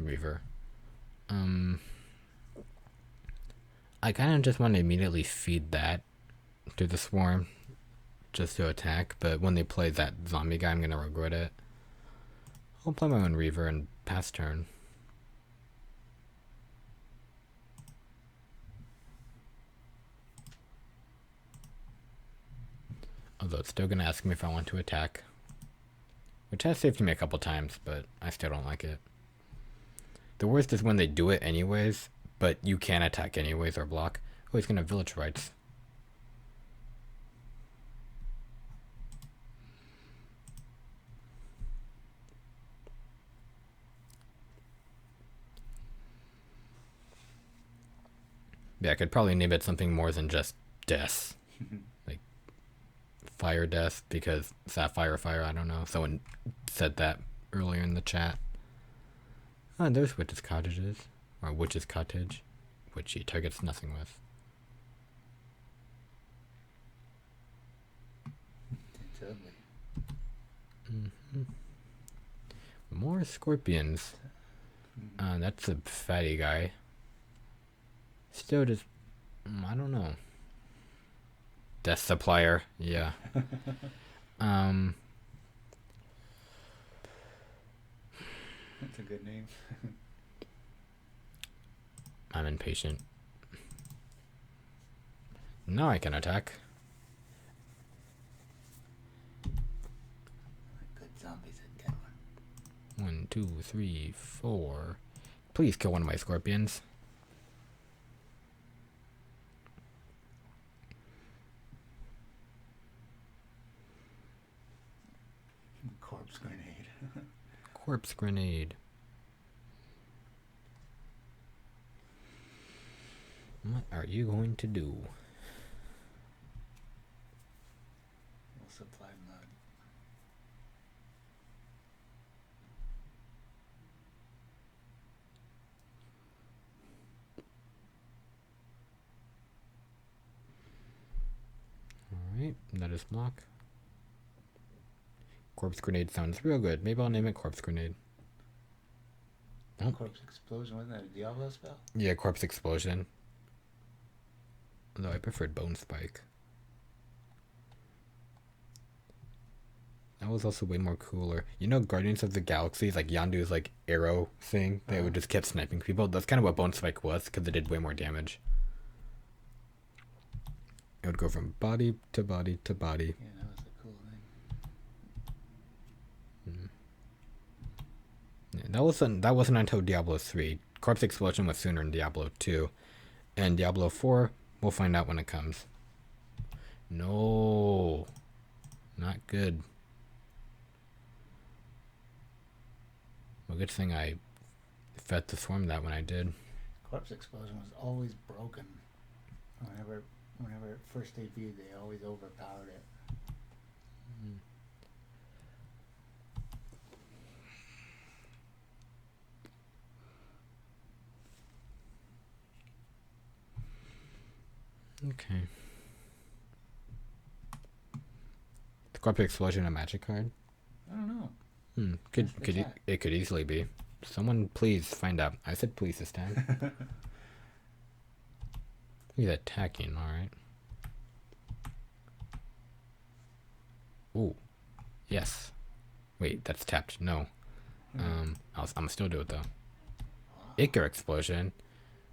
Reaver. I kind of just want to immediately feed that to the Swarm just to attack, but when they play that zombie guy, I'm going to regret it. I'll play my own Reaver and pass turn. Although it's still going to ask me if I want to attack. Which has saved me a couple times, but I still don't like it. The worst is when they do it anyways, but you can't attack anyways or block. Oh, he's going to Village Rights. Yeah, I could probably name it something more than just Death. Like Fire Death, because Sapphire Fire, I don't know. Someone said that earlier in the chat. Oh, there's Witch's Cottages. Or Witch's Cottage, which he targets nothing with. More Scorpions. That's a fatty guy. Still just, I don't know. Death Supplier, yeah. That's a good name. I'm impatient. Now I can attack. Good zombies and get one. 1, 2, 3, 4. Please kill one of my Scorpions. Corpse Grenade. Corpse Grenade. What are you going to do? We'll supply mud. Alright, that is block. Corpse Grenade sounds real good. Maybe I'll name it Corpse Grenade. Oh. Corpse Explosion, wasn't that a Diablo spell? Yeah, Corpse Explosion. Although I preferred Bone Spike. That was also way more cooler. You know Guardians of the Galaxy, like Yondu's like arrow thing that would just keep sniping people? That's kind of what Bone Spike was, because it did way more damage. It would go from body to body to body. Yeah, that was a cool thing. Yeah, that wasn't until Diablo 3. Corpse Explosion was sooner in Diablo 2. And Diablo 4, we'll find out when it comes. No. Not good. Well, good thing I fed the Swarm that when I did. Corpse Explosion was always broken. Whenever it first debuted, they always overpowered it. Okay. The Corpse Explosion a magic card? I don't know. It could easily be. Someone please find out. I said please this time. He's attacking, alright. Ooh. Yes. Wait, that's tapped. No. I'm still do it though. Ichor Explosion.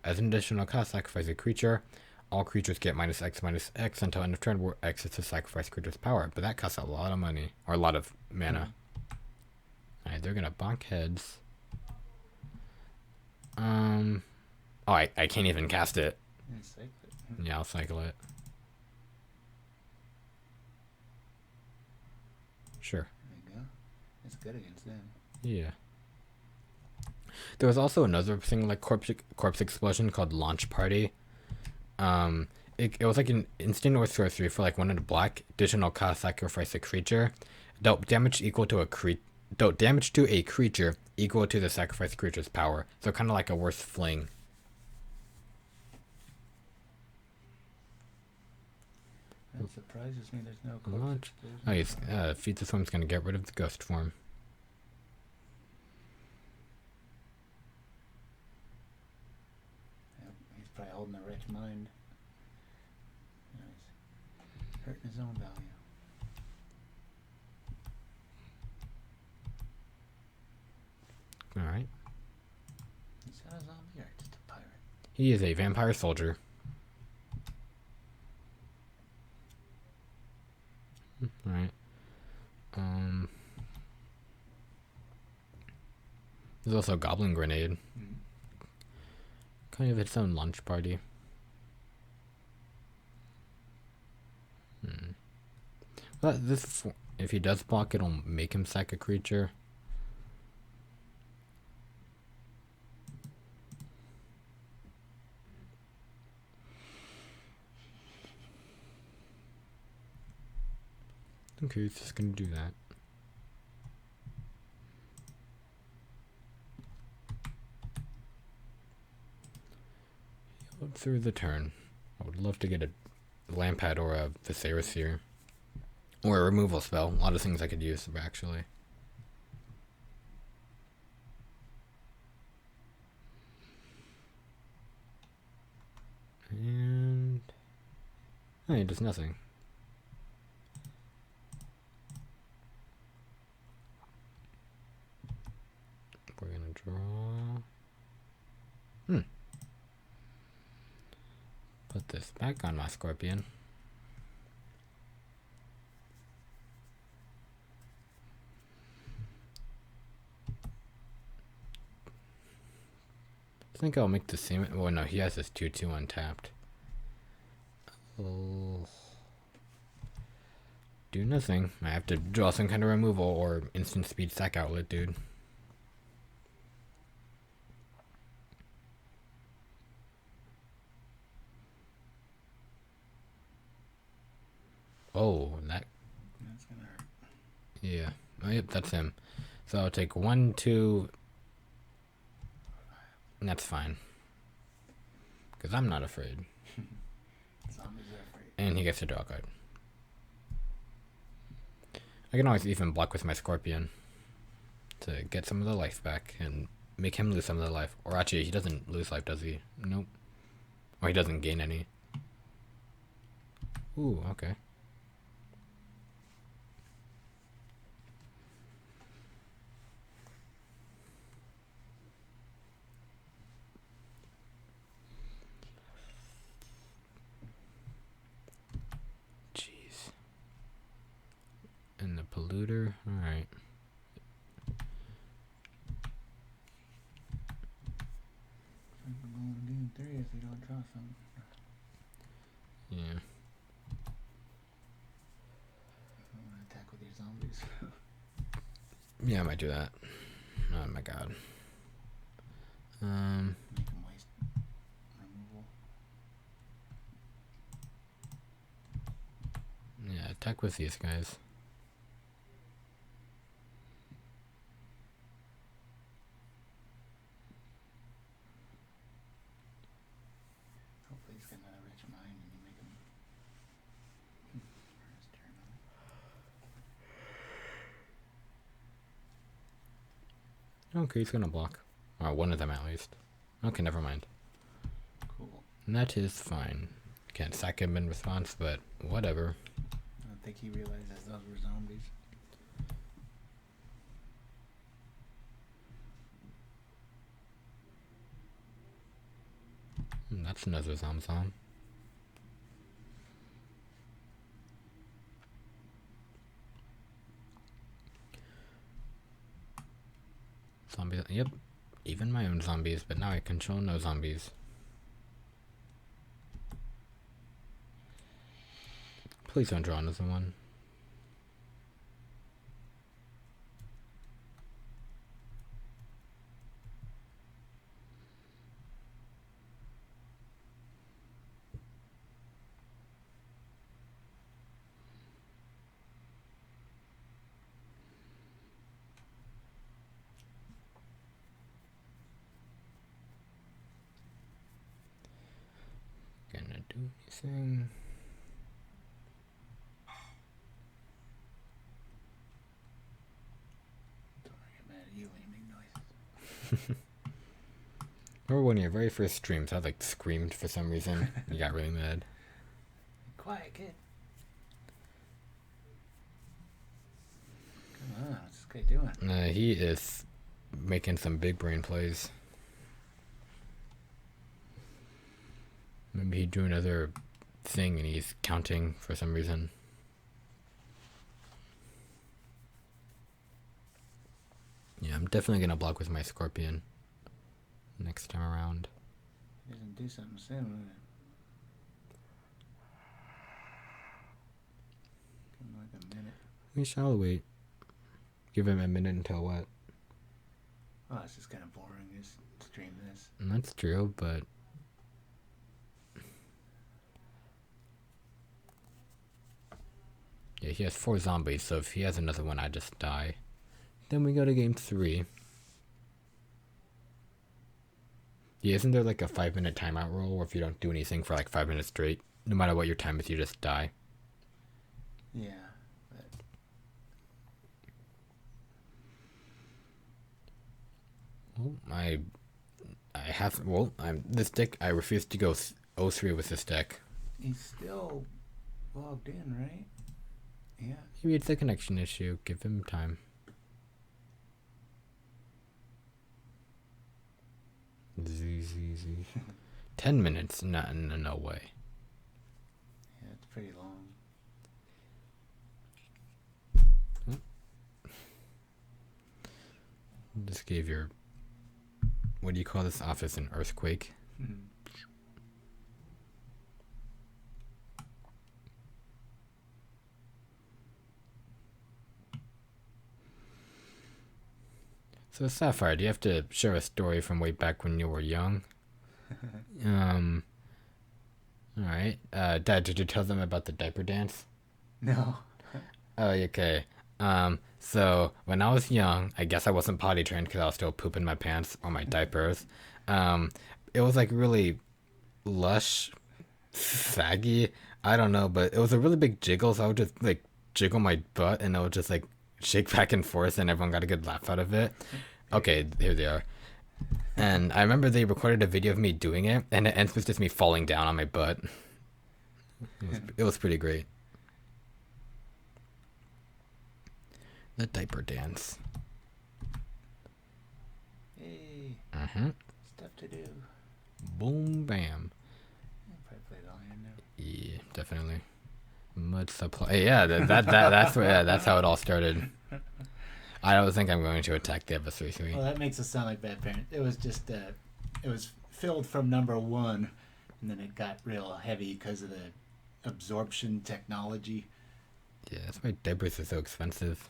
As an additional cost, sacrifice a creature. All creatures get -X/-X until end of turn, where X is to sacrifice creature's power. But that costs a lot of money. Or a lot of mana. Alright, they're gonna bonk heads. Oh, I can't even cast it. Yeah, I'll cycle it. Sure. There you go. It's good against them. Yeah. There was also another thing like Corpse Explosion called Launch Party. It was like an instant or sorcery for like 1 and a black. Additional cost, sacrifice a creature. Dealt damage equal to a creature equal to the sacrificed creature's power. So kind of like a worse fling. That surprises me. There's no Launch. Oh, yes. Feed the Swarm's gonna get rid of the ghost form. probably holding a rich mind. Nice. Hurting his own value. Alright. He's not a zombie or just a pirate? He is a vampire soldier. Alright. There's also a Goblin Grenade. Kind of its own lunch party. But if he does block, it'll make him sack a creature. Okay, it's just gonna do that. Through the turn. I would love to get a Lampad or a Viscera Seer. Or a removal spell. A lot of things I could use, actually. And... oh, he does nothing. We're gonna draw... Put this back on my Scorpion. I think I'll make the same. Oh no, he has this 2/2 untapped. Oh. Do nothing. I have to draw some kind of removal or instant speed sack outlet, dude. Oh, that's gonna hurt. Yeah. Oh, yep, that's him. So I'll take 1, 2. And that's fine. Because I'm not afraid. Zombies are afraid. And he gets a draw card. I can always even block with my Scorpion to get some of the life back and make him lose some of the life. Or actually, he doesn't lose life, does he? Nope. Or he doesn't gain any. Ooh, okay. And the polluter, alright. Game 3 if you don't draw something. Yeah. I want to attack with your zombies. Yeah, I might do that. Oh my god. Make them waste removal. Yeah, attack with these guys. Hopefully he's got another rich mind and you make him first turn on. Okay, he's gonna block. Or one of them at least. Okay, never mind. Cool. And that is fine. Can't sack him in response, but whatever. I don't think he realizes those were zombies. That's another Zamzam. Zombies, yep. Even my own zombies, but now I control no zombies. Please don't draw another one. Gonna do anything. Don't get mad at you when you make noises. Remember one of your very first streams, I like screamed for some reason. You got really mad. Quiet, kid. Come on, what's this guy doing? He is making some big brain plays. Maybe he drew another thing and he's counting for some reason. Yeah, I'm definitely gonna block with my Scorpion next time around. He doesn't do something soon, will it? Give him like a minute. We shall wait. Give him a minute until what? Oh, it's just kind of boring. Just stream this. And that's true, but yeah, he has 4 zombies, so if he has another one, I just die. Then we go to game 3. Yeah, isn't there like a 5-minute timeout rule where if you don't do anything for like 5 minutes straight, no matter what your time is, you just die? Yeah. But... Well, I'm this deck. I refuse to go 0-3 with this deck. He's still logged in, right? Yeah. Maybe it's a connection issue. Give him time. Z. 10 minutes? No way. Yeah, it's pretty long. Just gave your, what do you call this office, an earthquake? Mm-hmm. So Sapphire, do you have to share a story from way back when you were young? Alright. Dad, did you tell them about the diaper dance? No. Oh, okay. So when I was young, I guess I wasn't potty trained because I was still pooping my pants or my diapers. It was like really lush, saggy. I don't know, but it was a really big jiggle, so I would just like jiggle my butt and I would just like shake back and forth and everyone got a good laugh out of it. Okay, here they are. And I remember they recorded a video of me doing it and it ends with just me falling down on my butt. It was pretty great. The diaper dance. Hey. Stuff to do. Boom, bam. I'll probably play it all hand now. Yeah, definitely. Mud supply. Yeah, that's where. Yeah, that's how it all started. I don't think I'm going to attack the FS33. Well, that makes us sound like bad parents. It was just it was filled from number 1, and then it got real heavy because of the absorption technology. Yeah, that's why diapers are so expensive.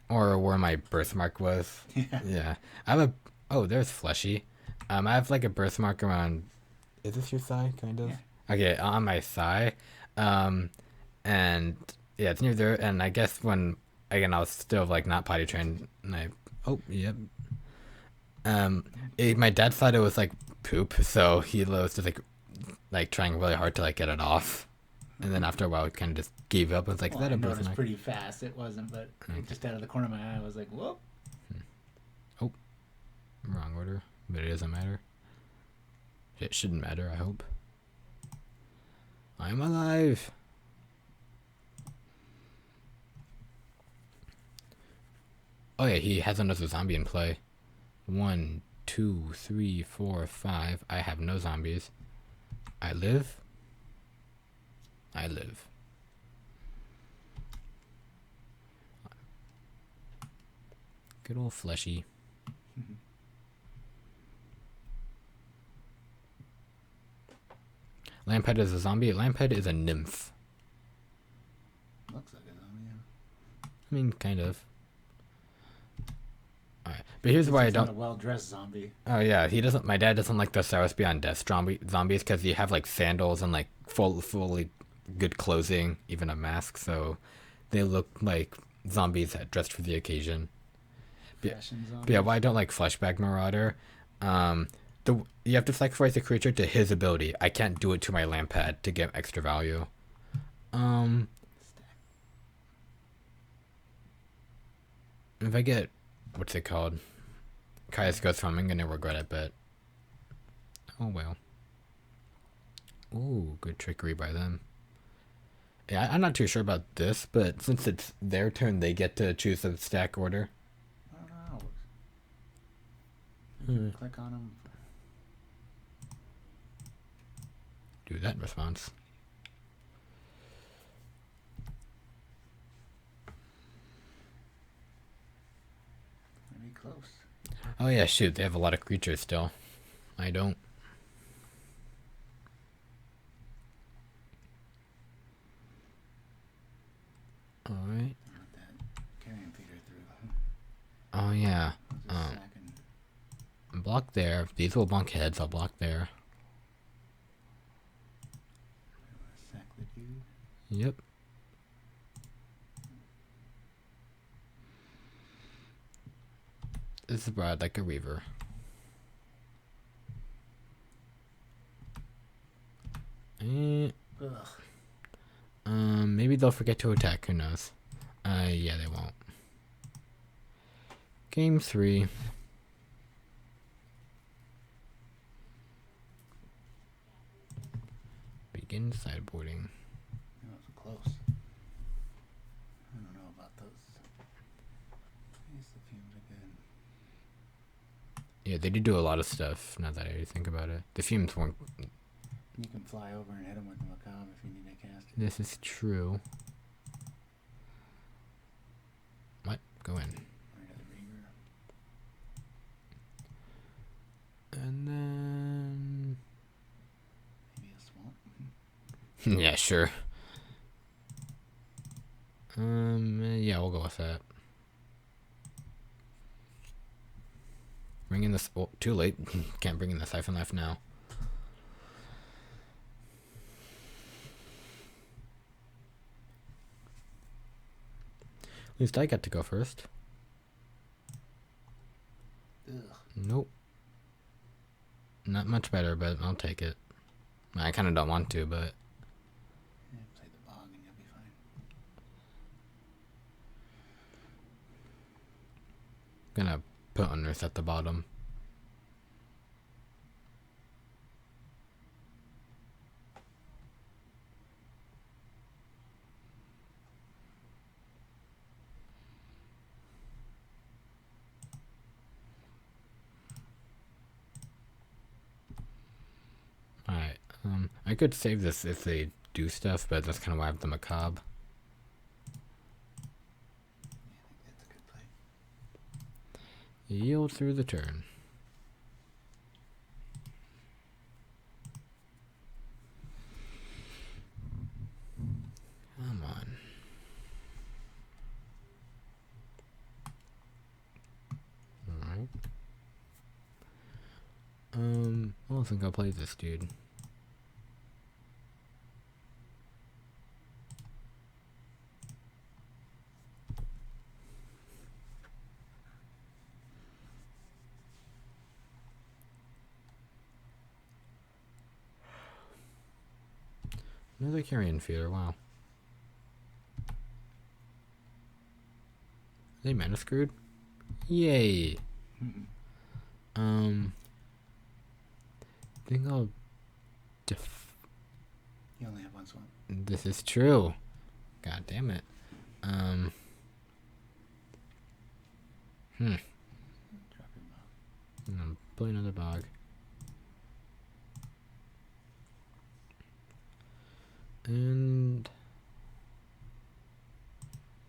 Or where my birthmark was. Yeah. I have a... Oh, there's Fleshy. I have like a birthmark around... Is this your thigh, kind of? Yeah. Okay, on my thigh. And yeah, it's near there. And I guess when... Again, I was still like not potty trained. And I... Oh, yep. My dad thought it was like poop. So he was just like trying really hard to like get it off. And then after a while, it kind of just gave up. I was like, well, is that a birthmark? birthmark? Pretty fast. It wasn't, but just out of the corner of my eye, I was like, whoop. Oh, wrong order. But it doesn't matter. It shouldn't matter, I hope. I'm alive. Oh yeah, he has another zombie in play. 1, 2, 3, 4, 5. I have no zombies. I live. I live. Good old Fleshy. Lamphead is a zombie. Lamphead is a nymph. Looks like a zombie, yeah. I mean, kind of. Alright, but here's why I don't... Not a well-dressed zombie. Oh yeah, he doesn't... My dad doesn't like the Cyrus Beyond Death zombies because you have like sandals and like fully good clothing, even a mask, so they look like zombies that dressed for the occasion. But yeah, why I don't like Fleshbag Marauder. You have to sacrifice a creature to his ability. I can't do it to my Lampad to get extra value. If I get, what's it called? Kaya's Ghost Farm, I'm gonna regret it, but oh well. Ooh, good trickery by them. Yeah, I'm not too sure about this, but since it's their turn, they get to choose the stack order. I don't know how it works. Click on them. Do that in response. Pretty close. Oh yeah, shoot, they have a lot of creatures still. I don't. Alright. Oh yeah. Block there. These will bonk heads, I'll block there. Yep. This is broad like a reaver. Maybe they'll forget to attack, who knows. Yeah, they won't. Game 3. Begin sideboarding. That was close. I don't know about those. These fumes are good. Yeah, they did do a lot of stuff, now that I think about it. The fumes weren't... You can fly over and hit them with the macabre if you need to cast it. This is true. What? Go in. Right at the reaver. And then... Maybe a swamp. Yeah, sure. Yeah, we'll go with that. Bring in this... Oh, too late. Can't bring in the Siphon Knife now. At least I get to go first. Ugh. Nope. Not much better, but I'll take it. I kind of don't want to, but... Yeah, play the bog and you'll be fine. Gonna put Unearth at the bottom. Alright, I could save this if they do stuff, but that's kind of why I have the macabre. Yeah, I think that's a good play. Yield through the turn. Come on. Alright. I don't think I'll play this dude. Another carrion feeder, wow. Are they mana screwed? Yay! I think I'll You only have one swamp. This is true. God damn it. Drop your bog. Play another bog. And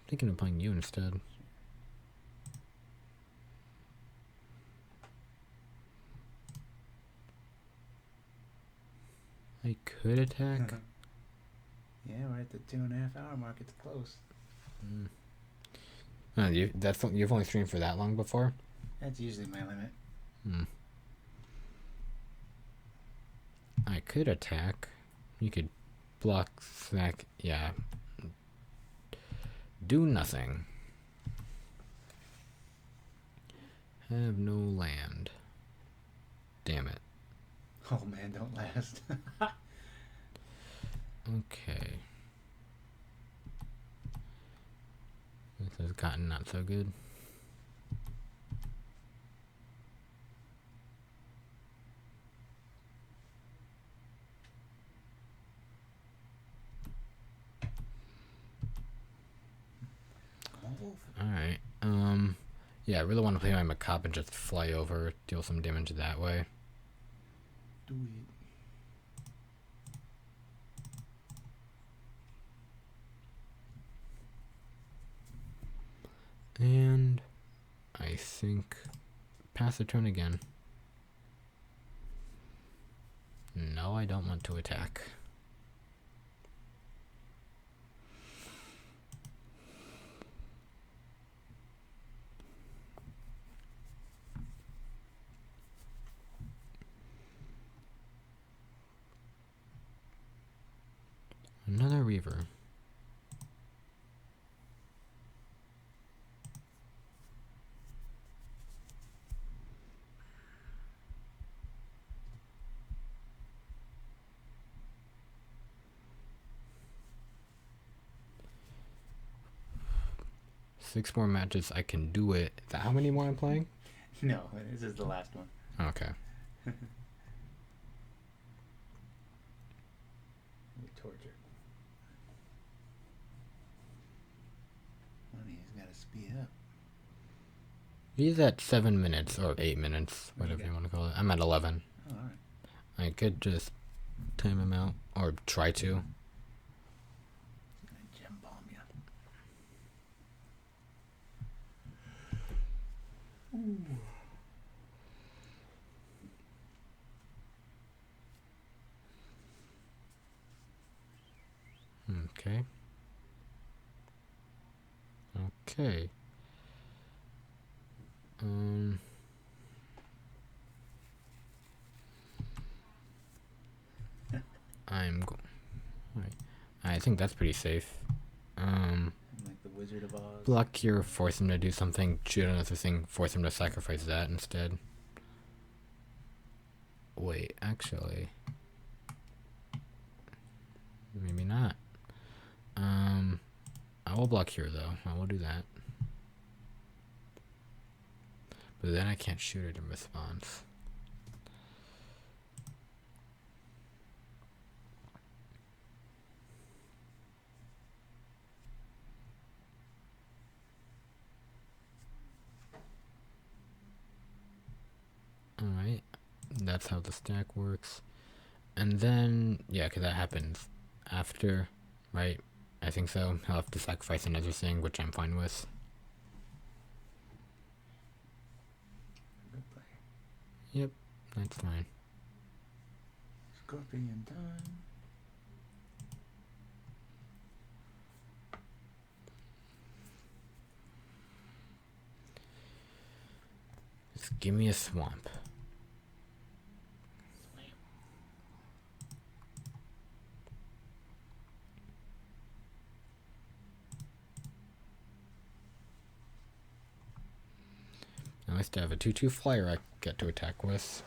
thinking of playing you instead. I could attack. Yeah, we're at the 2.5 hour mark. It's close. You've only streamed for that long before? That's usually my limit. I could attack. You could block, sack, yeah. Do nothing. Have no land. Damn it. Oh man, don't last. Okay. This has gotten not so good. Alright. Yeah, I really want to play my Minicoff and just fly over, deal some damage that way. Do it. And I think pass the turn again. No, I don't want to attack. Another Reaver. Six more matches, I can do it. Is that how many more I'm playing? No, this is the last one. Okay. Torture. Money has got to speed up. He's at 7 minutes or 8 minutes, whatever you want to call it. I'm at 11. Oh, alright. I could just time him out or try to. Gem bomb ya. Ooh. Okay. Okay. I'm go. Right. I think that's pretty safe. Like the Wizard of Oz. Block here, force him to do something, shoot another thing, force him to sacrifice that instead. Wait, actually. Maybe not. I will block here though. I will do that. But then I can't shoot it in response. Alright, that's how the stack works. And then, yeah, because that happens after, right? I think so. I'll have to sacrifice another thing, which I'm fine with. Yep, that's fine. Scorpion time. Just give me a swamp. At least I have a 2/2 flyer I get to attack with.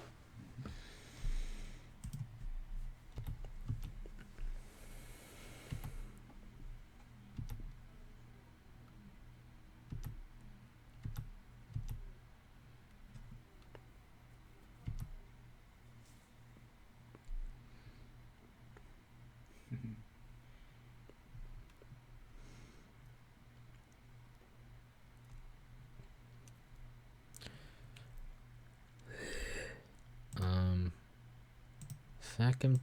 Sack him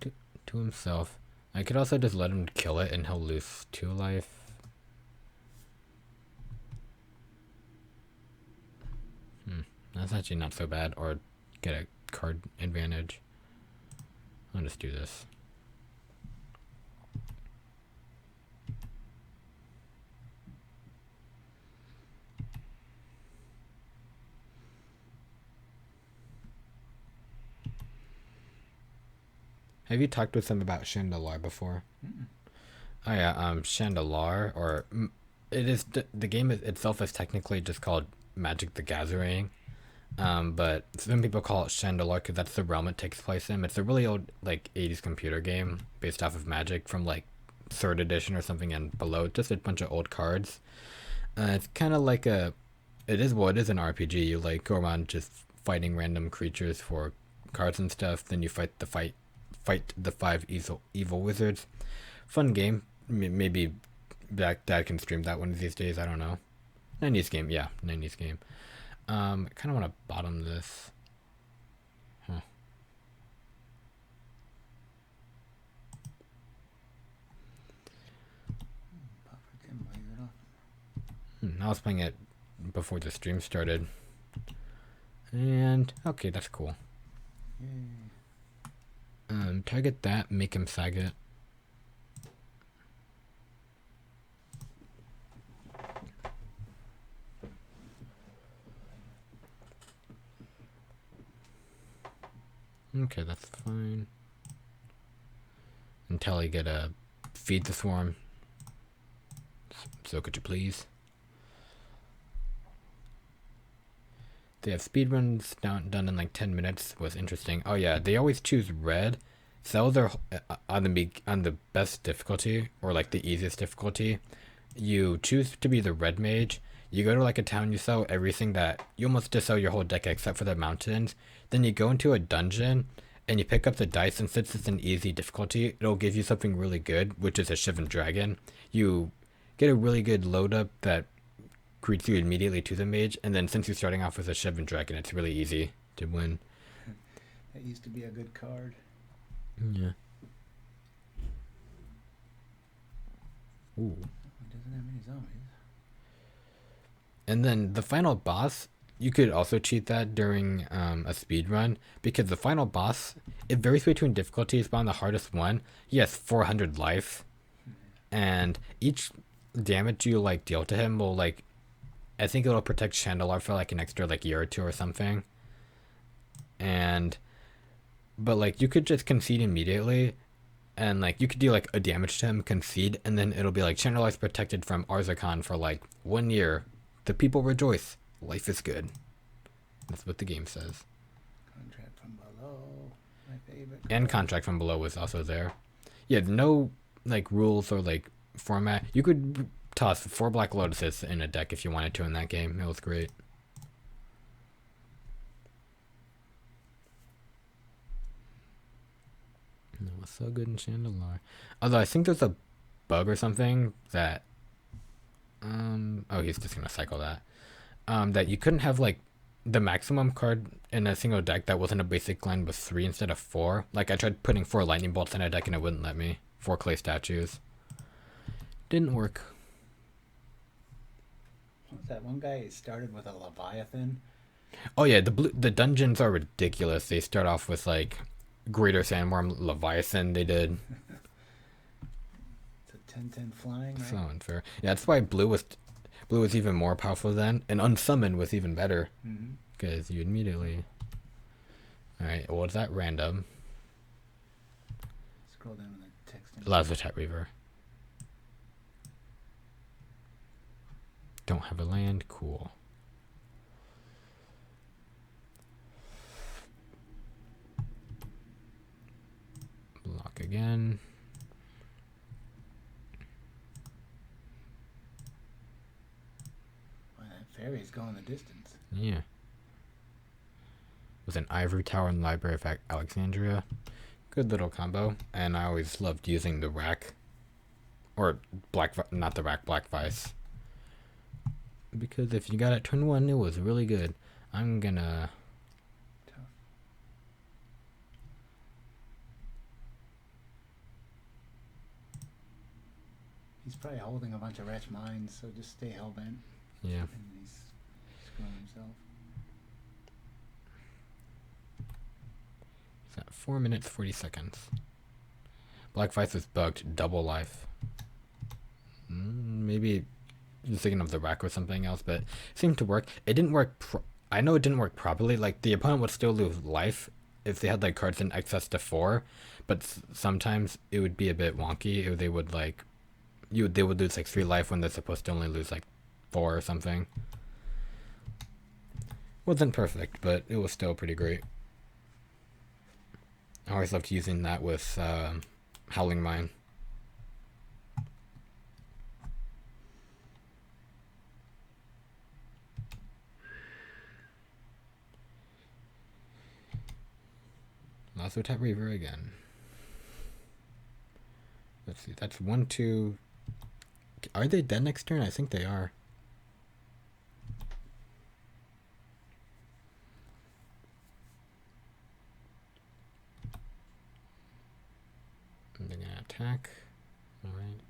to himself. I could also just let him kill it and he'll lose 2 life. That's actually not so bad, or get a card advantage. I'll just do this. Have you talked with them about Chandalar before? Oh yeah, Chandalar, or it is the game itself is technically just called Magic the Gathering, but some people call it Chandalar because that's the realm it takes place in. It's a really old like 80s computer game based off of Magic from like 3rd edition or something and below. Just a bunch of old cards. It's kind of like it is an RPG. You like go around just fighting random creatures for cards and stuff. Then you fight the 5 evil wizards. Fun game. Maybe Dad can stream that one of these days. I don't know. 90s game, yeah, 90s game. I kind of want to bottom this. Huh. I was playing it before the stream started. And, okay, that's cool. Target that, make him sag it. Okay, that's fine. Until I get a feed the swarm. So could you please? They have speedruns done in like 10 minutes. Was interesting. Oh yeah, they always choose red. Sell their on the best difficulty or like the easiest difficulty. You choose to be the red mage. You go to like a town. You sell everything that you almost just sell your whole deck except for the mountains. Then you go into a dungeon and you pick up the dice. And since it's an easy difficulty, it'll give you something really good, which is a Shivan Dragon. You get a really good load up that greets you immediately to the mage, and then since you're starting off with a Shivan Dragon, it's really easy to win. That used to be a good card. Yeah. Ooh. He doesn't have many zombies. And then the final boss, you could also cheat that during a speed run, because the final boss, it varies between difficulties, but on the hardest one, he has 400 life, and each damage you like deal to him will like, I think it'll protect Chandelar for like an extra like year or two or something. But like you could just concede immediately, and like you could do like a damage to him, concede, and then it'll be like Chandelar's protected from Arzakhan for like 1 year. The people rejoice. Life is good. That's what the game says. Contract from Below, my favorite. And Contract from Below was also there. Yeah, no like rules or like format. You could toss 4 Black Lotuses in a deck if you wanted to in that game. It was great. It was so good in Chandelar. Although I think there's a bug or something that oh, he's just gonna cycle that. That you couldn't have like the maximum card in a single deck that wasn't a basic line with 3 instead of 4. Like I tried putting 4 lightning bolts in a deck and it wouldn't let me. 4 clay statues. Didn't work. What's that one guy started with a Leviathan? Oh yeah, the dungeons are ridiculous. They start off with like Greater Sandworm Leviathan. They did. It's a 10/10 flying, right? So unfair. Yeah, that's why blue was even more powerful then, and Unsummon was even better because you immediately. All right, well, is that random? Scroll down to the text. Lazatat Reaver. Don't have a land. Cool. Block again. Wow, that fairy's going the distance. Yeah. With an Ivory Tower and Library of Alexandria. Good little combo. And I always loved using the rack. Or not the rack, Black Vice. Because if you got it turn 1, it was really good. I'm gonna... Tough. He's probably holding a bunch of wretch mines, so just stay hellbent. Yeah. And he's screwing himself. Is that 4 minutes, 40 seconds? Black Vice is bugged, double life. Maybe you're thinking of the rack or something else, but it seemed to work. It didn't work. I know it didn't work properly. Like the opponent would still lose life if they had like cards in excess to 4, but sometimes it would be a bit wonky. They would like, they would lose like 3 life when they're supposed to only lose like 4 or something. Wasn't perfect, but it was still pretty great. I always loved using that with Howling Mine. Lazatat Reaver again. Let's see, that's 1, 2. Are they dead next turn? I think they are. they're gonna attack. Alright.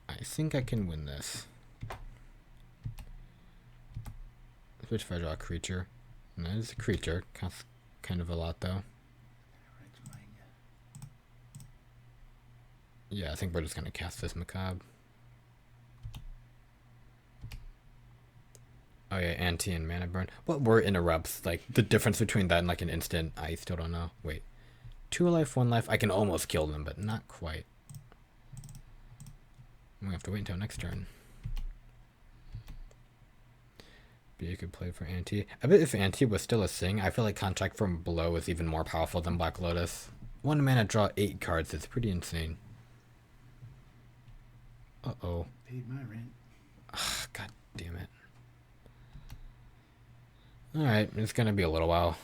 I think I can win this. Which if I draw a creature? And that is a creature. Costs kind of a lot though. Yeah, I think we're just gonna cast this Macabre. Oh yeah, Anti and Mana Burn. What were interrupts? Like the difference between that and like an instant, I still don't know. Wait. 2 life, 1 life. I can almost kill them, but not quite. We have to wait until next turn. But you could play for Anti. I bet if Anti was still a thing, I feel like Contract from Below is even more powerful than Black Lotus. 1 mana, draw 8 cards. It's pretty insane. Uh-oh. Paid my rent. Ugh, God damn it. Alright, it's gonna be a little while.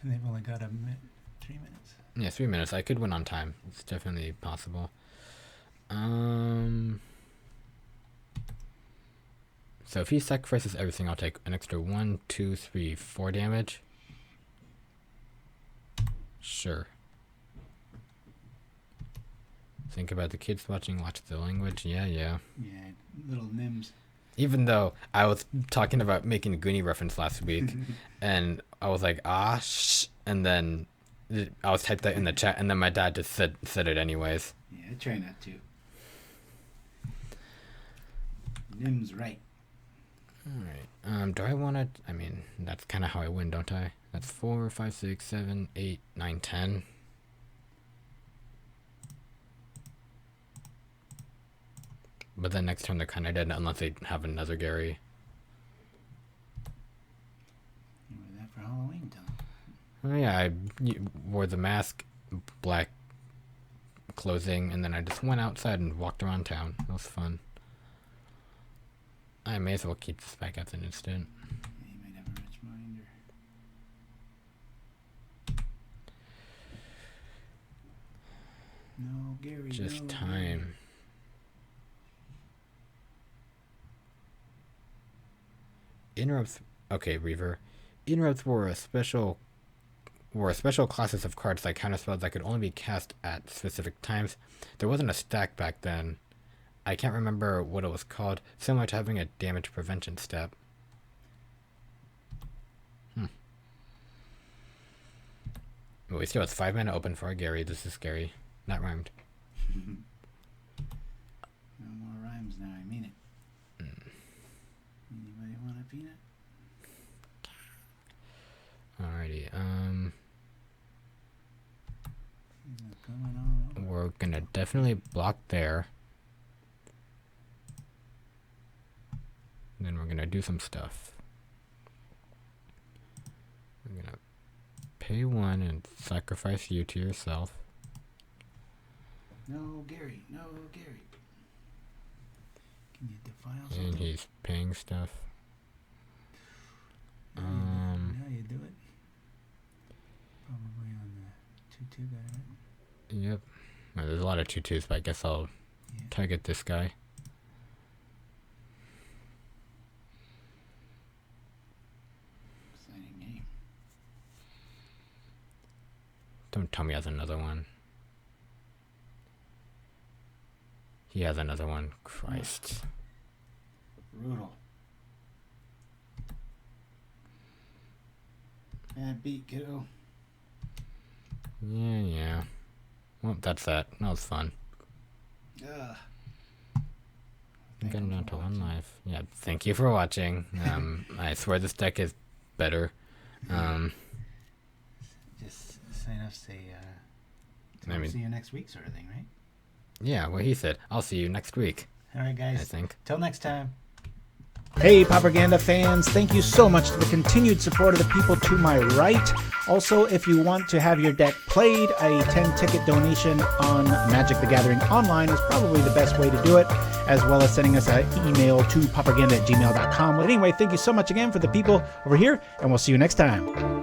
And they've only got 3 minutes. Yeah, 3 minutes. I could win on time. It's definitely possible. So if he sacrifices everything, I'll take an extra 1, 2, 3, 4 damage. Sure. Think about the kids watching, watch the language. Yeah. Yeah, little Nims. Even though I was talking about making a Goonie reference last week, and I was like, shh, and then I was typed that in the chat, and then my dad just said it anyways. Yeah, I try not to. Nim's right. Alright. Do I want to... I mean, that's kind of how I win, don't I? That's 4, 5, 6, 7, 8, 9, 10. But then next turn they're kind of dead unless they have another Gary. You were that for Halloween, Tom. Oh yeah, I wore the mask, black clothing, and then I just went outside and walked around town. It was fun. I may as well keep this back as an instant. Yeah, you might have a rich mind or... No, Gary, Just no, time. Gary. Interrupts. Okay, Reaver. Interrupts were special classes of cards like counterspells that could only be cast at specific times. There wasn't a stack back then. I can't remember what it was called. Similar to having a damage prevention step. Well, we still have 5 mana open for our Gary. This is scary. That rhymed. No more rhymes now, I mean it. Anybody want a peanut? Alrighty, Coming on over. we're gonna definitely block there. Then we're gonna do some stuff. We're gonna pay 1 and sacrifice you to yourself. No, Gary. No, Gary. Can you defile something? And he's paying stuff. Now you do it. Probably on the 2/2 guy, right? Yep. Well, there's a lot of 2/2s, but I guess I'll target this guy. Exciting game. Don't tell me he has another one. He has another one. Christ. Brutal. Bad beat, kiddo. Yeah. Well, that's that. That was fun. Ugh. Got him down to 1 life. Yeah, thank you for watching. I swear this deck is better. Just sign up, say, I mean, see you next week sort of thing, right? yeah, what he said. I'll see you next week. All right, guys. I think. Till next time. Hey, Pauperganda fans, thank you so much for the continued support of the people to my right. Also, if you want to have your deck played, a 10-ticket donation on Magic the Gathering Online is probably the best way to do it. as well as sending us an email to pauperganda@gmail.com. But anyway, thank you so much again for the people over here, and we'll see you next time.